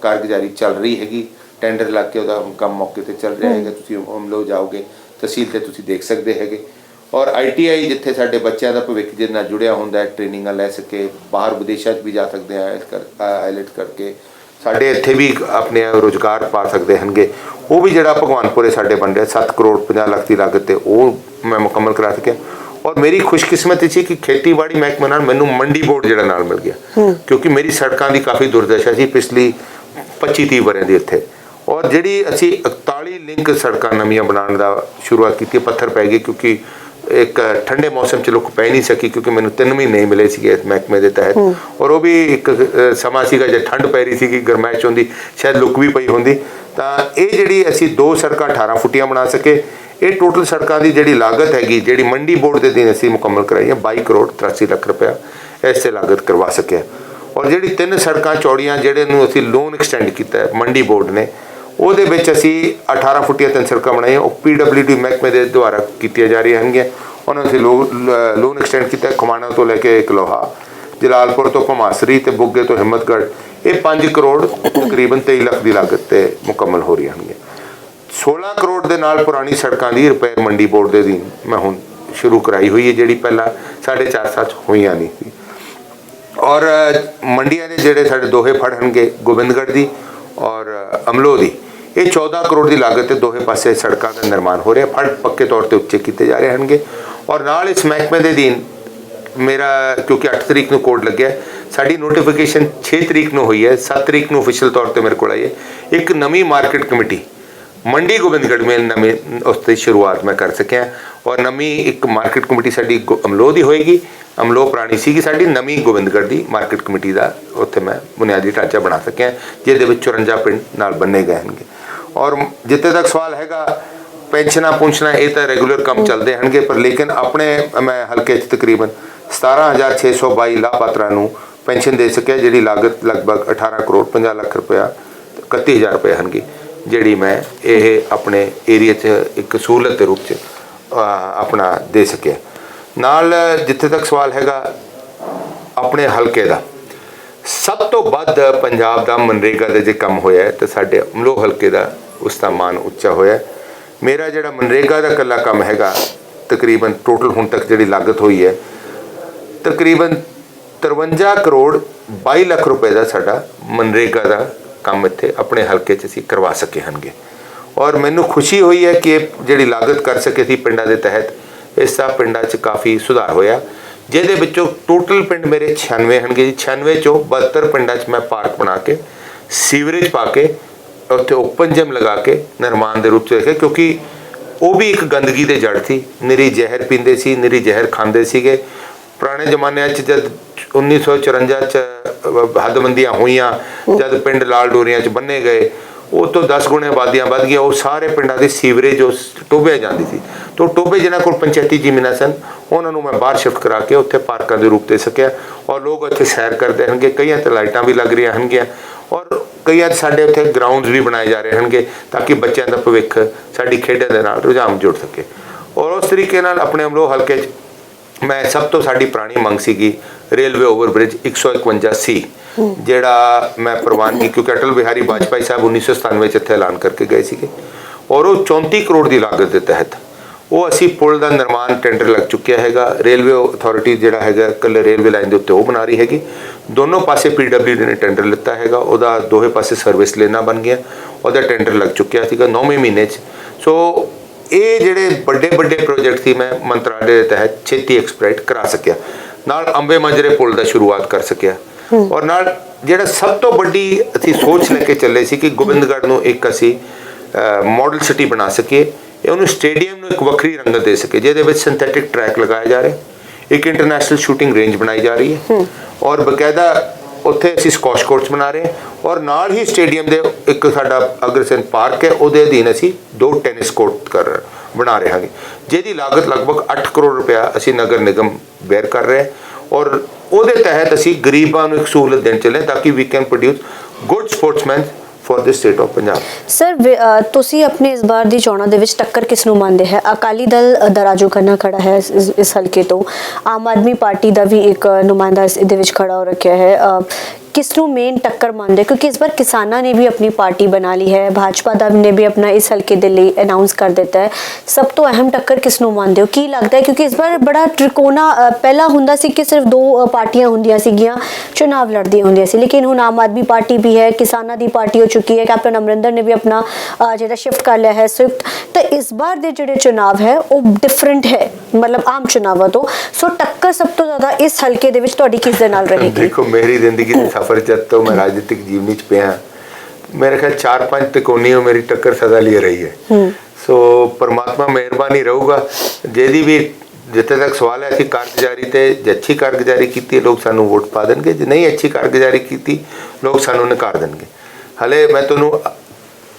ਕਾਰਗੁਜ਼ਾਰੀ ਚੱਲ ਰਹੀ ਹੈਗੀ। ਟੈਂਡਰ ਲੱਗ ਕੇ ਉਹਦਾ ਕੰਮ ਮੌਕੇ ਤੇ ਚੱਲ ਰਿਹਾ ਹੈਗਾ। ਤੁਸੀਂ ਅਮਲੋਹ ਜਾਓਗੇ ਤਹਿਸੀਲ ਤੇ ਤੁਸੀਂ ਦੇਖ ਸਕਦੇ ਹੈਗੇ। ਔਰ ITI ਜਿੱਥੇ ਸਾਡੇ ਬੱਚਿਆਂ ਦਾ ਭਵਿੱਖ ਜਿਹਦੇ ਨਾਲ ਜੁੜਿਆ ਹੁੰਦਾ, ਟ੍ਰੇਨਿੰਗਾਂ ਲੈ ਸਕੇ, ਬਾਹਰ ਵਿਦੇਸ਼ਾਂ 'ਚ ਵੀ ਜਾ ਸਕਦੇ ਆ ਆਈਲੈਟ ਕਰਕੇ, ਸਾਡੇ ਇੱਥੇ ਵੀ ਆਪਣੇ ਰੁਜ਼ਗਾਰ ਪਾ ਸਕਦੇ ਹਨਗੇ। ਉਹ ਵੀ ਜਿਹੜਾ ਭਗਵਾਨਪੁਰੇ ਸਾਡੇ ਬਣ ਰਿਹਾ 7 ਕਰੋੜ 50 ਲੱਖ ਦੀ ਲਾਗਤ ਤੇ ਉਹ ਮੈਂ ਮੁਕੰਮਲ ਕਰਾ ਸਕਿਆ। ਔਰ ਮੇਰੀ ਖੁਸ਼ਕਿਸਮਤੀ ਸੀ ਕਿ ਖੇਤੀਬਾੜੀ ਮਹਿਕਮੇ ਨਾਲ ਮੈਨੂੰ ਮੰਡੀ ਬੋਰਡ ਜਿਹੜਾ ਨਾਲ ਮਿਲ ਗਿਆ, ਕਿਉਂਕਿ ਮੇਰੀ ਸੜਕਾਂ ਦੀ ਕਾਫੀ ਦੁਰਦਸ਼ਾ ਸੀ ਪਿਛਲੀ 25-30 ਵਰ੍ਹਿਆਂ ਦੀ ਇੱਥੇ। ਔਰ ਜਿਹੜੀ ਅਸੀਂ 41 ਲਿੰਕ ਸੜਕਾਂ ਨਵੀਆਂ ਬਣਾਉਣ ਦਾ ਸ਼ੁਰੂਆਤ ਕੀਤੀ, ਪੱਥਰ ਪੈ ਗਏ ਕਿਉਂਕਿ ਇੱਕ ਠੰਡੇ ਮੌਸਮ 'ਚ ਲੁੱਕ ਪੈ ਨਹੀਂ ਸਕੀ, ਕਿਉਂਕਿ ਮੈਨੂੰ 3 ਮਹੀਨੇ ਮਿਲੇ ਸੀਗੇ ਇਸ ਮਹਿਕਮੇ ਦੇ ਤਹਿਤ। ਔਰ ਉਹ ਵੀ ਇੱਕ ਸਮਾਂ ਸੀਗਾ ਜੇ ਠੰਡ ਪੈ ਰਹੀ ਸੀਗੀ, ਗਰਮੈਸ਼ ਹੁੰਦੀ, ਸ਼ਾਇਦ ਲੁੱਕ ਵੀ ਪਈ ਹੁੰਦੀ। ਤਾਂ ਇਹ ਜਿਹੜੀ ਅਸੀਂ 2 ਸੜਕਾਂ 18 ਫੁੱਟੀਆਂ ਬਣਾ ਸਕੇ। ਇਹ ਟੋਟਲ ਸੜਕਾਂ ਦੀ ਜਿਹੜੀ ਲਾਗਤ ਹੈਗੀ, ਜਿਹੜੀ ਮੰਡੀ ਬੋਰਡ ਦੇ ਦਿਨ ਅਸੀਂ ਮੁਕੰਮਲ ਕਰਾਈ ਹੈ, 22 ਕਰੋੜ 83 ਲੱਖ ਰੁਪਇਆ ਇਸ 'ਤੇ ਲਾਗਤ ਕਰਵਾ ਸਕਿਆ। ਔਰ ਜਿਹੜੀ 3 ਸੜਕਾਂ ਚੌੜੀਆਂ ਜਿਹੜੇ ਨੂੰ ਅਸੀਂ ਲੋਨ ਐਕਸਟੈਂਡ ਕੀਤਾ ਹੈ ਮੰਡੀ ਬੋਰਡ ਨੇ, ਉਹਦੇ ਵਿੱਚ ਅਸੀਂ 18 ਫੁੱਟੀਆਂ 3 ਸੜਕਾਂ ਬਣਾਈਆਂ, ਉਹ PWD ਮਹਿਕਮੇ ਦੇ ਦੁਆਰਾ ਕੀਤੀਆਂ ਜਾ ਰਹੀਆਂ ਹੋਣਗੀਆਂ। ਉਹਨਾਂ ਨੂੰ ਅਸੀਂ ਲੋਨ ਐਕਸਟੈਂਡ ਕੀਤਾ। ਖਮਾਣਾ ਤੋਂ ਲੈ ਕੇ ਕਲੋਹਾ, ਜਲਾਲਪੁਰ ਤੋਂ ਭਮਾਸਰੀ ਤੇ ਬੁੱਗੇ ਤੋਂ ਹਿੰਮਤਗੜ੍ਹ, ਇਹ 5 ਕਰੋੜ ਤਕਰੀਬਨ 23 ਲੱਖ ਦੀ ਲਾਗਤ ਤੇ ਮੁਕੰਮਲ ਹੋ ਰਹੀਆਂ ਹੋਣਗੀਆਂ। 16 ਕਰੋੜ ਦੇ ਨਾਲ ਪੁਰਾਣੀ ਸੜਕਾਂ ਦੀ ਰਿਪੇਅਰ ਮੰਡੀ ਬੋਰਡ ਦੇ ਅਧੀਨ ਮੈਂ ਹੁਣ ਸ਼ੁਰੂ ਕਰਾਈ ਹੋਈ ਹੈ, ਜਿਹੜੀ ਪਹਿਲਾਂ 4.5 ਸਾਲ 'ਚ ਹੋਈਆਂ ਨਹੀਂ ਸੀ। ਔਰ ਮੰਡੀਆਂ ਦੇ ਜਿਹੜੇ ਸਾਡੇ ਦੋਹੇ ਫੜ ਹੋਣਗੇ, ਗੋਬਿੰਦਗੜ੍ਹ ਦੀ ਔਰ ਅਮਲੋਹ ਦੀ, ਇਹ 14 ਕਰੋੜ ਦੀ ਲਾਗਤ ਤੇ ਦੋਹੇ ਪਾਸੇ ਸੜਕਾਂ ਦਾ ਨਿਰਮਾਣ ਹੋ ਰਿਹਾ। ਫੜ ਪੱਕੇ ਤੌਰ ਤੇ ਉੱਚੇ ਕੀਤੇ ਜਾ ਰਹੇ ਹੋਣਗੇ। ਔਰ ਨਾਲ ਇਸ ਮਹਿਕਮੇ ਦੇ ਅਧੀਨ ਮੇਰਾ, ਕਿਉਂਕਿ 8 ਤਰੀਕ ਨੂੰ ਕੋਡ ਲੱਗਿਆ, ਸਾਡੀ ਨੋਟੀਫਿਕੇਸ਼ਨ 6 ਤਰੀਕ ਨੂੰ ਹੋਈ ਹੈ, 7 ਤਰੀਕ ਨੂੰ ਅਫੀਸ਼ੀਅਲ ਤੌਰ ਤੇ ਮੇਰੇ ਕੋਲ ਆਈ ਹੈ। ਇੱਕ ਨਵੀਂ ਮਾਰਕੀਟ ਕਮੇਟੀ ਮੰਡੀ ਗੋਬਿੰਦਗੜ੍ਹ ਮੇਂ ਨਵੇਂ ਉਸ ਦੀ ਸ਼ੁਰੂਆਤ ਮੈਂ ਕਰ ਸਕਿਆ। ਔਰ ਨਵੀਂ ਇੱਕ ਮਾਰਕੀਟ ਕਮੇਟੀ ਸਾਡੀ ਅਮਲੋਹ ਦੀ ਹੋਏਗੀ। ਅਮਲੋਹ ਪੁਰਾਣੀ ਸੀਗੀ ਸਾਡੀ, ਨਵੀਂ ਗੋਬਿੰਦਗੜ੍ਹ ਦੀ ਮਾਰਕੀਟ ਕਮੇਟੀ ਦਾ ਉੱਥੇ ਮੈਂ ਬੁਨਿਆਦੀ ਢਾਂਚਾ ਬਣਾ ਸਕਿਆ, ਜਿਹਦੇ ਵਿੱਚ 54 ਪਿੰਡ ਨਾਲ ਬੰਨੇ ਗਏ ਹੋਣਗੇ। ਔਰ ਜਿੱਥੇ ਤੱਕ ਸਵਾਲ ਹੈਗਾ ਪੈਨਸ਼ਨਾਂ ਪੁੰਸ਼ਨਾਂ, ਇਹ ਤਾਂ ਰੈਗੂਲਰ ਕੰਮ ਚੱਲਦੇ ਹੋਣਗੇ, ਪਰ ਲੇਕਿਨ ਆਪਣੇ ਮੈਂ ਹਲਕੇ 'ਚ ਤਕਰੀਬਨ 17,622 ਲਾਭਪਾਤਰਾਂ ਨੂੰ ਪੈਨਸ਼ਨ ਦੇ ਸਕਿਆ, ਜਿਹੜੀ ਲਾਗਤ ਲਗਭਗ 18 ਕਰੋੜ 50 ਲੱਖ ਰੁਪਇਆ 31,000 ਰੁਪਏ ਹੋਣਗੇ, ਜਿਹੜੀ ਮੈਂ ਇਹ ਆਪਣੇ ਏਰੀਆ 'ਚ ਇੱਕ ਸਹੂਲਤ ਦੇ ਰੂਪ 'ਚ ਆਪਣਾ ਦੇ ਸਕਿਆ। ਨਾਲ ਜਿੱਥੇ ਤੱਕ ਸਵਾਲ ਹੈਗਾ ਆਪਣੇ ਹਲਕੇ ਦਾ, ਸਭ ਤੋਂ ਵੱਧ ਪੰਜਾਬ ਦਾ ਮਨਰੇਗਾ ਦਾ ਜੇ ਕੰਮ ਹੋਇਆ ਤਾਂ ਸਾਡੇ ਅਮਲੋਹ ਹਲਕੇ ਦਾ ਉਸ ਦਾ ਮਾਣ ਉੱਚਾ ਹੋਇਆ। ਮੇਰਾ ਜਿਹੜਾ ਮਨਰੇਗਾ ਦਾ ਇਕੱਲਾ ਕੰਮ ਹੈਗਾ, ਤਕਰੀਬਨ ਟੋਟਲ ਹੁਣ ਤੱਕ ਜਿਹੜੀ ਲਾਗਤ ਹੋਈ ਹੈ ਤਕਰੀਬਨ 53 ਕਰੋੜ 22 ਲੱਖ ਰੁਪਏ ਦਾ ਸਾਡਾ ਮਨਰੇਗਾ ਦਾ ਕੰਮ ਇੱਥੇ ਆਪਣੇ ਹਲਕੇ 'ਚ ਅਸੀਂ ਕਰਵਾ ਸਕੇ ਹਨਗੇ। ਔਰ ਮੈਨੂੰ ਖੁਸ਼ੀ ਹੋਈ ਹੈ ਕਿ ਜਿਹੜੀ ਲਾਗਤ ਕਰ ਸਕੇ ਸੀ ਪਿੰਡਾਂ ਦੇ ਤਹਿਤ, ਇਸ ਦਾ ਪਿੰਡਾਂ 'ਚ ਕਾਫੀ ਸੁਧਾਰ ਹੋਇਆ, ਜਿਹਦੇ ਵਿੱਚੋਂ ਟੋਟਲ ਪਿੰਡ ਮੇਰੇ 96 ਹੋਣਗੇ ਜੀ। 96 ਚੋਂ 72 ਪਿੰਡਾਂ 'ਚ ਮੈਂ ਪਾਰਕ ਬਣਾ ਕੇ, ਸੀਵਰੇਜ ਪਾ ਕੇ, ਉੱਥੇ ਓਪਨ ਜਿਮ ਲਗਾ ਕੇ ਨਿਰਮਾਣ ਦੇ ਰੂਪ 'ਚ ਰੱਖਿਆ, ਕਿਉਂਕਿ ਉਹ ਵੀ ਇੱਕ ਗੰਦਗੀ ਦੇ ਜੜ ਸੀ। ਨਿਰੀ ਜ਼ਹਿਰ ਪੀਂਦੇ ਸੀ, ਨਿਰੀ ਜ਼ਹਿਰ ਖਾਂਦੇ ਸੀਗੇ। ਪੁਰਾਣੇ ਜ਼ਮਾਨਿਆਂ 'ਚ ਜਦ 1954 'ਚ ਹੱਦਬੰਦੀਆਂ ਹੋਈਆਂ, ਜਦ ਪਿੰਡ ਲਾਲ ਡੋਰੀਆਂ 'ਚ ਬੰਨੇ ਗਏ, ਉਹ ਤੋਂ 10 ਗੁਣੇ ਆਬਾਦੀਆਂ ਵੱਧ ਗਈਆਂ। ਉਹ ਸਾਰੇ ਪਿੰਡਾਂ ਦੇ ਸੀਵਰੇਜ ਉਸ ਟੋਬੇ ਜਾਂਦੀ ਸੀ, ਤਾਂ ਟੋਬੇ ਜਿਹਨਾਂ ਕੋਲ ਪੰਚਾਇਤੀ ਜ਼ਮੀਨਾਂ ਸਨ, ਉਹਨਾਂ ਨੂੰ ਮੈਂ ਬਾਹਰ ਸ਼ਿਫਟ ਕਰਾ ਕੇ ਉੱਥੇ ਪਾਰਕਾਂ ਦੇ ਰੂਪ ਦੇ ਸਕਿਆ। ਔਰ ਲੋਕ ਉੱਥੇ ਸੈਰ ਕਰਦੇ ਹੋਣਗੇ, ਕਈਆਂ 'ਤੇ ਲਾਈਟਾਂ ਵੀ ਲੱਗ ਰਹੀਆਂ ਹੋਣਗੀਆਂ, ਔਰ ਕਈਆਂ 'ਤੇ ਸਾਡੇ ਉੱਥੇ ਗਰਾਊਂਡਸ ਵੀ ਬਣਾਏ ਜਾ ਰਹੇ ਹੋਣਗੇ, ਤਾਂ ਕਿ ਬੱਚਿਆਂ ਦਾ ਭਵਿੱਖ ਸਾਡੀ ਖੇਡਾਂ ਦੇ ਨਾਲ ਰੁਝਾਨ ਜੁੜ ਸਕੇ। ਔਰ ਉਸ ਤਰੀਕੇ ਨਾਲ ਆਪਣੇ ਅਮਲੋਹ ਹਲਕੇ 'ਚ ਮੈਂ ਸਭ ਤੋਂ ਸਾਡੀ ਪੁਰਾਣੀ ਮੰਗ ਸੀਗੀ ਰੇਲਵੇ ਓਵਰਬ੍ਰਿਜ 151C, ਜਿਹੜਾ ਮੈਂ ਪ੍ਰਵਾਨਗੀ, ਕਿਉਂਕਿ ਅਟਲ ਬਿਹਾਰੀ ਵਾਜਪਾਈ ਸਾਹਿਬ 1997 'ਚ ਇੱਥੇ ਐਲਾਨ ਕਰਕੇ ਗਏ ਸੀਗੇ, ਔਰ ਉਹ 34 ਕਰੋੜ ਦੀ ਲਾਗਤ ਦੇ ਤਹਿਤ ਉਹ ਅਸੀਂ ਪੁਲ ਦਾ ਨਿਰਮਾਣ ਟੈਂਡਰ ਲੱਗ ਚੁੱਕਿਆ ਹੈਗਾ। ਰੇਲਵੇ ਅਥਾਰਟੀ ਜਿਹੜਾ ਹੈਗਾ ਇਕੱਲੇ ਰੇਲਵੇ ਲਾਈਨ ਦੇ ਉੱਤੇ ਉਹ ਬਣਾ ਰਹੀ ਹੈਗੀ। ਦੋਨੋਂ ਪਾਸੇ PWD ਨੇ ਟੈਂਡਰ ਲਿੱਤਾ ਹੈਗਾ, ਉਹਦਾ ਦੋਹੇ ਪਾਸੇ ਸਰਵਿਸ ਲੈਣਾ ਬਣ ਗਿਆ, ਉਹਦਾ ਟੈਂਡਰ ਲੱਗ ਚੁੱਕਿਆ ਸੀਗਾ 9ਵੇਂ ਮਹੀਨੇ 'ਚ। ਸੋ ਇਹ ਜਿਹੜੇ ਵੱਡੇ ਵੱਡੇ ਪ੍ਰੋਜੈਕਟ ਸੀ ਮੈਂ ਮੰਤਰਾਲੇ ਦੇ ਤਹਿਤ ਛੇਤੀ ਐਕਸਪੀਰਾਈਟ ਕਰਾ ਸਕਿਆ। ਨਾਲ ਅੰਬੇ ਮਾਜਰੇ ਪੁਲ ਦਾ ਸ਼ੁਰੂਆਤ ਕਰ ਸਕਿਆ। ਔਰ ਨਾਲ ਜਿਹੜਾ ਸਭ ਤੋਂ ਵੱਡੀ ਅਸੀਂ ਸੋਚ ਲੈ ਕੇ ਚੱਲੇ ਸੀ ਕਿ ਗੋਬਿੰਦਗੜ੍ਹ ਨੂੰ ਇੱਕ ਅਸੀਂ ਮਾਡਲ ਸਿਟੀ ਬਣਾ ਸਕੀਏ, ਉਹਨੂੰ ਸਟੇਡੀਅਮ ਨੂੰ ਇੱਕ ਵੱਖਰੀ ਰੰਗਤ ਦੇ ਸਕੇ, ਜਿਹਦੇ ਵਿੱਚ ਸਿੰਥੈਟਿਕ ਟਰੈਕ ਲਗਾਇਆ ਜਾ ਰਿਹਾ, ਇੱਕ ਇੰਟਰਨੈਸ਼ਨਲ ਸ਼ੂਟਿੰਗ ਰੇਂਜ ਬਣਾਈ ਜਾ ਰਹੀ ਹੈ, ਔਰ ਬਕਾਇਦਾ ਉੱਥੇ ਅਸੀਂ ਸਕੌਸ਼ ਕੋਰਟਸ ਬਣਾ ਰਹੇ ਹਾਂ। ਔਰ ਨਾਲ ਹੀ ਸਟੇਡੀਅਮ ਦੇ ਇੱਕ ਸਾਡਾ ਅਗਰਸੈਨ ਪਾਰਕ ਹੈ, ਉਹਦੇ ਅਧੀਨ ਅਸੀਂ 2 ਟੈਨਿਸ ਕੋਰਟ ਬਣਾ ਰਹੇ ਹਾਂਗੇ, ਜਿਹਦੀ ਲਾਗਤ ਲਗਭਗ 8 ਕਰੋੜ ਰੁਪਇਆ ਅਸੀਂ ਨਗਰ ਨਿਗਮ ਬੇਅਰ ਕਰ ਰਹੇ। ਔਰ ਉਹਦੇ ਤਹਿਤ ਅਸੀਂ ਗਰੀਬਾਂ ਨੂੰ ਇੱਕ ਸਹੂਲਤ ਦੇਣ ਚੱਲੇ, ਤਾਂ ਕਿ we can produce good sportsman for the state of Punjab. Sir ਤੁਸੀਂ ਆਪਣੇ ਇਸ ਵਾਰ ਦੀ ਚੋਣਾਂ ਦੇ ਵਿੱਚ ਟੱਕਰ ਕਿਸ ਨੂੰ ਮੰਨਦੇ ਹੈ? ਅਕਾਲੀ ਦਲ ਦਾ ਰਾਜੂ ਖੰਨਾ ਖੜਾ ਹੈ ਇਸ ਹਲਕੇ ਤੋਂ, ਆਮ ਆਦਮੀ ਪਾਰਟੀ ਦਾ ਵੀ ਇੱਕ ਨੁਮਾਇੰਦਾ ਇਹਦੇ ਵਿੱਚ ਖੜਾ ਹੋ ਰੱਖਿਆ ਹੈ। किस ਨੂੰ मेन टक्कर मानते, क्योंकि इस बार किसानों ने भी अपनी पार्टी बना ली है, भाजपा दा ने भी अपना इस हल्के दे लिए अनाउंस कर दिता है। सब तो अहम टक्कर किस ਨੂੰ ਮੰਨਦੇ ਹੋ, ਕੀ ਲੱਗਦਾ ਹੈ? क्योंकि इस बार बड़ा त्रिकोणा ਪਹਿਲਾਂ ਹੁੰਦਾ ਸੀ ਕਿ ਸਿਰਫ 2 ਪਾਰਟੀਆਂ ਹੁੰਦੀਆਂ ਸੀਗੀਆਂ ਚੁਣਾਵ ਲੜਦੀਆਂ ਹੁੰਦੀਆਂ ਸੀ, ਲੇਕਿਨ ਹੁਣ ਆਮ ਆਦਮੀ ਪਾਰਟੀ भी है, किसानों की पार्टी हो चुकी है, कैप्टन अमरिंदर ने भी अपना ਜਿਹੜਾ शिफ्ट कर लिया है संयुक्त। तो इस बार ਦੇ ਜਿਹੜੇ ਚੁਣਾਵ ਹੈ ਉਹ डिफरेंट है, मतलब आम ਚੁਣਾਵਾਂ ਤੋਂ। ਸੋ ਟੱਕਰ ਸਭ ਤੋਂ ਜ਼ਿਆਦਾ ਇਸ ਹਲਕੇ ਦੇ ਵਿੱਚ ਤੁਹਾਡੀ ਕਿਸ ਦੇ ਨਾਲ ਰਹੇਗੀ? ਦੇਖੋ, ਮੇਰੀ ਜ਼ਿੰਦਗੀ ਦੇ ਸਫਰ ਜਦ ਤੋਂ ਮੈਂ ਰਾਜਨੀਤਿਕ ਜੀਵਨੀ 'ਚ ਪਿਆ, ਮੇਰੇ ਖਿਆਲ 4-5 ਤਿਕੋਣੀ ਮੇਰੀ ਟੱਕਰ ਸਦਾ ਲਈ ਰਹੀ ਹੈ। ਸੋ ਪਰਮਾਤਮਾ ਮਿਹਰਬਾਨੀ ਰਹੂਗਾ, ਜਿਹਦੀ ਵੀ ਜਿੱਥੇ ਤੱਕ ਸਵਾਲ ਹੈ ਅਸੀਂ ਕਾਰਗੁਜ਼ਾਰੀ ਤੇ ਜੇ ਅੱਛੀ ਕਾਰਗੁਜ਼ਾਰੀ ਕੀਤੀ ਲੋਕ ਸਾਨੂੰ ਵੋਟ ਪਾ ਦੇਣਗੇ, ਜੇ ਨਹੀਂ ਅੱਛੀ ਕਾਰਗੁਜ਼ਾਰੀ ਕੀਤੀ ਲੋਕ ਸਾਨੂੰ ਨਕਾਰ ਦੇਣਗੇ। ਹਲੇ ਮੈਂ ਤੁਹਾਨੂੰ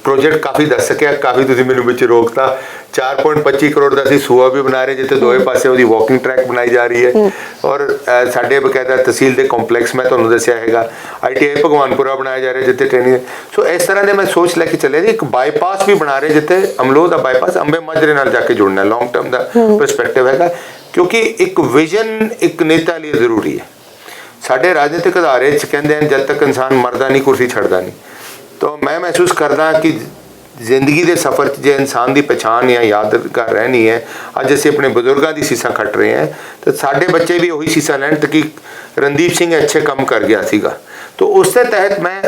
ਪ੍ਰੋਜੈਕਟ ਕਾਫੀ ਦੱਸ ਸਕਿਆ, ਕਾਫੀ ਤੁਸੀਂ ਮੈਨੂੰ ਵਿੱਚ ਰੋਕਤਾ। 4.25 ਕਰੋੜ ਦਾ ਅਸੀਂ ਸੂਆ ਵੀ ਬਣਾ ਰਹੇ, ਜਿੱਥੇ ਦੋਵੇਂ ਪਾਸੇ ਉਹਦੀ ਵਾਕਿੰਗ ਟਰੈਕ ਬਣਾਈ ਜਾ ਰਹੀ ਹੈ। ਔਰ ਸਾਡੇ ਬਕਾਇਦਾ ਤਹਿਸੀਲ ਦੇ ਕੰਪਲੈਕਸ ਮੈਂ ਤੁਹਾਨੂੰ ਦੱਸਿਆ ਹੈਗਾ, ITI ਭਗਵਾਨਪੁਰਾ ਬਣਾਇਆ ਜਾ ਰਿਹਾ ਜਿੱਥੇ ਟ੍ਰੇਨਿੰਗ। ਸੋ ਇਸ ਤਰ੍ਹਾਂ ਦੇ ਮੈਂ ਸੋਚ ਲੈ ਕੇ ਚੱਲੇ ਜੀ। ਇੱਕ ਬਾਈਪਾਸ ਵੀ ਬਣਾ ਰਹੇ ਜਿੱਥੇ ਅਮਲੋਹ ਦਾ ਬਾਈਪਾਸ ਅੰਬੇ ਮਾਜਰੇ ਨਾਲ ਜਾ ਕੇ ਜੁੜਨਾ, ਲੌਂਗ ਟਰਮ ਦਾ ਪਰਸਪੈਕਟਿਵ ਹੈਗਾ। ਕਿਉਂਕਿ ਇੱਕ ਵਿਜ਼ਨ ਇੱਕ ਨੇਤਾ ਲਈ ਜ਼ਰੂਰੀ ਹੈ। ਸਾਡੇ ਰਾਜਨੀਤਿਕ ਅਦਾਰੇ 'ਚ ਕਹਿੰਦੇ ਹਨ ਜਦ ਤੱਕ ਇਨਸਾਨ ਮਰਦਾ ਨਹੀਂ ਕੁਰਸੀ ਛੱਡਦਾ ਨਹੀਂ। ਤਾਂ ਮੈਂ ਮਹਿਸੂਸ ਕਰਦਾ ਕਿ ਜ਼ਿੰਦਗੀ ਦੇ ਸਫ਼ਰ 'ਚ ਜੇ ਇਨਸਾਨ ਦੀ ਪਛਾਣ ਜਾਂ ਯਾਦਗਾਰ ਰਹਿਣੀ ਹੈ, ਅੱਜ ਅਸੀਂ ਆਪਣੇ ਬਜ਼ੁਰਗਾਂ ਦੀ ਸੀਸਾਂ ਖੱਟ ਰਹੇ ਹਾਂ, ਤਾਂ ਸਾਡੇ ਬੱਚੇ ਵੀ ਉਹੀ ਸੀਸਾਂ ਲੈਣ ਤਾਂ ਕਿ ਰਣਦੀਪ ਸਿੰਘ ਅੱਛੇ ਕੰਮ ਕਰ ਗਿਆ ਸੀਗਾ। ਤਾਂ ਉਸ ਦੇ ਤਹਿਤ ਮੈਂ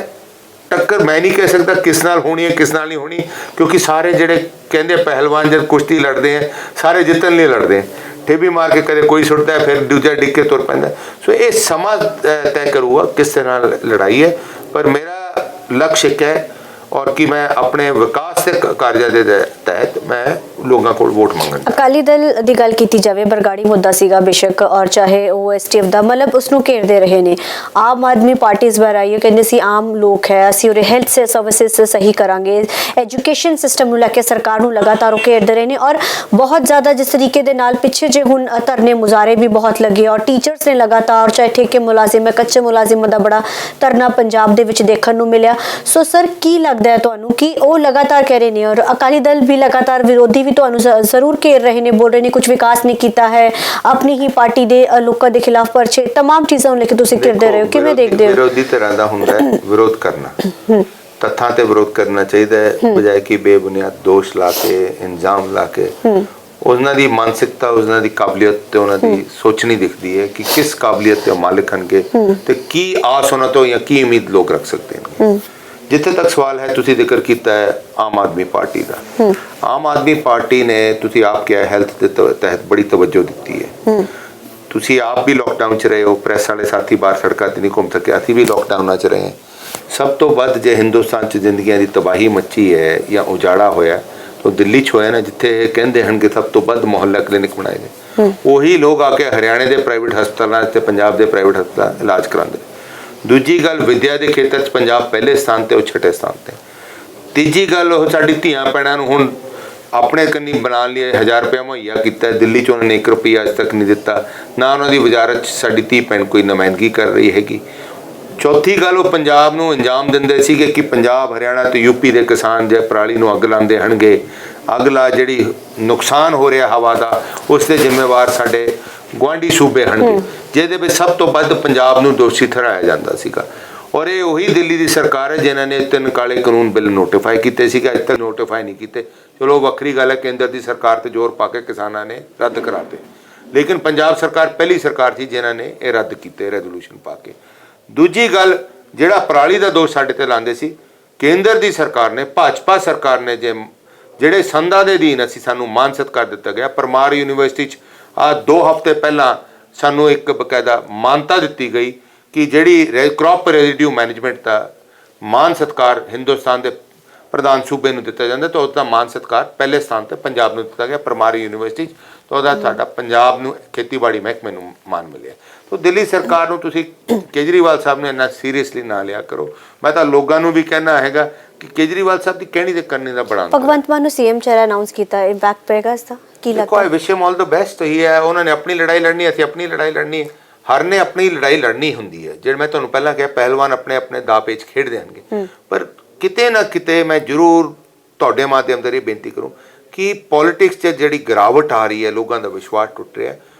ਟੱਕਰ ਮੈਂ ਨਹੀਂ ਕਹਿ ਸਕਦਾ ਕਿਸ ਨਾਲ ਹੋਣੀ ਹੈ ਕਿਸ ਨਾਲ ਨਹੀਂ ਹੋਣੀ, ਕਿਉਂਕਿ ਸਾਰੇ ਜਿਹੜੇ ਕਹਿੰਦੇ ਪਹਿਲਵਾਨ ਜਦ ਕੁਸ਼ਤੀ ਲੜਦੇ ਹੈ ਸਾਰੇ ਜਿੱਤਣ ਲਈ ਲੜਦੇ ਹੈ। ਠੇਬੀ ਮਾਰ ਕੇ ਕਦੇ ਕੋਈ ਸੁੱਟਦਾ ਫਿਰ ਦੂਜਾ ਡਿੱਗ ਕੇ ਤੁਰ ਪੈਂਦਾ। ਸੋ ਇਹ ਸਮਾਂ ਤੈਅ ਕਰੂਗਾ ਕਿਸ ਤਰ੍ਹਾਂ ਨਾਲ ਲੜਾਈ ਹੈ। ਪਰ ਮੇਰਾ ਲਕਸ਼ ਇੱਕ ਹੈ ਔਰ ਕਿ ਮੈਂ ਆਪਣੇ ਵਿਕਾਸ ਦੇ ਕਾਰਜਾਂ ਦੇ ਤਹਿਤ ਮੈਂ ਲੋਕਾਂ ਕੋਲ ਵੋਟ ਮੰਗਣ। ਅਕਾਲੀ ਦਲ ਦੀ ਗੱਲ ਕੀਤੀ ਜਾਵੇ, ਬਰਗਾੜੀ ਮੁੱਦਾ ਸੀਗਾ ਬੇਸ਼ੱਕ, ਔਰ ਚਾਹੇ ਉਹ STF ਦਾ ਮਤਲਬ ਉਸਨੂੰ ਘੇਰਦੇ ਰਹੇ ਨੇ। ਆਮ ਆਦਮੀ ਪਾਰਟੀ ਇਸ ਵਾਰ ਆਈ ਹੈ, ਕਹਿੰਦੇ ਸੀ ਆਮ ਲੋਕ ਹੈ, ਅਸੀਂ ਉਹਦੇ ਹੈਲਥ ਸਰਵਿਸਿਜ਼ ਸਹੀ ਕਰਾਂਗੇ। ਐਜੂਕੇਸ਼ਨ ਸਿਸਟਮ ਨੂੰ ਲੈ ਕੇ ਸਰਕਾਰ ਨੂੰ ਲਗਾਤਾਰ ਉਹ ਘੇਰਦੇ ਰਹੇ ਨੇ ਔਰ ਬਹੁਤ ਜ਼ਿਆਦਾ ਜਿਸ ਤਰੀਕੇ ਦੇ ਨਾਲ ਪਿੱਛੇ ਜੇ ਹੁਣ ਧਰਨੇ ਮੁਜ਼ਾਹਰੇ ਵੀ ਬਹੁਤ ਲੱਗੇ ਔਰ ਟੀਚਰਸ ਨੇ ਲਗਾਤਾਰ, ਚਾਹੇ ਠੇਕੇ ਮੁਲਾਜ਼ਮ ਹੈ, ਕੱਚੇ ਮੁਲਾਜ਼ਮਾਂ ਦਾ ਬੜਾ ਧਰਨਾ ਪੰਜਾਬ ਦੇ ਵਿੱਚ ਦੇਖਣ ਨੂੰ ਮਿਲਿਆ। ਸੋ ਸਰ ਕੀ ਲੱਗਦਾ ਹੈ ਤੁਹਾਨੂੰ ਕਿ ਉਹ ਲਗਾਤਾਰ ਕਹਿ ਰਹੇ ਨੇ ਔਰ ਅਕਾਲੀ ਦਲ ਵੀ ਲਗਾਤਾਰ ਵਿਰੋਧੀ ਵੀ ਤੁਹਾਨੂੰ ਜ਼ਰੂਰ ਘੇਰ ਰਹੇ ਨੇ, ਬੋਲ ਰਹੇ ਨੇ ਕੁਝ ਵਿਕਾਸ ਨਹੀਂ ਕੀਤਾ ਹੈ, ਆਪਣੀ ਹੀ ਪਾਰਟੀ ਦੇ ਲੋਕਾਂ ਦੇ ਖਿਲਾਫ ਪਰਚੇ, ਤਮਾਮ ਚੀਜ਼ਾਂ ਨੂੰ ਲੈ ਕੇ ਤੁਸੀਂ ਘਿਰਦੇ ਰਹੇ ਹੋ, ਕਿਵੇਂ ਦੇਖਦੇ ਹੋ? ਵਿਰੋਧੀ ਤਰ੍ਹਾਂ ਦਾ ਹੁੰਦਾ ਹੈ ਵਿਰੋਧ ਕਰਨਾ, ਤੱਥਾਂ ਤੇ ਵਿਰੋਧ ਕਰਨਾ ਚਾਹੀਦਾ ਹੈ ਬਜਾਏ ਕਿ ਬੇਬੁਨਿਆਦ ਦੋਸ਼ ਲਾ ਕੇ ਇਲਜ਼ਾਮ ਲਾ ਕੇ। ਉਹਨਾਂ ਦੀ ਮਾਨਸਿਕਤਾ, ਉਹਨਾਂ ਦੀ ਕਾਬਲੀਅਤ ਤੇ ਉਹਨਾਂ ਦੀ ਸੋਚਣੀ ਦਿਖਦੀ ਹੈ ਕਿ ਕਿਸ ਕਾਬਲੀਅਤ ਦੇ ਮਾਲਕ ਹਨਗੇ ਤੇ ਕੀ ਆਸ ਉਹਨਾਂ ਤੋਂ ਜਾਂ ਕੀ ਉਮੀਦ ਲੋਕ ਰੱਖ ਸਕਦੇ ਹਨ। ਜਿੱਥੇ ਤੱਕ ਸਵਾਲ ਹੈ ਤੁਸੀਂ ਜ਼ਿਕਰ ਕੀਤਾ ਹੈ ਆਮ ਆਦਮੀ ਪਾਰਟੀ ਦਾ, ਆਮ ਆਦਮੀ ਪਾਰਟੀ ਨੇ ਤੁਸੀਂ ਆਪ ਕਿਹਾ ਹੈਲਥ ਦੇ ਤਹਿਤ ਬੜੀ ਤਵੱਜੋ ਦਿੱਤੀ ਹੈ। ਤੁਸੀਂ ਆਪ ਵੀ ਲੋਕਡਾਊਨ 'ਚ ਰਹੇ ਹੋ, ਪ੍ਰੈਸ ਵਾਲੇ ਸਾਥੀ ਬਾਹਰ ਸੜਕਾਂ 'ਤੇ ਨਹੀਂ ਘੁੰਮ ਸਕੇ, ਅਸੀਂ ਵੀ ਲੋਕਡਾਊਨਾਂ 'ਚ ਰਹੇ। ਸਭ ਤੋਂ ਵੱਧ ਜੇ ਹਿੰਦੁਸਤਾਨ 'ਚ ਜ਼ਿੰਦਗੀਆਂ ਦੀ ਤਬਾਹੀ ਮੱਚੀ ਹੈ ਜਾਂ ਉਜਾੜਾ ਹੋਇਆ ਤਾਂ ਦਿੱਲੀ 'ਚ ਹੋਇਆ ਨਾ, ਜਿੱਥੇ ਕਹਿੰਦੇ ਹਨ ਕਿ ਸਭ ਤੋਂ ਵੱਧ ਮੁਹੱਲਾ ਕਲੀਨਿਕ ਬਣਾਏ ਨੇ। ਉਹੀ ਲੋਕ ਆ ਕੇ ਹਰਿਆਣੇ ਦੇ ਪ੍ਰਾਈਵੇਟ ਹਸਪਤਾਲਾਂ ਤੇ ਪੰਜਾਬ ਦੇ ਪ੍ਰਾਈਵੇਟ ਹਸਪਤਾਲਾਂ ਇਲਾਜ ਕਰਾਉਂਦੇ। ਦੂਜੀ ਗੱਲ, ਵਿੱਦਿਆ ਦੇ ਖੇਤਰ 'ਚ ਪੰਜਾਬ ਪਹਿਲੇ ਸਥਾਨ ਤੇ, ਉਹ ਛਠੇ ਸਥਾਨ ਤੇ। ਤੀਜੀ ਗੱਲ, ਉਹ ਸਾਡੀ ਧੀਆਂ ਭੈਣਾਂ ਨੂੰ ਹੁਣ ਆਪਣੇ ਕੰਨੀ ਬਣਾਉਣ ਲਈ 1000 ਰੁਪਇਆ ਮੁਹੱਈਆ ਕੀਤਾ। ਦਿੱਲੀ 'ਚ ਉਹਨਾਂ ਨੇ 1 ਰੁਪਈਆ ਅੱਜ ਤੱਕ ਨਹੀਂ ਦਿੱਤਾ, ਨਾ ਉਹਨਾਂ ਦੀ ਵਜ਼ਾਰਤ 'ਚ ਸਾਡੀ ਧੀ ਭੈਣ ਕੋਈ ਨੁਮਾਇੰਦਗੀ ਕਰ ਰਹੀ ਹੈਗੀ। ਚੌਥੀ ਗੱਲ, ਉਹ ਪੰਜਾਬ ਨੂੰ ਅੰਜਾਮ ਦਿੰਦੇ ਸੀਗੇ ਕਿ ਪੰਜਾਬ, ਹਰਿਆਣਾ ਤੇ UP ਦੇ ਕਿਸਾਨ ਜੇ ਪਰਾਲੀ ਨੂੰ ਅੱਗ ਲਾਉਂਦੇ ਹਨਗੇ, ਅੱਗ ਲਾ ਜਿਹੜੀ ਨੁਕਸਾਨ ਹੋ ਰਿਹਾ ਹਵਾ ਦਾ, ਉਸ ਦੇ ਜ਼ਿੰਮੇਵਾਰ ਸਾਡੇ ਗੁਆਂਢੀ ਸੂਬੇ ਹਨਗੇ, ਜਿਹਦੇ ਵਿੱਚ ਸਭ ਤੋਂ ਵੱਧ ਪੰਜਾਬ ਨੂੰ ਦੋਸ਼ੀ ਠਹਿਰਾਇਆ ਜਾਂਦਾ ਸੀਗਾ। ਔਰ ਇਹ ਉਹੀ ਦਿੱਲੀ ਦੀ ਸਰਕਾਰ ਹੈ ਜਿਨ੍ਹਾਂ ਨੇ 3 ਕਾਲੇ ਕਾਨੂੰਨ ਬਿੱਲ ਨੋਟੀਫਾਈ ਕੀਤੇ ਸੀਗੇ, ਅੱਜ ਤੱਕ ਨੋਟੀਫਾਈ ਨਹੀਂ ਕੀਤੇ। ਚਲੋ ਵੱਖਰੀ ਗੱਲ ਹੈ, ਕੇਂਦਰ ਦੀ ਸਰਕਾਰ ਤੇ ਜ਼ੋਰ ਪਾ ਕੇ ਕਿਸਾਨਾਂ ਨੇ ਰੱਦ ਕਰਾਤੇ, ਲੇਕਿਨ ਪੰਜਾਬ ਸਰਕਾਰ ਪਹਿਲੀ ਸਰਕਾਰ ਸੀ ਜਿਨ੍ਹਾਂ ਨੇ ਇਹ ਰੱਦ ਕੀਤੇ ਰੈਜ਼ੋਲੂਸ਼ਨ ਪਾ ਕੇ। ਦੂਜੀ ਗੱਲ, ਜਿਹੜਾ ਪਰਾਲੀ ਦਾ ਦੋਸ਼ ਸਾਡੇ ਤੇ ਲਾਉਂਦੇ ਸੀ, ਕੇਂਦਰ ਦੀ ਸਰਕਾਰ ਨੇ, ਭਾਜਪਾ ਸਰਕਾਰ ਨੇ, ਜਿਹੜੇ ਸੰਧਾਂ ਦੇ ਅਧੀਨ ਅਸੀਂ ਸਾਨੂੰ ਮਾਨ ਸਤਿਕਾਰ ਦਿੱਤਾ ਗਿਆ। ਪਰਮਾਰ ਯੂਨੀਵਰਸਿਟੀ 'ਚ 2 ਹਫ਼ਤੇ ਪਹਿਲਾਂ ਸਾਨੂੰ ਇੱਕ ਬਕਾਇਦਾ ਮਾਨਤਾ ਦਿੱਤੀ ਗਈ ਕਿ ਜਿਹੜੀ ਕ੍ਰੌਪ ਰੈਜ਼ੀਡਿਊ ਮੈਨੇਜਮੈਂਟ ਦਾ ਮਾਨ ਸਤਿਕਾਰ ਹਿੰਦੁਸਤਾਨ ਦੇ ਪ੍ਰਧਾਨ ਸੂਬੇ ਨੂੰ ਦਿੱਤਾ ਜਾਂਦਾ, ਤਾਂ ਉਹਦਾ ਮਾਨ ਸਤਿਕਾਰ ਪਹਿਲੇ ਸਥਾਨ ਤੇ ਪੰਜਾਬ ਨੂੰ ਦਿੱਤਾ ਗਿਆ ਪਰਮਾਰ ਯੂਨੀਵਰਸਿਟੀ 'ਚ। ਤਾਂ ਉਹਦਾ ਸਾਡਾ ਪੰਜਾਬ ਨੂੰ ਖੇਤੀਬਾੜੀ ਮਹਿਕਮੇ ਨੂੰ ਮਾਨ ਮਿਲਿਆ। ਤਾਂ ਦਿੱਲੀ ਸਰਕਾਰ ਨੂੰ ਤੁਸੀਂ ਕੇਜਰੀਵਾਲ ਸਾਹਿਬ ਨੇ ਇੰਨਾ ਸੀਰੀਅਸਲੀ ਨਾ ਲਿਆ ਕਰੋ। ਮੈਂ ਤਾਂ ਲੋਕਾਂ ਨੂੰ ਵੀ ਕਹਿਣਾ ਹੈਗਾ ਕਿ ਕੇਜਰੀਵਾਲ ਸਾਹਿਬ ਦੀ ਕਹਿਣੀ ਤੇ ਕਰਨੀ ਦਾ ਬੜਾ ਅੰਤਰ ਹੈ। ਭਗਵੰਤ ਮਾਨ ਨੂੰ CM ਚਿਹਰਾ ਅਨਾਉਂਸ ਕੀਤਾ, ਇੰਪੈਕਟ ਪਏਗਾ ਇਸਦਾ ਕੀ ਲੱਗਦਾ? ਕੋਈ ਵਿਸ਼ੇ ਆਲ ਦਾ ਬੈਸਟ ਹੀ ਹੈ। ਉਹਨਾਂ ਨੇ ਆਪਣੀ ਲੜਾਈ ਲੜਨੀ, ਅਸੀਂ ਆਪਣੀ ਲੜਾਈ ਲੜਨੀ ਹੈ। ਹਰ ਨੇ ਆਪਣੀ ਲੜਾਈ ਲੜਨੀ ਹੁੰਦੀ ਹੈ। ਜਿਹੜੇ ਮੈਂ ਤੁਹਾਨੂੰ ਪਹਿਲਾਂ ਕਿਹਾ, ਪਹਿਲਵਾਨ ਆਪਣੇ ਆਪਣੇ ਦਾਅ ਪੇਚ ਖੇਡਦੇ ਹੋਣਗੇ, ਪਰ ਕਿਤੇ ਨਾ ਕਿਤੇ ਮੈਂ ਜ਼ਰੂਰ ਤੁਹਾਡੇ ਮਾਧਿਅਮ ਦੇ ਬੇਨਤੀ ਕਰੂੰ ਕਿ ਪੋਲਿਟਿਕਸ 'ਚ ਜਿਹੜੀ ਗਿਰਾਵਟ ਆ ਰਹੀ ਹੈ, ਲੋਕਾਂ ਦਾ ਵਿਸ਼ਵਾਸ ਟੁੱਟ ਰਿਹਾ,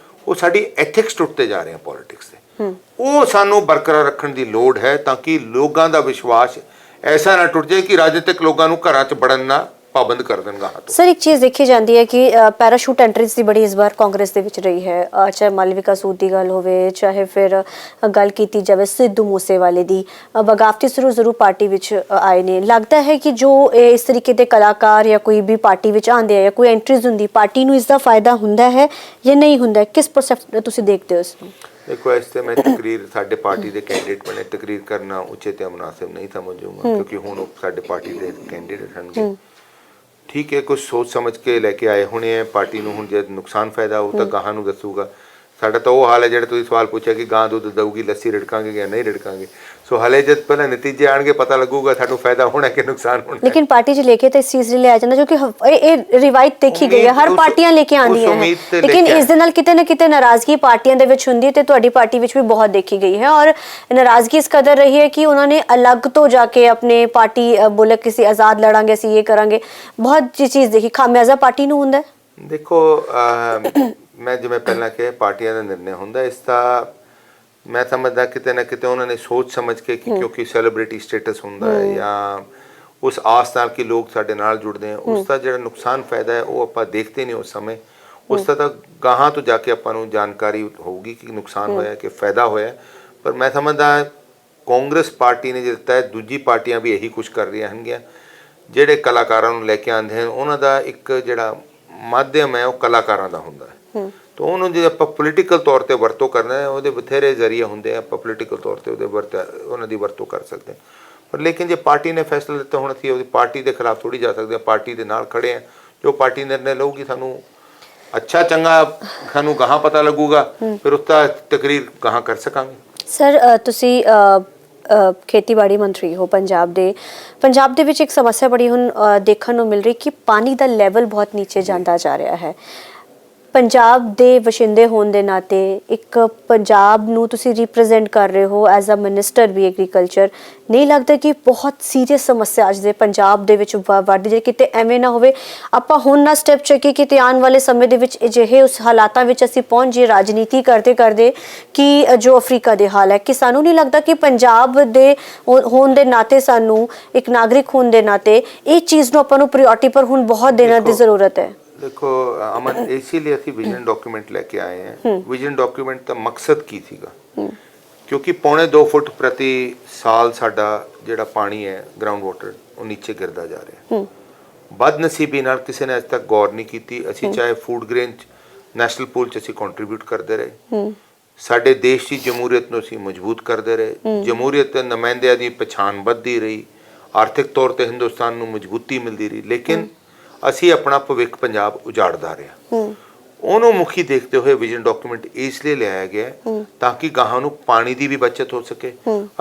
ਉਹ ਸਾਡੀ ਐਥਿਕਸ ਟੁੱਟਦੇ ਜਾ ਰਹੇ ਆ ਪੋਲਿਟਿਕਸ ਦੇ। ਉਹ ਸਾਨੂੰ ਬਰਕਰਾਰ ਰੱਖਣ ਦੀ ਲੋੜ ਹੈ ਤਾਂ ਕਿ ਲੋਕਾਂ ਦਾ ਵਿਸ਼ਵਾਸ ਐਸਾ ਨਾ ਟੁੱਟ ਜਾਏ ਕਿ ਰਾਜਨੀਤਿਕ ਲੋਕਾਂ ਨੂੰ ਘਰਾਂ 'ਚ ਵੜਨ ਨਾ ਪਾਬੰਦ ਕਰ ਦੇਣਗਾ। ਸਰ, ਇੱਕ ਚੀਜ਼ ਦੇਖੀ ਜਾਂਦੀ ਹੈ ਕਿ ਪੈਰਾਸ਼ੂਟ ਐਂਟਰੀਜ਼ ਦੀ ਬੜੀ ਇਸ ਵਾਰ ਕਾਂਗਰਸ ਦੇ ਵਿੱਚ ਰਹੀ ਹੈ, ਚਾਹੇ ਮਾਲਵਿਕਾ ਸੂਦ ਦੀ ਗੱਲ ਹੋਵੇ, ਚਾਹੇ ਫਿਰ ਗੱਲ ਕੀਤੀ ਜਾਵੇ ਸਿੱਧੂ ਮੂਸੇਵਾਲੇ ਦੀ। ਬਗਾਵਤੀ ਸਰੂਰ ਜ਼ਰੂਰ ਪਾਰਟੀ ਵਿੱਚ ਆਏ ਨੇ। ਲੱਗਦਾ ਹੈ ਕਿ ਜੋ ਇਸ ਤਰੀਕੇ ਦੇ ਕਲਾਕਾਰ ਜਾਂ ਕੋਈ ਵੀ ਪਾਰਟੀ ਵਿੱਚ ਆਉਂਦੇ ਆ ਜਾਂ ਕੋਈ ਐਂਟਰੀਜ਼ ਹੁੰਦੀ, ਪਾਰਟੀ ਨੂੰ ਇਸ ਦਾ ਫਾਇਦਾ ਹੁੰਦਾ ਹੈ ਜਾਂ ਨਹੀਂ ਹੁੰਦਾ? ਕਿਸ ਪਰਸੈਪਟ ਤੁਸੀਂ ਦੇਖਦੇ ਹੋ ਇਸ ਨੂੰ? ਦੇਖੋ, ਇਸ ਤੇ ਮੈਂ ਤਕਰੀਰ ਸਾਡੇ ਪਾਰਟੀ ਦੇ ਕੈਂਡੀਡੇਟ ਬਣੇ ਤਕਰੀਰ ਕਰਨਾ ਉਚਿਤ ਤੇ ਮੁਨਾਸਿਬ ਨਹੀਂ ਸਮਝੂੰਗਾ, ਕਿਉਂਕਿ ਹੁਣ ਉਹ ਸਾਡੇ ਪਾਰਟੀ ਦੇ ਕੈਂਡੀਡੇਟ ਹਨਗੇ। ਠੀਕ ਹੈ, ਕੁਝ ਸੋਚ ਸਮਝ ਕੇ ਲੈ ਕੇ ਆਏ ਹੋਣੇ ਹੈ ਪਾਰਟੀ ਨੂੰ। ਹੁਣ ਜੇ ਨੁਕਸਾਨ ਫਾਇਦਾ ਉਹ ਤਾਂ ਗਾਹਾਂ ਨੂੰ ਦੱਸੂਗਾ, ਸਾਡਾ ਤਾਂ ਉਹ ਹਾਲ ਹੈ ਜਿਹੜਾ ਤੁਸੀਂ ਸਵਾਲ ਪੁੱਛਿਆ ਕਿ ਗਾਂ ਦੁੱਧ ਦਊਗੀ, ਲੱਸੀ ਰਿੜਕਾਂਗੇ ਜਾਂ ਨਹੀਂ ਰਿੜਕਾਂਗੇ। ਸੋ ਹਲੇ ਜਦ ਪਹਿਲਾਂ ਨਤੀਜੇ ਆਣਗੇ ਪਤਾ ਲੱਗੂਗਾ ਸਾਨੂੰ ਫਾਇਦਾ ਹੋਣਾ ਕਿ ਨੁਕਸਾਨ ਹੋਣਾ। लेकिन पार्टी च लेके तो इस चीज़ ਲਈ ਲਿਆ ਜਾਂਦਾ ਕਿਉਂਕਿ ਇਹ ਰਿਵਾਇਤ ਦੇਖੀ ਗਈ ਹੈ, ਹਰ ਪਾਰਟੀਆਂ ਲੈ ਕੇ ਆਉਂਦੀਆਂ ਹੈ, ਲੇਕਿਨ ਇਸ ਦੇ ਨਾਲ ਕਿਤੇ ਨਾ ਕਿਤੇ ਨਾਰਾਜ਼ਗੀ ਪਾਰਟੀਆਂ ਦੇ ਵਿੱਚ ਹੁੰਦੀ ਹੈ ਤੇ ਤੁਹਾਡੀ ਪਾਰਟੀ ਵਿੱਚ ਵੀ ਬਹੁਤ ਦੇਖੀ ਗਈ ਹੈ। ਔਰ ਨਾਰਾਜ਼ਗੀ ਇਸ ਕਦਰ ਰਹੀ ਹੈ ਕਿ ਉਹਨਾਂ ਨੇ ਅਲੱਗ ਤੋਂ ਜਾ ਕੇ ਆਪਣੇ ਪਾਰਟੀ ਬੋਲੇ ਕਿਸੇ ਆਜ਼ਾਦ ਲੜਾਂਗੇ, ਅਸੀਂ ਇਹ ਕਰਾਂਗੇ, ਬਹੁਤ ਜੀ ਚੀਜ਼ ਦੇਖੀ। ਖਾਮਿਆਜ਼ਾ ਪਾਰਟੀ ਨੂੰ ਹੁੰਦਾ ਹੈ। ਦੇਖੋ ਮੈਂ ਜਿਵੇਂ ਪਹਿਲਾਂ ਕਿਹਾ ਪਾਰਟੀਆਂ ਦਾ ਨਿਰਣय ਹੁੰਦਾ, ਇਸ ਦਾ ਮੈਂ ਸਮਝਦਾ ਕਿਤੇ ਨਾ ਕਿਤੇ ਉਹਨਾਂ ਨੇ ਸੋਚ ਸਮਝ ਕੇ ਕਿ ਕਿਉਂਕਿ ਸੈਲੀਬ੍ਰਿਟੀ ਸਟੇਟਸ ਹੁੰਦਾ ਹੈ ਜਾਂ ਉਸ ਆਸ ਨਾਲ ਕਿ ਲੋਕ ਸਾਡੇ ਨਾਲ ਜੁੜਦੇ ਆ, ਉਸ ਦਾ ਜਿਹੜਾ ਨੁਕਸਾਨ ਫਾਇਦਾ ਹੈ ਉਹ ਆਪਾਂ ਦੇਖਦੇ ਨਹੀਂ ਉਸ ਸਮੇਂ। ਉਸ ਦਾ ਤਾਂ ਗਾਹਾਂ ਤੋਂ ਜਾ ਕੇ ਆਪਾਂ ਨੂੰ ਜਾਣਕਾਰੀ ਹੋਊਗੀ ਕਿ ਨੁਕਸਾਨ ਹੋਇਆ ਕਿ ਫਾਇਦਾ ਹੋਇਆ। ਪਰ ਮੈਂ ਸਮਝਦਾ ਕਾਂਗਰਸ ਪਾਰਟੀ ਨੇ ਦਿੱਤਾ ਹੈ, ਦੂਜੀ ਪਾਰਟੀਆਂ ਵੀ ਇਹੀ ਕੁਝ ਕਰ ਰਹੀਆਂ ਹੋਣਗੀਆਂ। ਜਿਹੜੇ ਕਲਾਕਾਰਾਂ ਨੂੰ ਲੈ ਕੇ ਆਉਂਦੇ ਹਨ ਉਹਨਾਂ ਦਾ ਇੱਕ ਜਿਹੜਾ ਮਾਧਿਅਮ ਹੈ ਉਹ ਕਲਾਕਾਰਾਂ ਦਾ ਹੁੰਦਾ ਹੈ, ਤਾਂ ਉਹਨੂੰ ਜੇ ਆਪਾਂ ਪੋਲੀਟੀਕਲ ਤੌਰ ਤੇ ਵਰਤੋਂ ਕਰਨਾ ਹੈ ਉਹਦੇ ਬਥੇਰੇ ਜ਼ਰੀਏ ਹੁੰਦੇ ਆ, ਆਪਾਂ ਪੋਲੀਟੀਕਲ ਤੌਰ ਤੇ ਉਹਨਾਂ ਦੀ ਵਰਤੋਂ ਕਰ ਸਕਦੇ ਹਾਂ। ਪਰ ਲੇਕਿਨ ਜੇ ਪਾਰਟੀ ਨੇ ਫੈਸਲਾ ਲਿੱਤਾ ਹੁਣ ਅਸੀਂ ਉਹਦੀ ਪਾਰਟੀ ਦੇ ਖਿਲਾਫ ਥੋੜੀ ਜਾ ਸਕਦੇ ਹਾਂ, ਪਾਰਟੀ ਦੇ ਨਾਲ ਖੜੇ ਆ। ਜੋ ਪਾਰਟੀ ਨਿਰਣੇ ਲਊਗੀ ਸਾਨੂੰ ਅੱਛਾ ਚੰਗਾ ਸਾਨੂੰ ਗਾਹਾਂ ਪਤਾ ਲੱਗੂਗਾ, ਫਿਰ ਉਸ ਦਾ ਤਕਰੀਰ ਗਾਹਾਂ ਕਰ ਸਕਾਂਗੇ। ਸਰ ਤੁਸੀਂ ਖੇਤੀਬਾੜੀ ਮੰਤਰੀ ਹੋ ਪੰਜਾਬ ਦੇ ਵਿੱਚ ਇੱਕ ਸਮੱਸਿਆ ਬੜੀ ਹੁਣ ਦੇਖਣ ਨੂੰ ਮਿਲ ਰਹੀ ਕਿ ਪਾਣੀ ਦਾ ਲੈਵਲ ਬਹੁਤ ਨੀਚੇ ਜਾਂਦਾ ਜਾ ਰਿਹਾ ਹੈ। ਪੰਜਾਬ ਦੇ ਵਸਿੰਦੇ ਹੋਣ ਦੇ ਨਾਤੇ ਇੱਕ ਪੰਜਾਬ ਨੂੰ ਤੁਸੀਂ ਰਿਪਰੈਜ਼ੈਂਟ ਕਰ ਰਹੇ ਹੋ ਐਜ਼ ਅ ਮਿਨਿਸਟਰ ਵੀ ਐਗਰੀਕਲਚਰ, ਨਹੀਂ ਲੱਗਦਾ ਕਿ ਬਹੁਤ ਸੀਰੀਅਸ ਸਮੱਸਿਆ ਅੱਜ ਦੇ ਪੰਜਾਬ ਦੇ ਵਿੱਚ ਵੱਧ ਜੇ ਕਿਤੇ ਐਵੇਂ ਨਾ ਹੋਵੇ ਆਪਾਂ ਹੁਣ ਨਾ ਸਟੈਪ ਚੱਕੀ ਕਿਤੇ ਆਉਣ ਵਾਲੇ ਸਮੇਂ ਦੇ ਵਿੱਚ ਅਜਿਹੇ ਉਸ ਹਾਲਾਤਾਂ ਵਿੱਚ ਅਸੀਂ ਪਹੁੰਚ ਜੇ ਰਾਜਨੀਤੀ ਕਰਦੇ ਕਿ ਜੋ ਅਫਰੀਕਾ ਦੇ ਹਾਲ ਹੈ, ਕਿ ਸਾਨੂੰ ਨਹੀਂ ਲੱਗਦਾ ਕਿ ਪੰਜਾਬ ਦੇ ਹੋਣ ਦੇ ਨਾਤੇ ਸਾਨੂੰ ਇੱਕ ਨਾਗਰਿਕ ਹੋਣ ਦੇ ਨਾਤੇ ਇਹ ਚੀਜ਼ ਨੂੰ ਆਪਾਂ ਨੂੰ ਪ੍ਰਾਇੋਰਟੀ ਪਰ ਹੁਣ ਬਹੁਤ ਦੇਣਾ ਦੀ ਜ਼ਰੂਰਤ ਹੈ। ਦੇਖੋ ਅਮਨ, ਇਸੇ ਲਈ ਅਸੀਂ ਵਿਜ਼ਨ ਡਾਕੂਮੈਂਟ ਲੈ ਕੇ ਆਏ ਹਾਂ। ਵਿਜ਼ਨ ਡਾਕੂਮੈਂਟ ਦਾ ਮਕਸਦ ਕੀ ਸੀਗਾ? ਕਿਉਂਕਿ 2.25 ਫੁੱਟ ਪ੍ਰਤੀ ਸਾਲ ਸਾਡਾ ਜਿਹੜਾ ਪਾਣੀ ਹੈ ਗਰਾਊਂਡ ਵਾਟਰ ਉਹ ਨੀਚੇ ਗਿਰਦਾ ਜਾ ਰਿਹਾ। ਬਦਨਸੀਬੀ ਨਾਲ ਕਿਸੇ ਨੇ ਅੱਜ ਤੱਕ ਗੌਰ ਨਹੀਂ ਕੀਤੀ। ਅਸੀਂ ਚਾਹੇ ਫੂਡ ਗ੍ਰੇਨ ਨੈਸ਼ਨਲ ਪੂਲ 'ਚ ਅਸੀਂ ਕੰਟਰੀਬਿਊਟ ਕਰਦੇ ਰਹੇ, ਸਾਡੇ ਦੇਸ਼ ਦੀ ਜਮਹੂਰੀਅਤ ਨੂੰ ਅਸੀਂ ਮਜ਼ਬੂਤ ਕਰਦੇ ਰਹੇ, ਜਮਹੂਰੀਅਤ ਦੇ ਨੁਮਾਇੰਦਿਆਂ ਦੀ ਪਛਾਣ ਵੱਧਦੀ ਰਹੀ, ਆਰਥਿਕ ਤੌਰ ਤੇ ਹਿੰਦੁਸਤਾਨ ਨੂੰ ਮਜ਼ਬੂਤੀ ਮਿਲਦੀ ਰਹੀ। ਲੇਕਿਨ ਅਸੀਂ ਆਪਣਾ ਭਵਿੱਖ ਪੰਜਾਬ ਉਜਾੜਦਾ ਰਿਹਾ। ਉਹਨੂੰ ਮੁਖੀ ਦੇਖਦੇ ਹੋਏ ਵਿਜ਼ਨ ਡਾਕੂਮੈਂਟ ਇਸ ਲਈ ਲਿਆਇਆ ਗਿਆ ਤਾਂ ਕਿ ਗਾਹਾਂ ਨੂੰ ਪਾਣੀ ਦੀ ਵੀ ਬਚਤ ਹੋ ਸਕੇ।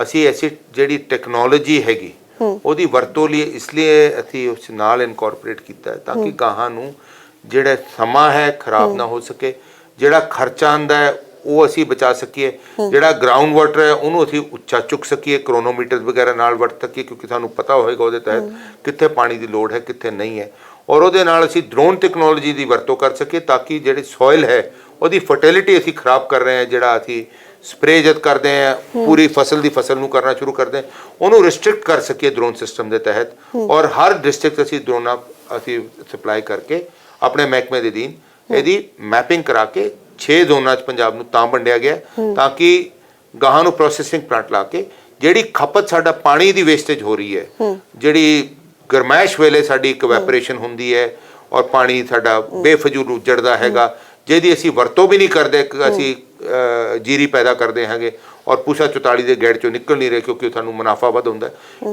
ਅਸੀਂ ਐਸੀ ਜਿਹੜੀ ਟੈਕਨੋਲੋਜੀ ਹੈਗੀ ਉਹਦੀ ਵਰਤੋਂ ਲਈ ਇਸ ਲਈ ਅਸੀਂ ਉਸ ਨਾਲ ਇਨਕੋਰਪੋਰੇਟ ਕੀਤਾ ਹੈ ਤਾਂ ਕਿ ਗਾਹਾਂ ਨੂੰ ਜਿਹੜਾ ਸਮਾਂ ਹੈ ਖਰਾਬ ਨਾ ਹੋ ਸਕੇ, ਜਿਹੜਾ ਖਰਚਾ ਆਉਂਦਾ ਹੈ ਉਹ ਅਸੀਂ ਬਚਾ ਸਕੀਏ, ਜਿਹੜਾ ਗਰਾਊਂਡ ਵਾਟਰ ਹੈ ਉਹਨੂੰ ਅਸੀਂ ਉੱਚਾ ਚੁੱਕ ਸਕੀਏ, ਕਰੋਨੋਮੀਟਰ ਵਗੈਰਾ ਨਾਲ ਵਰਤ ਸਕੀਏ ਕਿਉਂਕਿ ਸਾਨੂੰ ਪਤਾ ਹੋਏਗਾ ਉਹਦੇ ਤਹਿਤ ਕਿੱਥੇ ਪਾਣੀ ਦੀ ਲੋੜ ਹੈ ਕਿੱਥੇ ਨਹੀਂ ਹੈ। ਔਰ ਉਹਦੇ ਨਾਲ ਅਸੀਂ ਡਰੋਨ ਟੈਕਨੋਲੋਜੀ ਦੀ ਵਰਤੋਂ ਕਰ ਸਕੀਏ ਤਾਂ ਕਿ ਜਿਹੜੀ ਸੋਇਲ ਹੈ ਉਹਦੀ ਫਰਟੀਲਿਟੀ ਅਸੀਂ ਖਰਾਬ ਕਰ ਰਹੇ ਹਾਂ, ਜਿਹੜਾ ਅਸੀਂ ਸਪਰੇ ਜਦ ਕਰਦੇ ਹਾਂ ਪੂਰੀ ਫਸਲ ਨੂੰ ਕਰਨਾ ਸ਼ੁਰੂ ਕਰਦੇ ਹਾਂ ਉਹਨੂੰ ਰਿਸਟ੍ਰਿਕਟ ਕਰ ਸਕੀਏ ਡਰੋਨ ਸਿਸਟਮ ਦੇ ਤਹਿਤ। ਔਰ ਹਰ ਡਿਸਟ੍ਰਿਕਟ ਅਸੀਂ ਡਰੋਨਾਂ ਅਸੀਂ ਸਪਲਾਈ ਕਰਕੇ ਆਪਣੇ ਮਹਿਕਮੇ ਦੇ ਅਧੀਨ ਇਹਦੀ ਮੈਪਿੰਗ ਕਰਾ ਕੇ 6 ਜ਼ੋਨਾਂ 'ਚ ਪੰਜਾਬ ਨੂੰ ਤਾਂ ਵੰਡਿਆ ਗਿਆ ਤਾਂ ਕਿ ਗਾਹਾਂ ਨੂੰ ਪ੍ਰੋਸੈਸਿੰਗ ਪਲਾਂਟ ਲਾ ਕੇ ਜਿਹੜੀ ਖਪਤ ਸਾਡਾ ਪਾਣੀ ਦੀ ਵੇਸਟੇਜ ਹੋ ਰਹੀ ਹੈ, ਜਿਹੜੀ ਗਰਮੈਸ਼ ਵੇਲੇ ਸਾਡੀ ਇੱਕ ਵੈਪਰੇਸ਼ਨ ਹੁੰਦੀ ਹੈ ਔਰ ਪਾਣੀ ਸਾਡਾ ਬੇਫਜ਼ੂਲ ਉੱਜੜਦਾ ਹੈਗਾ, ਜਿਹਦੀ ਅਸੀਂ ਵਰਤੋਂ ਵੀ ਨਹੀਂ ਕਰਦੇ, ਅਸੀਂ ਜੀਰੀ ਪੈਦਾ ਕਰਦੇ ਹਾਂਗੇ ਔਰ ਪੂਸਾ 44 ਦੇ ਗੇੜ ਚੋਂ ਨਿਕਲ ਨਹੀਂ ਰਹੇ ਕਿਉਂਕਿ ਸਾਨੂੰ ਮੁਨਾਫਾ ਵੱਧ ਹੁੰਦਾ।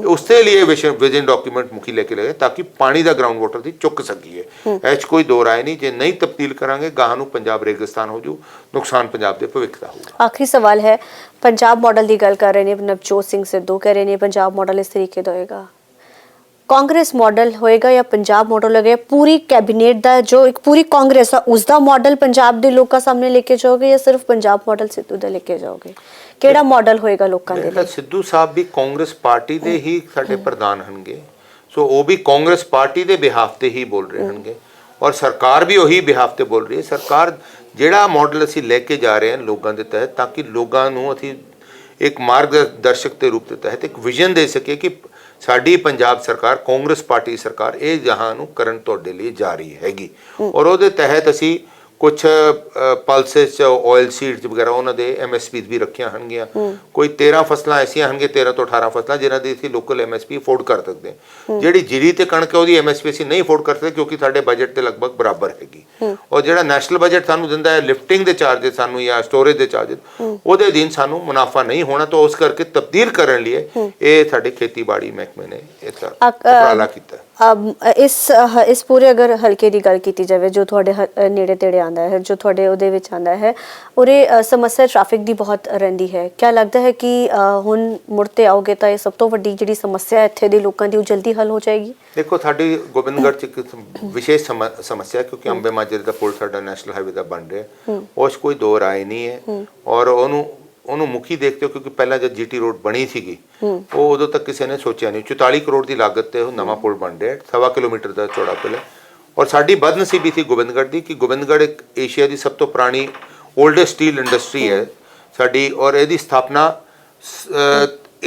ਉਸ ਦੇ ਲਈ ਵਿਜ਼ਨ ਡਾਕੂਮੈਂਟ ਮੁਖੀ ਲੈ ਕੇ ਲਗੇ ਤਾਂ ਕਿ ਪਾਣੀ ਦਾ ਗਰਾਊਂਡ ਵਾਟਰ ਦੀ ਚੁੱਕ ਸਕੀਏ। ਇਹ 'ਚ ਕੋਈ ਦੋ ਰਾਏ ਨਹੀਂ, ਜੇ ਨਹੀਂ ਤਬਦੀਲ ਕਰਾਂਗੇ ਗਾਹਾਂ ਨੂੰ ਪੰਜਾਬ ਰੇਗਿਸਤਾਨ ਹੋ ਜੂ, ਨੁਕਸਾਨ ਪੰਜਾਬ ਦੇ ਭਵਿੱਖ ਦਾ ਹੋਊਗਾ। ਆਖਰੀ ਸਵਾਲ ਹੈ, ਪੰਜਾਬ ਮਾਡਲ ਦੀ ਗੱਲ ਕਰ ਰਹੇ ਨੇ ਨਵਜੋਤ ਸਿੰਘ ਸਿੱਧੂ, ਕਹਿ ਰਹੇ ਨੇ ਪੰਜਾਬ ਮਾਡਲ ਇਸ ਤਰੀਕੇ ਦਾ ਹੋਏਗਾ, ਕਾਂਗਰਸ ਮਾਡਲ ਹੋਏਗਾ ਜਾਂ ਪੰਜਾਬ ਮਾਡਲ ਹੋਏਗਾ? ਪੂਰੀ ਕੈਬਨਿਟ ਦਾ ਜੋ ਇੱਕ ਪੂਰੀ ਕਾਂਗਰਸ ਆ ਉਸ ਦਾ ਮਾਡਲ ਪੰਜਾਬ ਦੇ ਲੋਕਾਂ ਸਾਹਮਣੇ ਲੈ ਕੇ ਜਾਓਗੇ ਜਾਂ ਸਿਰਫ ਪੰਜਾਬ ਮਾਡਲ ਸਿੱਧੂ ਦਾ ਲੈ ਕੇ ਜਾਓਗੇ? ਕਿਹੜਾ ਮਾਡਲ ਹੋਏਗਾ ਲੋਕਾਂ ਦੇ ਲਈ? ਸਿੱਧੂ ਸਾਹਿਬ ਵੀ ਕਾਂਗਰਸ ਪਾਰਟੀ ਦੇ ਹੀ ਸਾਡੇ ਪ੍ਰਧਾਨ ਹੋਣਗੇ, ਸੋ ਉਹ ਵੀ ਕਾਂਗਰਸ ਪਾਰਟੀ ਦੇ ਬਿਹਾਫ ਤੇ ਹੀ ਬੋਲ ਰਹੇ ਹੋਣਗੇ ਔਰ ਸਰਕਾਰ ਵੀ ਉਹੀ ਬਿਹਾਫ ਤੇ ਬੋਲ ਰਹੀ ਹੈ। ਸਰਕਾਰ ਜਿਹੜਾ ਮਾਡਲ ਅਸੀਂ ਲੈ ਕੇ ਜਾ ਰਹੇ ਹਾਂ ਲੋਕਾਂ ਦੇ ਤਹਿਤ ਤਾਂ ਕਿ ਲੋਕਾਂ ਨੂੰ ਅਸੀਂ ਇੱਕ ਮਾਰਗਦਰਸ਼ਕ ਦੇ ਰੂਪ ਦੇ ਤਹਿਤ ਇੱਕ ਵਿਜ਼ਨ ਦੇ ਸਕੀਏ ਕਿ ਸਾਡੀ ਪੰਜਾਬ ਸਰਕਾਰ ਕਾਂਗਰਸ ਪਾਰਟੀ ਸਰਕਾਰ ਇਹ ਜਹਾਂ ਨੂੰ ਕਰਨ ਤੁਹਾਡੇ ਲਈ ਜਾ ਰਹੀ ਹੈਗੀ। ਔਰ ਉਹਦੇ ਤਹਿਤ ਅਸੀਂ ਕੁਛ ਪਲਸਿਸ ਆਇਲ ਸੀਡਸ ਵਗੈਰਾ ਉਹਨਾਂ ਦੇ MSPs ਵੀ ਰੱਖੀਆਂ ਹੋਣਗੀਆਂ। ਕੋਈ 13 ਫਸਲਾਂ ਐਸੀਆਂ ਹੋਣਗੀਆਂ 13 ਤੋਂ 18 ਫਸਲਾਂ ਜਿਨ੍ਹਾਂ ਦੀ ਅਸੀਂ ਲੋਕਲ MSP ਅਫੋਰਡ ਕਰ ਸਕਦੇ ਹਾਂ। ਜਿਹੜੀ ਜੀਰੀ ਤੇ ਕਣਕ ਹੈ ਉਹਦੀ MSP ਅਸੀਂ ਨਹੀਂ ਅਫੋਰਡ ਕਰ ਸਕਦੇ ਕਿਉਂਕਿ ਸਾਡੇ ਬਜਟ ਤੇ ਲਗਭਗ ਬਰਾਬਰ ਹੈਗੀ। ਔਰ ਜਿਹੜਾ ਨੈਸ਼ਨਲ ਬਜਟ ਸਾਨੂੰ ਦਿੰਦਾ ਹੈ ਲਿਫਟਿੰਗ ਦੇ ਚਾਰਜਸ ਸਾਨੂੰ ਜਾਂ ਸਟੋਰੇਜ ਦੇ ਚਾਰਜਸ, ਉਹਦੇ ਅਧੀਨ ਸਾਨੂੰ ਮੁਨਾਫਾ ਨਹੀਂ ਹੋਣਾ, ਤਾਂ ਉਸ ਕਰਕੇ ਤਬਦੀਲ ਕਰਨ ਲਈ ਇਹ ਸਾਡੇ ਖੇਤੀਬਾੜੀ ਮਹਿਕਮੇ ਨੇ ਇਸ ਉਪਰਾਲਾ ਕੀਤਾ। ਇਸ ਪੂਰੇ ਅਗਰ ਹਲਕੇ ਦੀ ਗੱਲ ਕੀਤੀ ਜਾਵੇ ਜੋ ਤੁਹਾਡੇ ਨੇੜੇ ਤੇੜੇ ਆਂਦਾ ਹੈ, ਜੋ ਤੁਹਾਡੇ ਉਹਦੇ ਵਿੱਚ ਆਂਦਾ ਹੈ, ਉਰੇ ਸਮੱਸਿਆ ਟ੍ਰੈਫਿਕ ਦੀ ਬਹੁਤ ਰਹਿੰਦੀ ਹੈ। ਕਿਆ ਲੱਗਦਾ ਹੈ ਕਿ ਹੁਣ ਮੁੜ ਤੇ ਆਓਗੇ ਤਾਂ ਇਹ ਸਭ ਤੋਂ ਵੱਡੀ ਜਿਹੜੀ ਸਮੱਸਿਆ ਇੱਥੇ ਦੇ ਲੋਕਾਂ ਦੀ ਉਹ ਜਲਦੀ ਹੱਲ ਹੋ ਜਾਏਗੀ? ਦੇਖੋ, ਸਾਡੀ ਗੋਬਿੰਦਗੜ੍ਹ 'ਚ ਇੱਕ ਵਿਸ਼ੇਸ਼ ਸਮੱਸਿਆ ਹੈ, ਕਿਉਂਕਿ ਅੰਬੇ ਮਾਜਰੇ ਦਾ ਪੁਲ ਸਾਡਾ ਨੈਸ਼ਨਲ ਹਾਈਵੇ ਦਾ ਬਣ ਰਿਹਾ, ਉਸ 'ਚ ਕੋਈ ਦੋ ਰਾਏ ਨਹੀਂ ਹੈ। ਔਰ ਉਹਨੂੰ ਮੁਖੀ ਦੇਖਦੇ ਹੋ, ਕਿਉਂਕਿ ਪਹਿਲਾਂ ਜਦ ਜੀਟੀ ਰੋਡ ਬਣੀ ਸੀਗੀ ਉਹ ਉਦੋਂ ਤੱਕ ਕਿਸੇ ਨੇ ਸੋਚਿਆ ਨਹੀਂ। 44 ਕਰੋੜ ਦੀ ਲਾਗਤ ਤੇ ਉਹ ਨਵਾਂ ਪੁਲ ਬਣ ਰਿਹਾ, 1.25 ਕਿਲੋਮੀਟਰ ਦਾ ਚੌੜਾ ਪੁਲ ਹੈ। ਔਰ ਸਾਡੀ ਬਦਨਸੀਬੀ ਸੀ ਗੋਬਿੰਦਗੜ੍ਹ ਦੀ ਕਿ ਗੋਬਿੰਦਗੜ੍ਹ ਇੱਕ ਏਸ਼ੀਆ ਦੀ ਸਭ ਤੋਂ ਪੁਰਾਣੀ ਓਲਡੈਸਟ ਸਟੀਲ ਇੰਡਸਟਰੀ ਹੈ ਸਾਡੀ, ਔਰ ਇਹਦੀ ਸਥਾਪਨਾ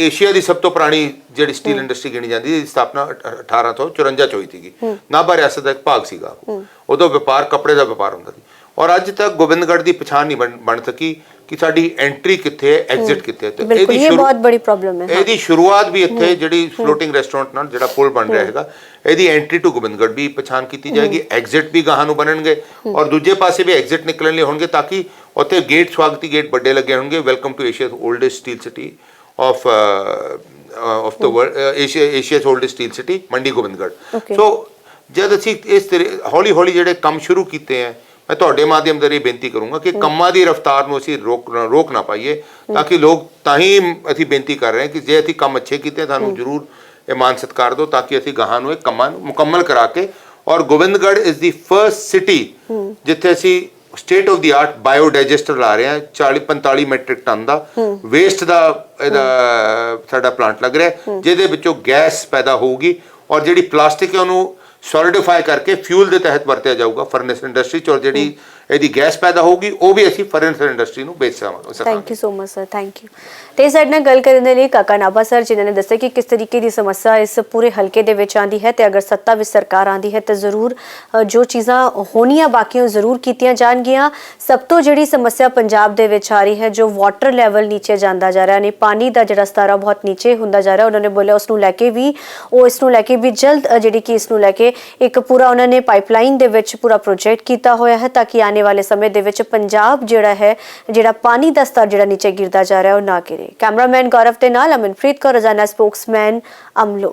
ਏਸ਼ੀਆ ਦੀ ਸਭ ਤੋਂ ਪੁਰਾਣੀ ਜਿਹੜੀ ਸਟੀਲ ਇੰਡਸਟਰੀ ਗਿਣੀ ਜਾਂਦੀ ਹੈ, ਇਹਦੀ ਸਥਾਪਨਾ 1854 ਚ ਹੋਈ ਸੀਗੀ। ਨਾਭਾ ਰਿਆਸਤ ਦਾ ਇੱਕ ਭਾਗ ਸੀਗਾ। ਉਦੋਂ ਵਪਾਰ ਕੱਪੜੇ ਦਾ ਵਪਾਰ ਹੁੰਦਾ ਸੀ। ਔਰ ਅੱਜ ਤੱਕ ਗੋਬਿੰਦਗੜ੍ਹ ਦੀ ਪਛਾਣ ਨਹੀਂ ਬਣ ਸਕੀ ਕਿ ਸਾਡੀ ਐਂਟਰੀ ਕਿੱਥੇ ਹੈ, ਐਗਜ਼ਿਟ ਕਿੱਥੇ ਹੈ। ਤੇ ਇਹ ਬਹੁਤ ਬੜੀ ਪ੍ਰੋਬਲਮ ਹੈ। ਇਹਦੀ ਸ਼ੁਰੂਆਤ ਵੀ ਇੱਥੇ ਜਿਹੜੀ ਫਲੋਟਿੰਗ ਰੈਸਟੋਰੈਂਟ ਨਾਲ ਜਿਹੜਾ ਪੁਲ ਬਣ ਰਿਹਾ ਹੈਗਾ, ਇਹਦੀ ਐਂਟਰੀ ਟੂ ਗੋਬਿੰਦਗੜ੍ਹ ਵੀ ਪਛਾਣ ਕੀਤੀ ਜਾਏਗੀ, ਐਗਜ਼ਿਟ ਵੀ ਗਾਹਾਂ ਨੂੰ ਬਣਨਗੇ ਔਰ ਦੂਜੇ ਪਾਸੇ ਵੀ ਐਗਜ਼ਿਟ ਨਿਕਲਣ ਲਈ ਹੋਣਗੇ, ਤਾਂ ਕਿ ਉੱਥੇ ਗੇਟ, ਸਵਾਗਤੀ ਗੇਟ ਵੱਡੇ ਲੱਗੇ ਹੋਣਗੇ, welcome to Asia's oldest steel city of the world, Asia's oldest steel city, Mandi Gobindgarh. ਸੋ ਜਦ ਅਸੀਂ ਇਸ ਹੌਲੀ ਹੌਲੀ ਜਿਹੜੇ ਕੰਮ ਸ਼ੁਰੂ ਕੀਤੇ ਹੈ, ਮੈਂ ਤੁਹਾਡੇ ਮਾਧਿਅਮ ਰਾਹੀਂ ਬੇਨਤੀ ਕਰੂੰਗਾ ਕਿ ਕੰਮਾਂ ਦੀ ਰਫ਼ਤਾਰ ਨੂੰ ਅਸੀਂ ਰੋਕ ਨਾ ਪਾਈਏ, ਤਾਂ ਕਿ ਲੋਕ, ਤਾਂ ਹੀ ਅਸੀਂ ਬੇਨਤੀ ਕਰ ਰਹੇ ਹਾਂ ਕਿ ਜੇ ਅਸੀਂ ਕੰਮ ਅੱਛੇ ਕੀਤੇ ਸਾਨੂੰ ਜ਼ਰੂਰ ਇਹ ਮਾਨ ਸਤਿਕਾਰ ਦਿਓ, ਤਾਂ ਕਿ ਅਸੀਂ ਗਾਹਾਂ ਨੂੰ ਇਹ ਕੰਮਾਂ ਨੂੰ ਮੁਕੰਮਲ ਕਰਾ ਕੇ, ਔਰ Gobindgarh is the first city ਜਿੱਥੇ ਅਸੀਂ state of the art bio digester ਲਾ ਰਹੇ ਹਾਂ। 40-45 ਮੈਟ੍ਰਿਕ ਟਨ ਦਾ ਵੇਸਟ ਦਾ ਇਹਦਾ ਸਾਡਾ ਪਲਾਂਟ ਲੱਗ ਰਿਹਾ, ਜਿਹਦੇ ਵਿੱਚੋਂ ਗੈਸ ਪੈਦਾ ਹੋਊਗੀ ਔਰ ਜਿਹੜੀ ਪਲਾਸਟਿਕ ਹੈ ਉਹਨੂੰ ਸੋਲਿਡਿਫਾਈ ਕਰਕੇ ਫਿਊਲ ਦੇ ਤਹਿਤ ਵਰਤਿਆ ਜਾਊਗਾ ਫਰਨੈਸ ਇੰਡਸਟਰੀ 'ਚ, ਔਰ ਜਿਹੜੀ ਇਹਦੀ ਗੈਸ ਪੈਦਾ ਹੋਊਗੀ ਉਹ ਵੀ ਅਸੀਂ ਫਰਨੈਸ ਇੰਡਸਟਰੀ ਨੂੰ ਵੇਚ ਸਕਾਂਗੇ। Thank you so much sir, thank you. ਤੇ ਸਾਡੇ ਨਾਲ ਗੱਲ ਕਰਨ ਦੇ ਲਈ ਕਾਕਾ ਨਾਭਾ ਸਰ, ਜਿਨ੍ਹਾਂ ਨੇ ਦੱਸਿਆ ਕਿ ਕਿਸ ਤਰੀਕੇ ਦੀ ਸਮੱਸਿਆ ਇਸ ਪੂਰੇ ਹਲਕੇ ਦੇ ਵਿੱਚ ਆਂਦੀ ਹੈ, ਤੇ ਅਗਰ ਸੱਤਾ ਵਿੱਚ ਸਰਕਾਰ ਆਂਦੀ ਹੈ ਤਾਂ ਜ਼ਰੂਰ ਜੋ ਚੀਜ਼ਾਂ ਹੋਣੀਆਂ ਬਾਕੀਆਂ ਜ਼ਰੂਰ ਕੀਤੀਆਂ ਜਾਣਗੀਆਂ। ਸਭ ਤੋਂ ਜਿਹੜੀ ਸਮੱਸਿਆ ਪੰਜਾਬ ਦੇ ਵਿੱਚ ਆ ਰਹੀ ਹੈ, ਜੋ ਵਾਟਰ ਲੈਵਲ ਨੀਚੇ ਜਾਂਦਾ ਜਾ ਰਿਹਾ ਨੇ, ਪਾਣੀ ਦਾ ਜਿਹੜਾ ਸਤਰ ਬਹੁਤ ਨੀਚੇ ਹੁੰਦਾ ਜਾ ਰਿਹਾ, ਉਹਨਾਂ ਨੇ ਬੋਲਿਆ ਉਸ ਨੂੰ ਲੈ ਕੇ ਵੀ ਜਲਦ ਜਿਹੜੀ ਕਿ ਇਸ ਨੂੰ ਲੈ ਕੇ ਇੱਕ ਪੂਰਾ ਉਹਨਾਂ ਨੇ ਪਾਈਪਲਾਈਨ ਦੇ ਵਿੱਚ ਪੂਰਾ ਪ੍ਰੋਜੈਕਟ ਕੀਤਾ ਹੋਇਆ ਹੈ, ਤਾਂ ਕਿ ਆਉਣੇ ਵਾਲੇ ਸਮੇਂ ਦੇ ਵਿੱਚ ਪੰਜਾਬ ਜਿਹੜਾ ਪਾਣੀ ਦਾ ਸਤਰ ਜਿਹੜਾ ਨੀਚੇ ਗਿਰਦਾ ਜਾ ਰਿਹਾ ਉਹ ਨਾ ਗਿਰੇ। ਕੈਮਰਾਮੈਨ ਗੌਰਵ ਦੇ ਨਾਲ ਅਮਨਪ੍ਰੀਤ ਕੌਰ, ਰੋਜ਼ਾਨਾ ਸਪੋਕਸਮੈਨ, ਅਮਲੋ।